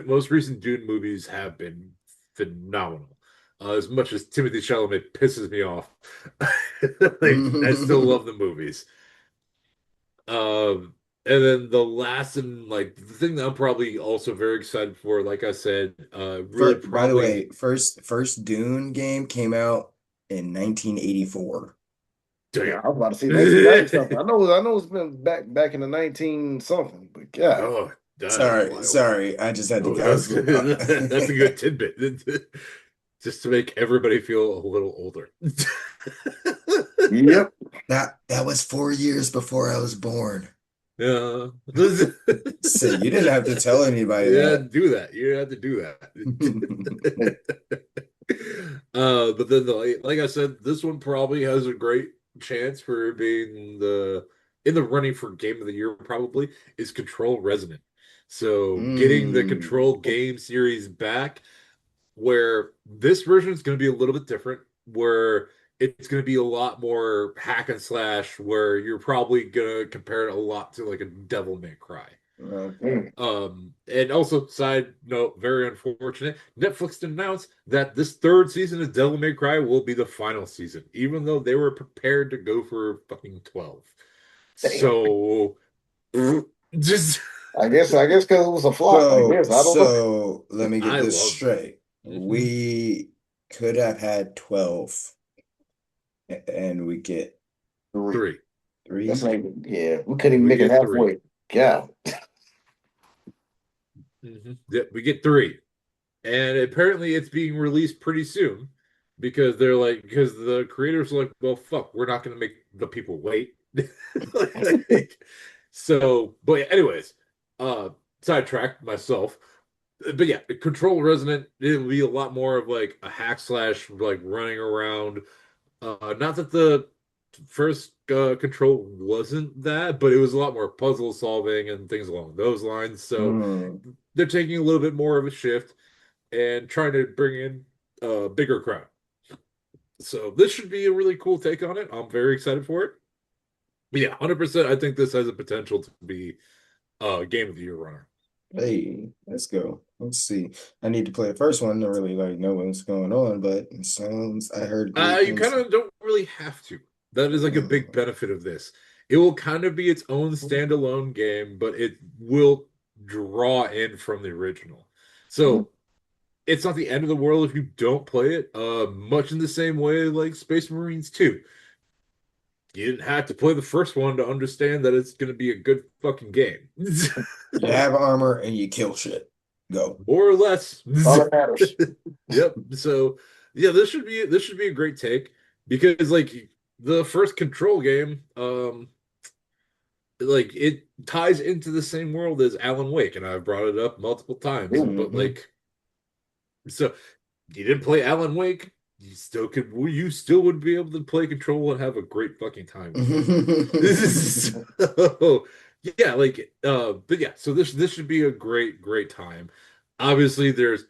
Speaker 2: most recent Dune movies have been phenomenal. As much as Timothy Chalamet pisses me off, like I still love the movies. And then the last and like the thing that I'm probably also very excited for, like I said, really
Speaker 1: By the
Speaker 2: probably
Speaker 1: way, first Dune game came out in 1984.
Speaker 3: Yeah, I was about to say 1990 something. I know it's been back in the 19 something, but yeah.
Speaker 2: Oh, that's wild.
Speaker 1: Sorry, I just had to
Speaker 2: That's
Speaker 1: that's
Speaker 2: a good tidbit. Just to make everybody feel a little older.
Speaker 3: Yep.
Speaker 1: That was 4 years before I was born.
Speaker 2: Yeah.
Speaker 1: So you didn't have to tell anybody
Speaker 2: Yeah,
Speaker 1: that.
Speaker 2: do that. You have to do that. But then, like I said, this one probably has a great chance for being in the running for Game of the Year. Probably is Control Resonant. So getting the
Speaker 1: Mm.
Speaker 2: Control game series back, where this version is going to be a little bit different, where it's going to be a lot more hack and slash, where you're probably going to compare it a lot to like a Devil May Cry.
Speaker 1: Okay.
Speaker 2: And also, side note, very unfortunate, Netflix announced that this third season of Devil May Cry will be the final season, even though they were prepared to go for fucking 12.
Speaker 3: Damn.
Speaker 2: So, just,
Speaker 3: I guess because it was a flop. I
Speaker 1: So,
Speaker 3: guess I don't know.
Speaker 1: so let me get
Speaker 2: I
Speaker 1: this
Speaker 2: loved it.
Speaker 1: straight.
Speaker 2: Mhm.
Speaker 1: We could have had 12 and we get
Speaker 3: Three.
Speaker 2: Three.
Speaker 3: That's
Speaker 1: three.
Speaker 3: not even. Yeah, we couldn't even
Speaker 2: We
Speaker 3: make it
Speaker 2: get three.
Speaker 3: halfway. Yeah.
Speaker 2: Yeah, we get three. And apparently it's being released pretty soon because because the creators are like, well, fuck, we're not going to make the people wait. Like, so, but anyways, uh, sidetracked myself. But yeah, Control Resonant, it'll be a lot more of like a hack slash, like running around. Not that the first Control wasn't that, but it was a lot more puzzle solving and things along those lines. So
Speaker 1: Mm.
Speaker 2: they're taking a little bit more of a shift and trying to bring in a bigger crowd. So this should be a really cool take on it. I'm very excited for it. But yeah, 100%. I think this has a potential to be a game of the year runner.
Speaker 1: Hey, let's go. Let's see. I need to play the first one to really like know what's going on, but it sounds I heard great
Speaker 2: You
Speaker 1: things.
Speaker 2: kind of don't really have to. That is like a big
Speaker 1: Uh,
Speaker 2: benefit of this. It will kind of be its own standalone game, but it will draw in from the original. So it's not the end of the world if you don't play it. Much in the same way like Space Marines 2. You didn't have to play the first one to understand that it's going to be a good fucking game.
Speaker 1: you have armor and you kill shit. Go.
Speaker 2: More or less.
Speaker 3: All that matters.
Speaker 2: Yep. So yeah, this should be a great take because like the first Control game, like it ties into the same world as Alan Wake, and I've brought it up multiple times. But
Speaker 1: Hmm.
Speaker 2: like, so you didn't play Alan Wake, you still would be able to play Control and have a great fucking time with it. This is so yeah, like but yeah, so this should be a great time. Obviously, there's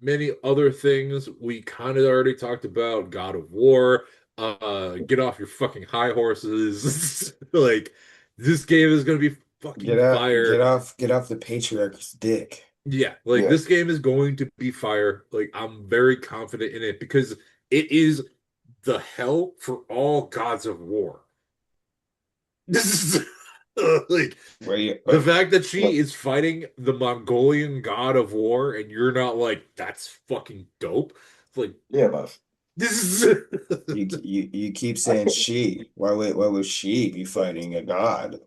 Speaker 2: many other things we kind of already talked about. God of War, get off your fucking high horses. Like this game is gonna be fucking fire.
Speaker 1: Get off the patriarch's dick.
Speaker 2: Yeah, like
Speaker 3: Yeah.
Speaker 2: this game is going to be fire. Like I'm very confident in it because it is the hell for all gods of war. This is like
Speaker 1: Wait,
Speaker 2: the
Speaker 1: wait.
Speaker 2: fact that she
Speaker 3: Look,
Speaker 2: is fighting the Mongolian god of war and you're not like, that's fucking dope. It's like
Speaker 3: yeah, boss.
Speaker 2: this is
Speaker 1: You keep
Speaker 3: I
Speaker 1: saying
Speaker 3: can't.
Speaker 1: she. Why would she be fighting a god?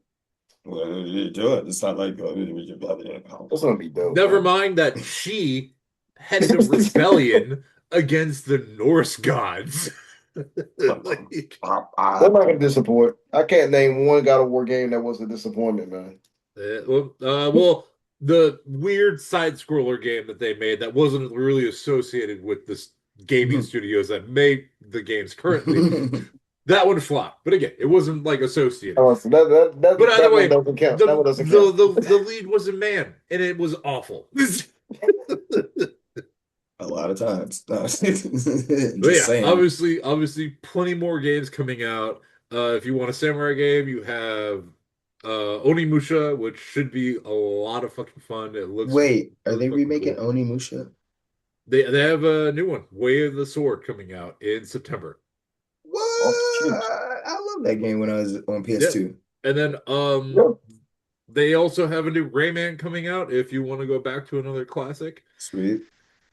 Speaker 1: What are you doing? It's not like
Speaker 3: That's gonna be dope,
Speaker 2: never
Speaker 3: man.
Speaker 2: mind that she headed a rebellion against the Norse gods. Like
Speaker 3: They're not gonna disappoint. I can't name one God of War game that was a disappointment, man.
Speaker 2: well, the weird side scroller game that they made that wasn't really associated with this gaming studios that made the games currently, that one flopped. But again, it wasn't like associated.
Speaker 3: Oh, so
Speaker 2: But either
Speaker 3: that one
Speaker 2: way,
Speaker 3: doesn't count. That
Speaker 2: the
Speaker 3: one doesn't
Speaker 2: the
Speaker 3: count.
Speaker 2: the lead was a man, and it was awful.
Speaker 1: A lot of times. No,
Speaker 2: But
Speaker 1: just
Speaker 2: yeah,
Speaker 1: saying.
Speaker 2: obviously, plenty more games coming out. If you want a samurai game, you have Onimusha, which should be a lot of fucking fun. It looks
Speaker 1: Wait, are
Speaker 2: really
Speaker 1: they
Speaker 2: fucking
Speaker 1: remaking
Speaker 2: cool.
Speaker 1: Onimusha?
Speaker 2: They have a new one, Way of the Sword, coming out in September.
Speaker 1: What?
Speaker 3: Oh shoot.
Speaker 1: I love that game when I was on
Speaker 2: Yeah,
Speaker 1: PS2.
Speaker 2: and then
Speaker 3: Yeah.
Speaker 2: they also have a new Rayman coming out. If you want to go back to another classic.
Speaker 1: Sweet.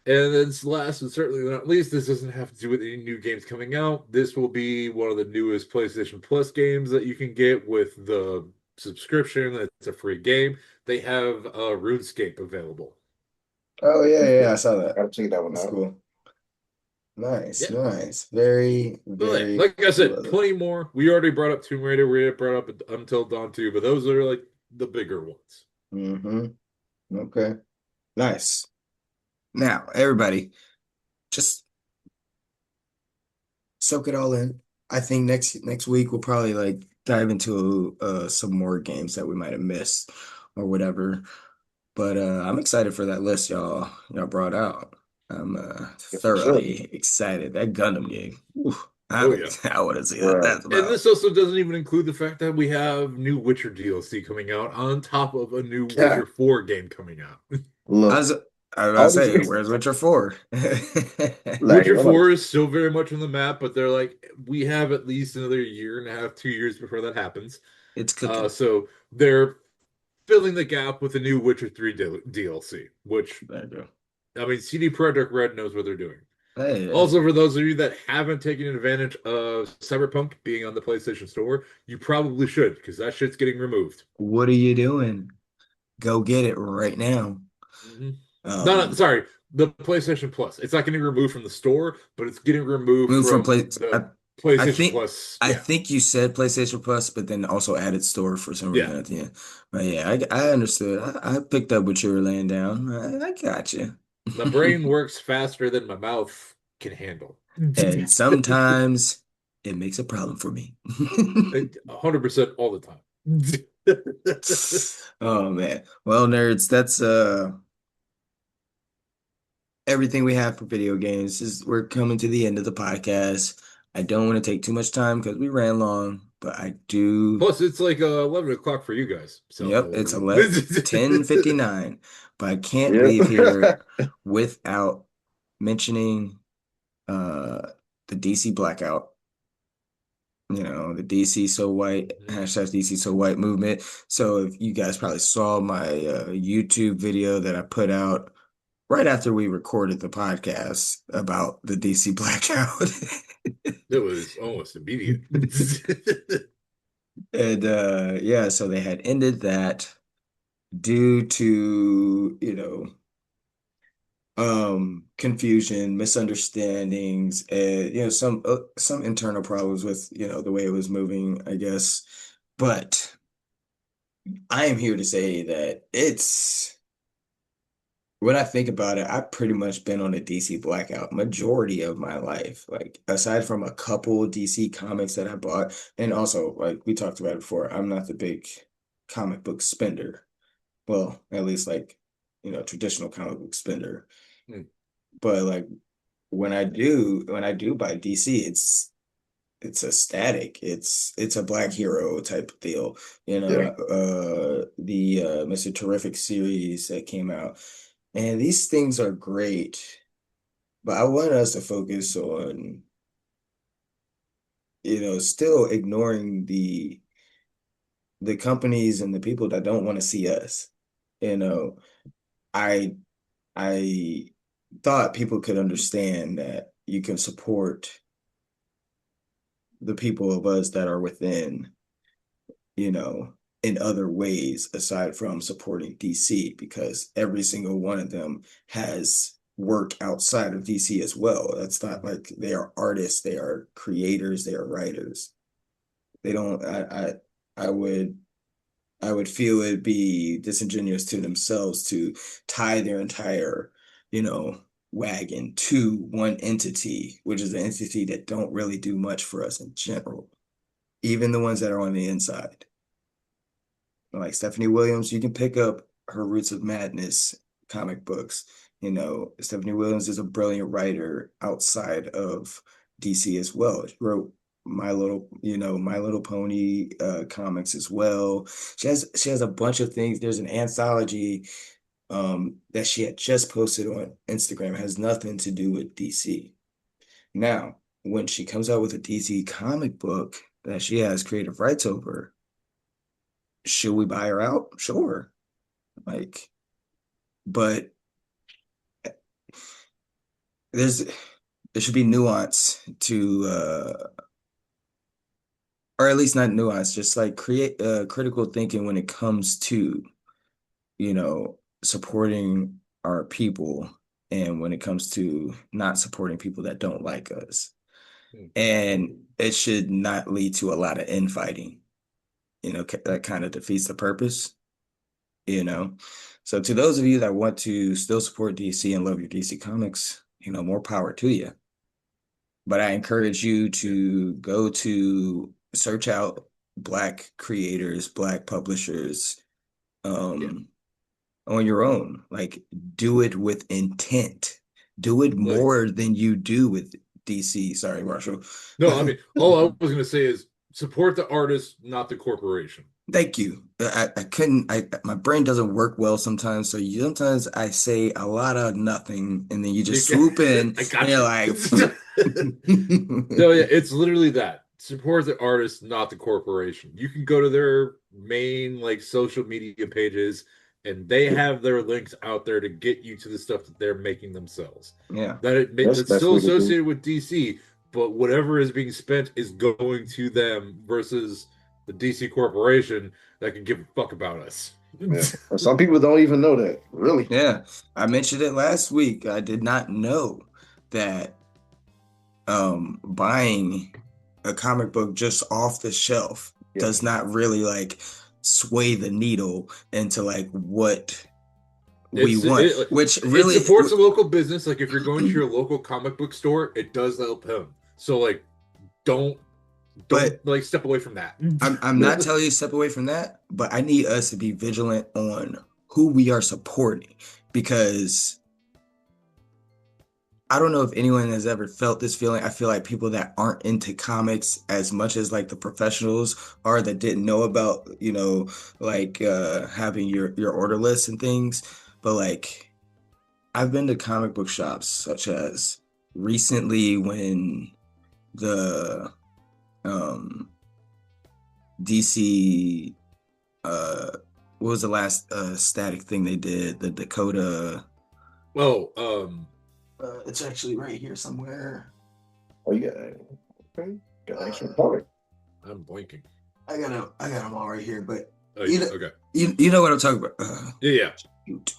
Speaker 2: And then last and certainly not least, this doesn't have to do with any new games coming out. This will be one of the newest PlayStation Plus games that you can get with the subscription. It's a free game. They have RuneScape available.
Speaker 1: Oh yeah, yeah, I saw that.
Speaker 3: Gotta check that one
Speaker 1: That's
Speaker 3: out.
Speaker 1: cool. Nice,
Speaker 2: Yeah.
Speaker 1: nice. Very,
Speaker 2: So yeah,
Speaker 1: very
Speaker 2: like I said,
Speaker 1: well.
Speaker 2: plenty more. We already brought up Tomb Raider. We brought up Until Dawn 2, but those are like the bigger ones.
Speaker 1: Mm-hmm. Okay. Nice. Now, everybody, just soak it all in. I think next week we'll probably like dive into some more games that we might have missed or whatever. But I'm excited for that list y'all brought out. I'm
Speaker 3: Yeah, for sure.
Speaker 1: thoroughly excited. That Gundam game. Ooh,
Speaker 2: Oh yeah.
Speaker 1: I want to see what
Speaker 3: Right.
Speaker 1: that's
Speaker 2: And
Speaker 1: about.
Speaker 2: this also doesn't even include the fact that we have new Witcher DLC coming out on top of a new
Speaker 3: Yeah.
Speaker 2: Witcher 4 game coming out.
Speaker 1: I
Speaker 3: Look,
Speaker 1: was I was about to
Speaker 3: all these
Speaker 1: say, where's Witcher 4?
Speaker 3: like
Speaker 2: Witcher
Speaker 3: I'm like,
Speaker 2: 4 is still very much on the map, but they're like, we have at least another year and a half, 2 years before that happens.
Speaker 1: It's cooking.
Speaker 2: So they're filling the gap with a new Witcher 3 DLC, which,
Speaker 1: There you go.
Speaker 2: I mean, CD Projekt Red knows what they're doing.
Speaker 1: Hey,
Speaker 2: Also, for those of you that haven't taken advantage of Cyberpunk being on the PlayStation Store, you probably should, because that shit's getting removed.
Speaker 1: what are you doing? Go get it right now.
Speaker 2: Mhm. No,
Speaker 1: Um,
Speaker 2: sorry, the PlayStation Plus. It's not getting removed from the store, but it's getting removed
Speaker 1: move from
Speaker 2: from
Speaker 1: play.
Speaker 2: the
Speaker 1: I
Speaker 2: PlayStation
Speaker 1: think
Speaker 2: Plus.
Speaker 1: I
Speaker 2: Yeah,
Speaker 1: think you said PlayStation Plus, but then also added store for some
Speaker 2: yeah.
Speaker 1: reason at the end. But yeah, I understood. I picked up what you were laying down. I got you.
Speaker 2: My brain works faster than my mouth can handle.
Speaker 1: And sometimes it makes a problem for me.
Speaker 2: 100% all the time.
Speaker 1: Oh man. Well, nerds, that's everything we have for video games. Is we're coming to the end of the podcast. I don't want to take too much time because we ran long, but I do.
Speaker 2: Plus, it's like 11 o'clock for you guys.
Speaker 1: Yep,
Speaker 2: So,
Speaker 1: it's 10:59, but I can't
Speaker 3: yeah.
Speaker 1: leave here without mentioning uh the DC blackout. The DC so white hashtag DC so white movement. So if you guys probably saw my YouTube video that I put out right after we recorded the podcast about the DC blackout.
Speaker 2: it was almost immediate.
Speaker 1: And yeah, so they had ended that due to, confusion, misunderstandings, and some internal problems with, the way it was moving, I guess. But I am here to say that when I think about it, I've pretty much been on a DC blackout majority of my life. Like aside from a couple DC comics that I bought, and also like we talked about it before, I'm not the big comic book spender. Well, at least like, traditional comic book spender.
Speaker 2: Hmm.
Speaker 1: But like when I do buy DC, it's a static. It's a black hero type of deal.
Speaker 3: Yeah.
Speaker 1: The Mr. Terrific series that came out. And these things are great, but I want us to focus on, still ignoring the companies and the people that don't want to see us. You know, I I thought people could understand that you can support the people of us that are within, you know, in other ways aside from supporting DC because every single one of them has work outside of DC as well. That's not like they are artists, they are creators, they are writers. They don't I would I would feel it'd be disingenuous to themselves to tie their entire, wagon to one entity, which is an entity that don't really do much for us in general, even the ones that are on the inside. Like Stephanie Williams, you can pick up her Roots of Madness comic books. Stephanie Williams is a brilliant writer outside of DC as well. She wrote My Little Pony comics as well. She has a bunch of things. There's an anthology that she had just posted on Instagram. It has nothing to do with DC. Now, when she comes out with a DC comic book that she has creative rights over, should we buy her out? Sure. Like, but there's there should be nuance to or at least not nuance, just like create critical thinking when it comes to, supporting our people and when it comes to not supporting people that don't like us.
Speaker 2: Hmm.
Speaker 1: And it should not lead to a lot of infighting. That kind of defeats the purpose, you know. So to those of you that want to still support DC and love your DC comics, more power to you. But I encourage you to go to search out Black creators, Black publishers, on your own. Like, do it with intent. Do it more than you do with DC. Sorry, Marshall.
Speaker 2: No, I mean, all I was going to say is support the artist, not the corporation.
Speaker 1: Thank you. I couldn't. My brain doesn't work well sometimes. So sometimes I say a lot of nothing, and then you just swoop in,
Speaker 2: I got
Speaker 1: and you're
Speaker 2: you.
Speaker 1: like,
Speaker 2: No, yeah, it's literally that. Support the artist, not the corporation. You can go to their main like social media pages, and they have their links out there to get you to the stuff that they're making themselves.
Speaker 1: Yeah,
Speaker 2: That's still associated with DC, but whatever is being spent is going to them versus the DC corporation that can give a fuck about us.
Speaker 3: Yeah. Some people don't even know that, really.
Speaker 1: Yeah, I mentioned it last week. I did not know that buying a comic book just off the shelf does not really like sway the needle into like what we want, which really
Speaker 2: it supports a local business. Like if you're going to your local comic book store, it does help him. So like, don't like step away from that.
Speaker 1: I'm not telling you to step away from that, but I need us to be vigilant on who we are supporting, because I don't know if anyone has ever felt this feeling. I feel like people that aren't into comics as much as like the professionals are, that didn't know about, like having your order lists and things. But like, I've been to comic book shops such as recently when the DC what was the last static thing they did? The Dakota. It's actually right here somewhere.
Speaker 3: Oh, yeah. Okay. Got an extra point.
Speaker 2: I'm blanking.
Speaker 1: I got them all right here, but
Speaker 2: okay.
Speaker 1: You know what I'm talking about.
Speaker 2: Yeah.
Speaker 1: Shoot.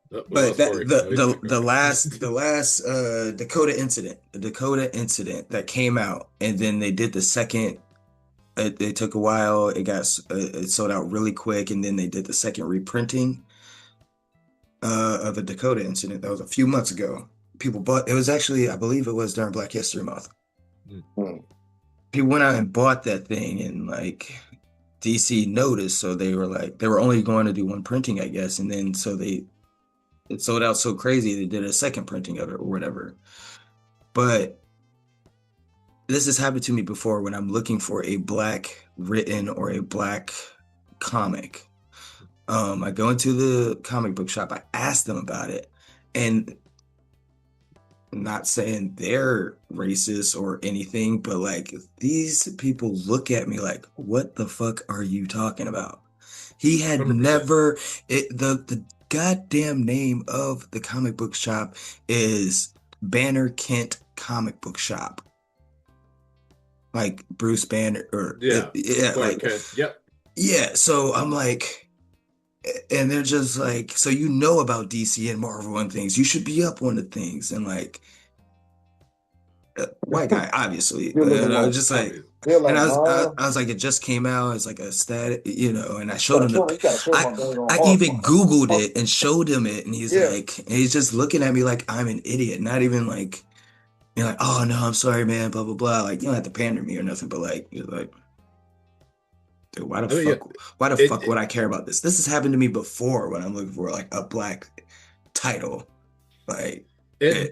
Speaker 1: But the last Dakota incident, the Dakota incident that came out, and then they did the second. It took a while. It sold out really quick, and then they did the second reprinting of the Dakota incident. That was a few months ago. People bought. It was actually, I believe, it was during Black History Month.
Speaker 3: Mm-hmm.
Speaker 1: People went out and bought that thing, and like DC noticed, so they were only going to do one printing, I guess, and then it sold out so crazy they did a second printing of it or whatever. But this has happened to me before when I'm looking for a Black written or a Black comic. I go into the comic book shop, I ask them about it, and I'm not saying they're racist or anything, but like these people look at me like, what the fuck are you talking about? He had 100%. Never the goddamn name of the comic book shop is Banner Kent Comic Book Shop. Like Bruce Banner or
Speaker 2: like Kent. Yep.
Speaker 1: Yeah, so I'm like, and they're just like, so about DC and Marvel and things. You should be up on the things. And like, white guy, obviously. Just like, and I was like, it just came out. It's like a static, and I showed him I even Googled it and showed him it. And he's like, and he's just looking at me like I'm an idiot. Not even like, like, oh no, I'm sorry, man, blah, blah, blah. Like, you don't have to pander me or nothing, but like, you're like, dude, why the fuck would I care about this? This has happened to me before when I'm looking for like a Black title. Like,
Speaker 2: that's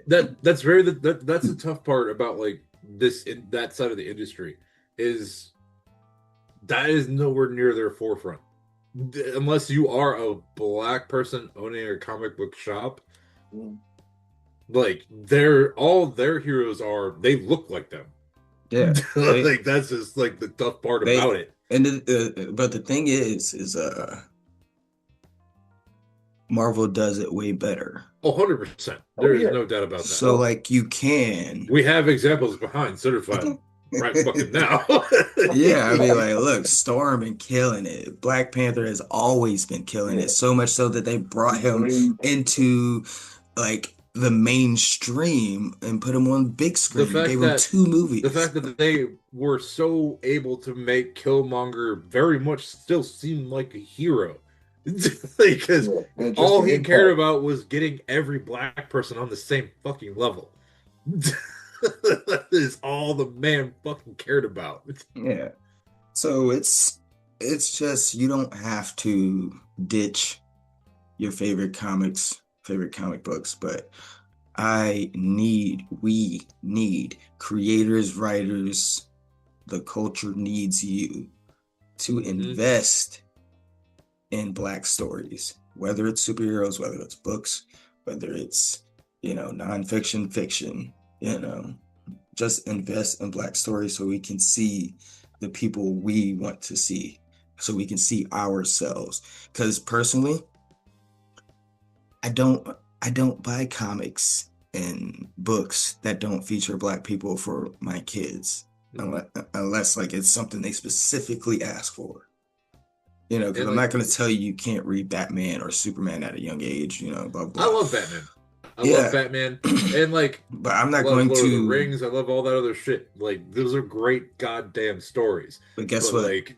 Speaker 2: the tough part about like that side of the industry is that is nowhere near their forefront. Unless you are a Black person owning a comic book shop, like all their heroes they look like them.
Speaker 1: Yeah,
Speaker 2: like that's just like the tough part about it.
Speaker 1: And but the thing is Marvel does it way better.
Speaker 2: 100%. There is no doubt about that.
Speaker 1: So like we
Speaker 2: have examples behind certified. right fucking now.
Speaker 1: Yeah, I mean, like, look, Storm been killing it. Black Panther has always been killing it, so much so that they brought him into like the mainstream and put him on big
Speaker 2: the
Speaker 1: screen.
Speaker 2: fact
Speaker 1: Gave him
Speaker 2: that
Speaker 1: 2 movies.
Speaker 2: they were so able to make Killmonger very much still seem like a hero. Because
Speaker 3: Yeah, just
Speaker 2: all
Speaker 3: the
Speaker 2: he cared
Speaker 3: impact.
Speaker 2: about was getting every black person on the same fucking level. That is all the man fucking cared about.
Speaker 1: Yeah. So it's just you don't have to ditch your favorite comic books, but we need creators, writers, the culture needs you to
Speaker 2: Mhm.
Speaker 1: invest in Black stories, whether it's superheroes, whether it's books, whether it's, nonfiction, fiction, you know, just invest in Black stories so we can see the people we want to see, so we can see ourselves. Because personally, I don't I don't buy comics and books that don't feature Black people for my kids unless like it's something they specifically ask for. Because
Speaker 2: And
Speaker 1: I'm
Speaker 2: like,
Speaker 1: not going to tell you you can't read Batman or Superman at a young age, blah
Speaker 2: I
Speaker 1: blah.
Speaker 2: love Batman. I love
Speaker 1: Yeah,
Speaker 2: Batman. And like,
Speaker 1: but I'm not
Speaker 2: love
Speaker 1: going
Speaker 2: Lord of the
Speaker 1: to.
Speaker 2: Rings. I love all that other shit. Like, those are great goddamn stories.
Speaker 1: But guess
Speaker 2: But
Speaker 1: what?
Speaker 2: like,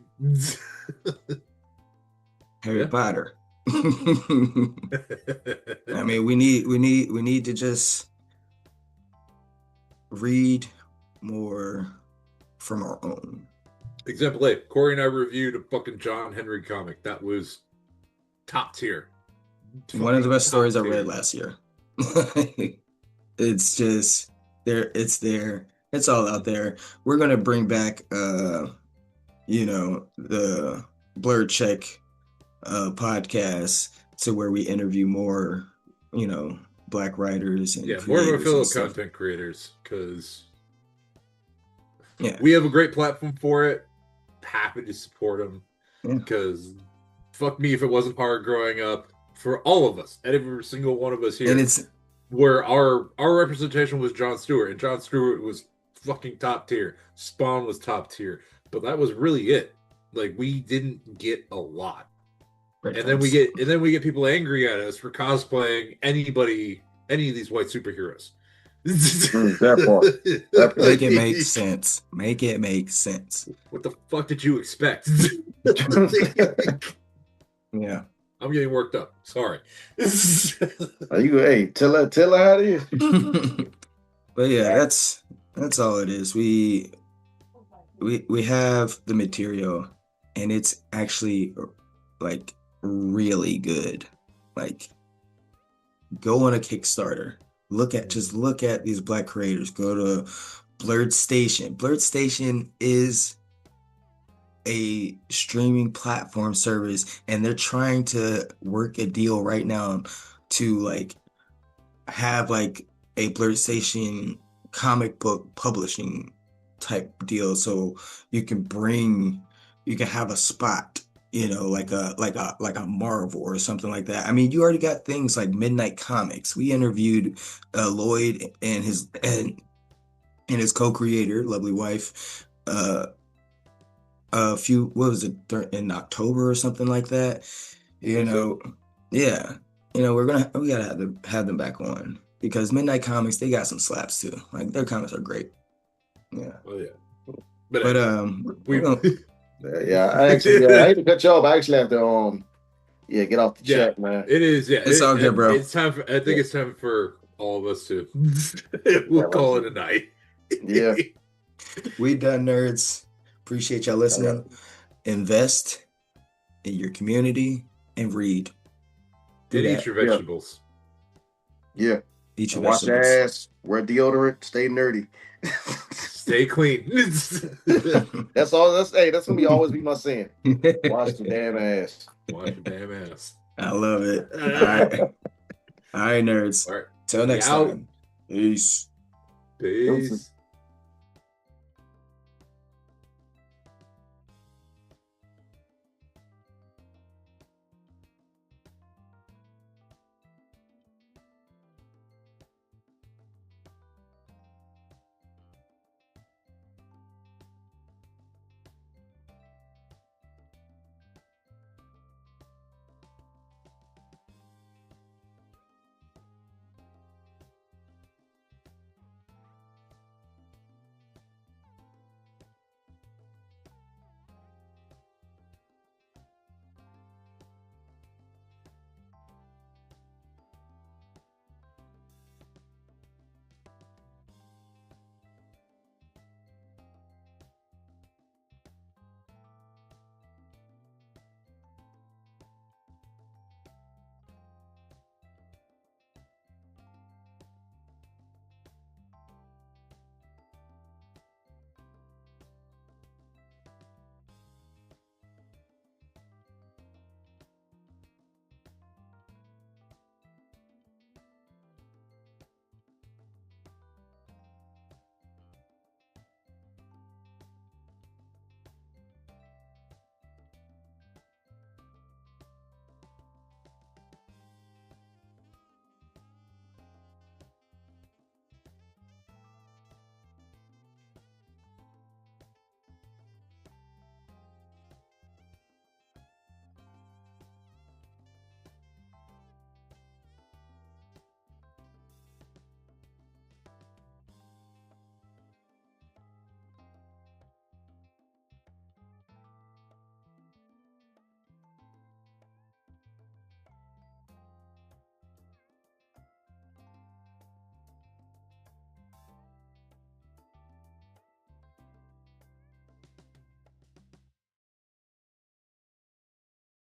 Speaker 1: Harry
Speaker 2: yeah.
Speaker 1: Potter. I mean, we need to just read more from our own.
Speaker 2: Example A, Corey and I reviewed a fucking John Henry comic. That was top tier.
Speaker 1: One of the
Speaker 2: Fucking
Speaker 1: best
Speaker 2: top
Speaker 1: stories I read
Speaker 2: tier.
Speaker 1: last year. It's just there. It's there. It's all out there. We're gonna bring back, the Blurred Check podcast to where we interview more, you know, Black writers and
Speaker 2: Yeah, more of our
Speaker 1: creators
Speaker 2: fellow
Speaker 1: and stuff.
Speaker 2: content creators, because
Speaker 1: Yeah,
Speaker 2: we have a great platform for it. Happy to support them,
Speaker 1: yeah.
Speaker 2: because fuck me if it wasn't hard growing up for all of us, every single one of us here,
Speaker 1: And it's
Speaker 2: where our representation was Jon Stewart, and Jon Stewart was fucking top tier. Spawn was top tier, but that was really it. Like, we didn't get a lot.
Speaker 1: great
Speaker 2: And then we
Speaker 1: times.
Speaker 2: get people angry at us for cosplaying any of these white superheroes.
Speaker 3: That part. That
Speaker 1: Make
Speaker 3: part.
Speaker 1: it make sense. Make it make sense.
Speaker 2: What the fuck did you expect?
Speaker 1: Yeah.
Speaker 2: I'm getting worked up. Sorry.
Speaker 3: Are you? Hey, tell her how it is.
Speaker 1: But yeah, that's all it is. We have the material and it's actually like really good. Like go on a Kickstarter. Just look at these Black creators. Go to Blurred Station. Blurred Station is a streaming platform service and they're trying to work a deal right now to like have like a Blurred Station comic book publishing type deal so you can have a spot, like a Marvel or something like that. I mean, you already got things like Midnight Comics. We interviewed Lloyd and his co-creator, lovely wife, a few, what was it, in October or something like that. You know, yeah. We gotta have them back on because Midnight Comics, they got some slaps too. Like their comics are great. Yeah.
Speaker 2: Oh yeah.
Speaker 1: But
Speaker 2: we
Speaker 3: Yeah, I actually, I hate to cut you off. I actually have to, get off the
Speaker 2: yeah,
Speaker 3: chat, man.
Speaker 2: it is. Yeah,
Speaker 1: It's all good, bro.
Speaker 2: It's time for. I think it's time for all of us to. We'll call it a night.
Speaker 3: Yeah.
Speaker 1: We done, nerds. Appreciate y'all listening. Invest in your community and read.
Speaker 2: And eat your vegetables.
Speaker 3: Yeah.
Speaker 1: Eat your
Speaker 3: Wash your
Speaker 1: vegetables.
Speaker 3: ass. Wear deodorant. Stay nerdy.
Speaker 2: Stay clean.
Speaker 3: That's all. That's gonna always be my saying. Wash the damn ass.
Speaker 2: Wash your damn ass.
Speaker 1: I love it. All right. All right, nerds.
Speaker 2: All right.
Speaker 1: Till next time. Peace.
Speaker 2: Peace.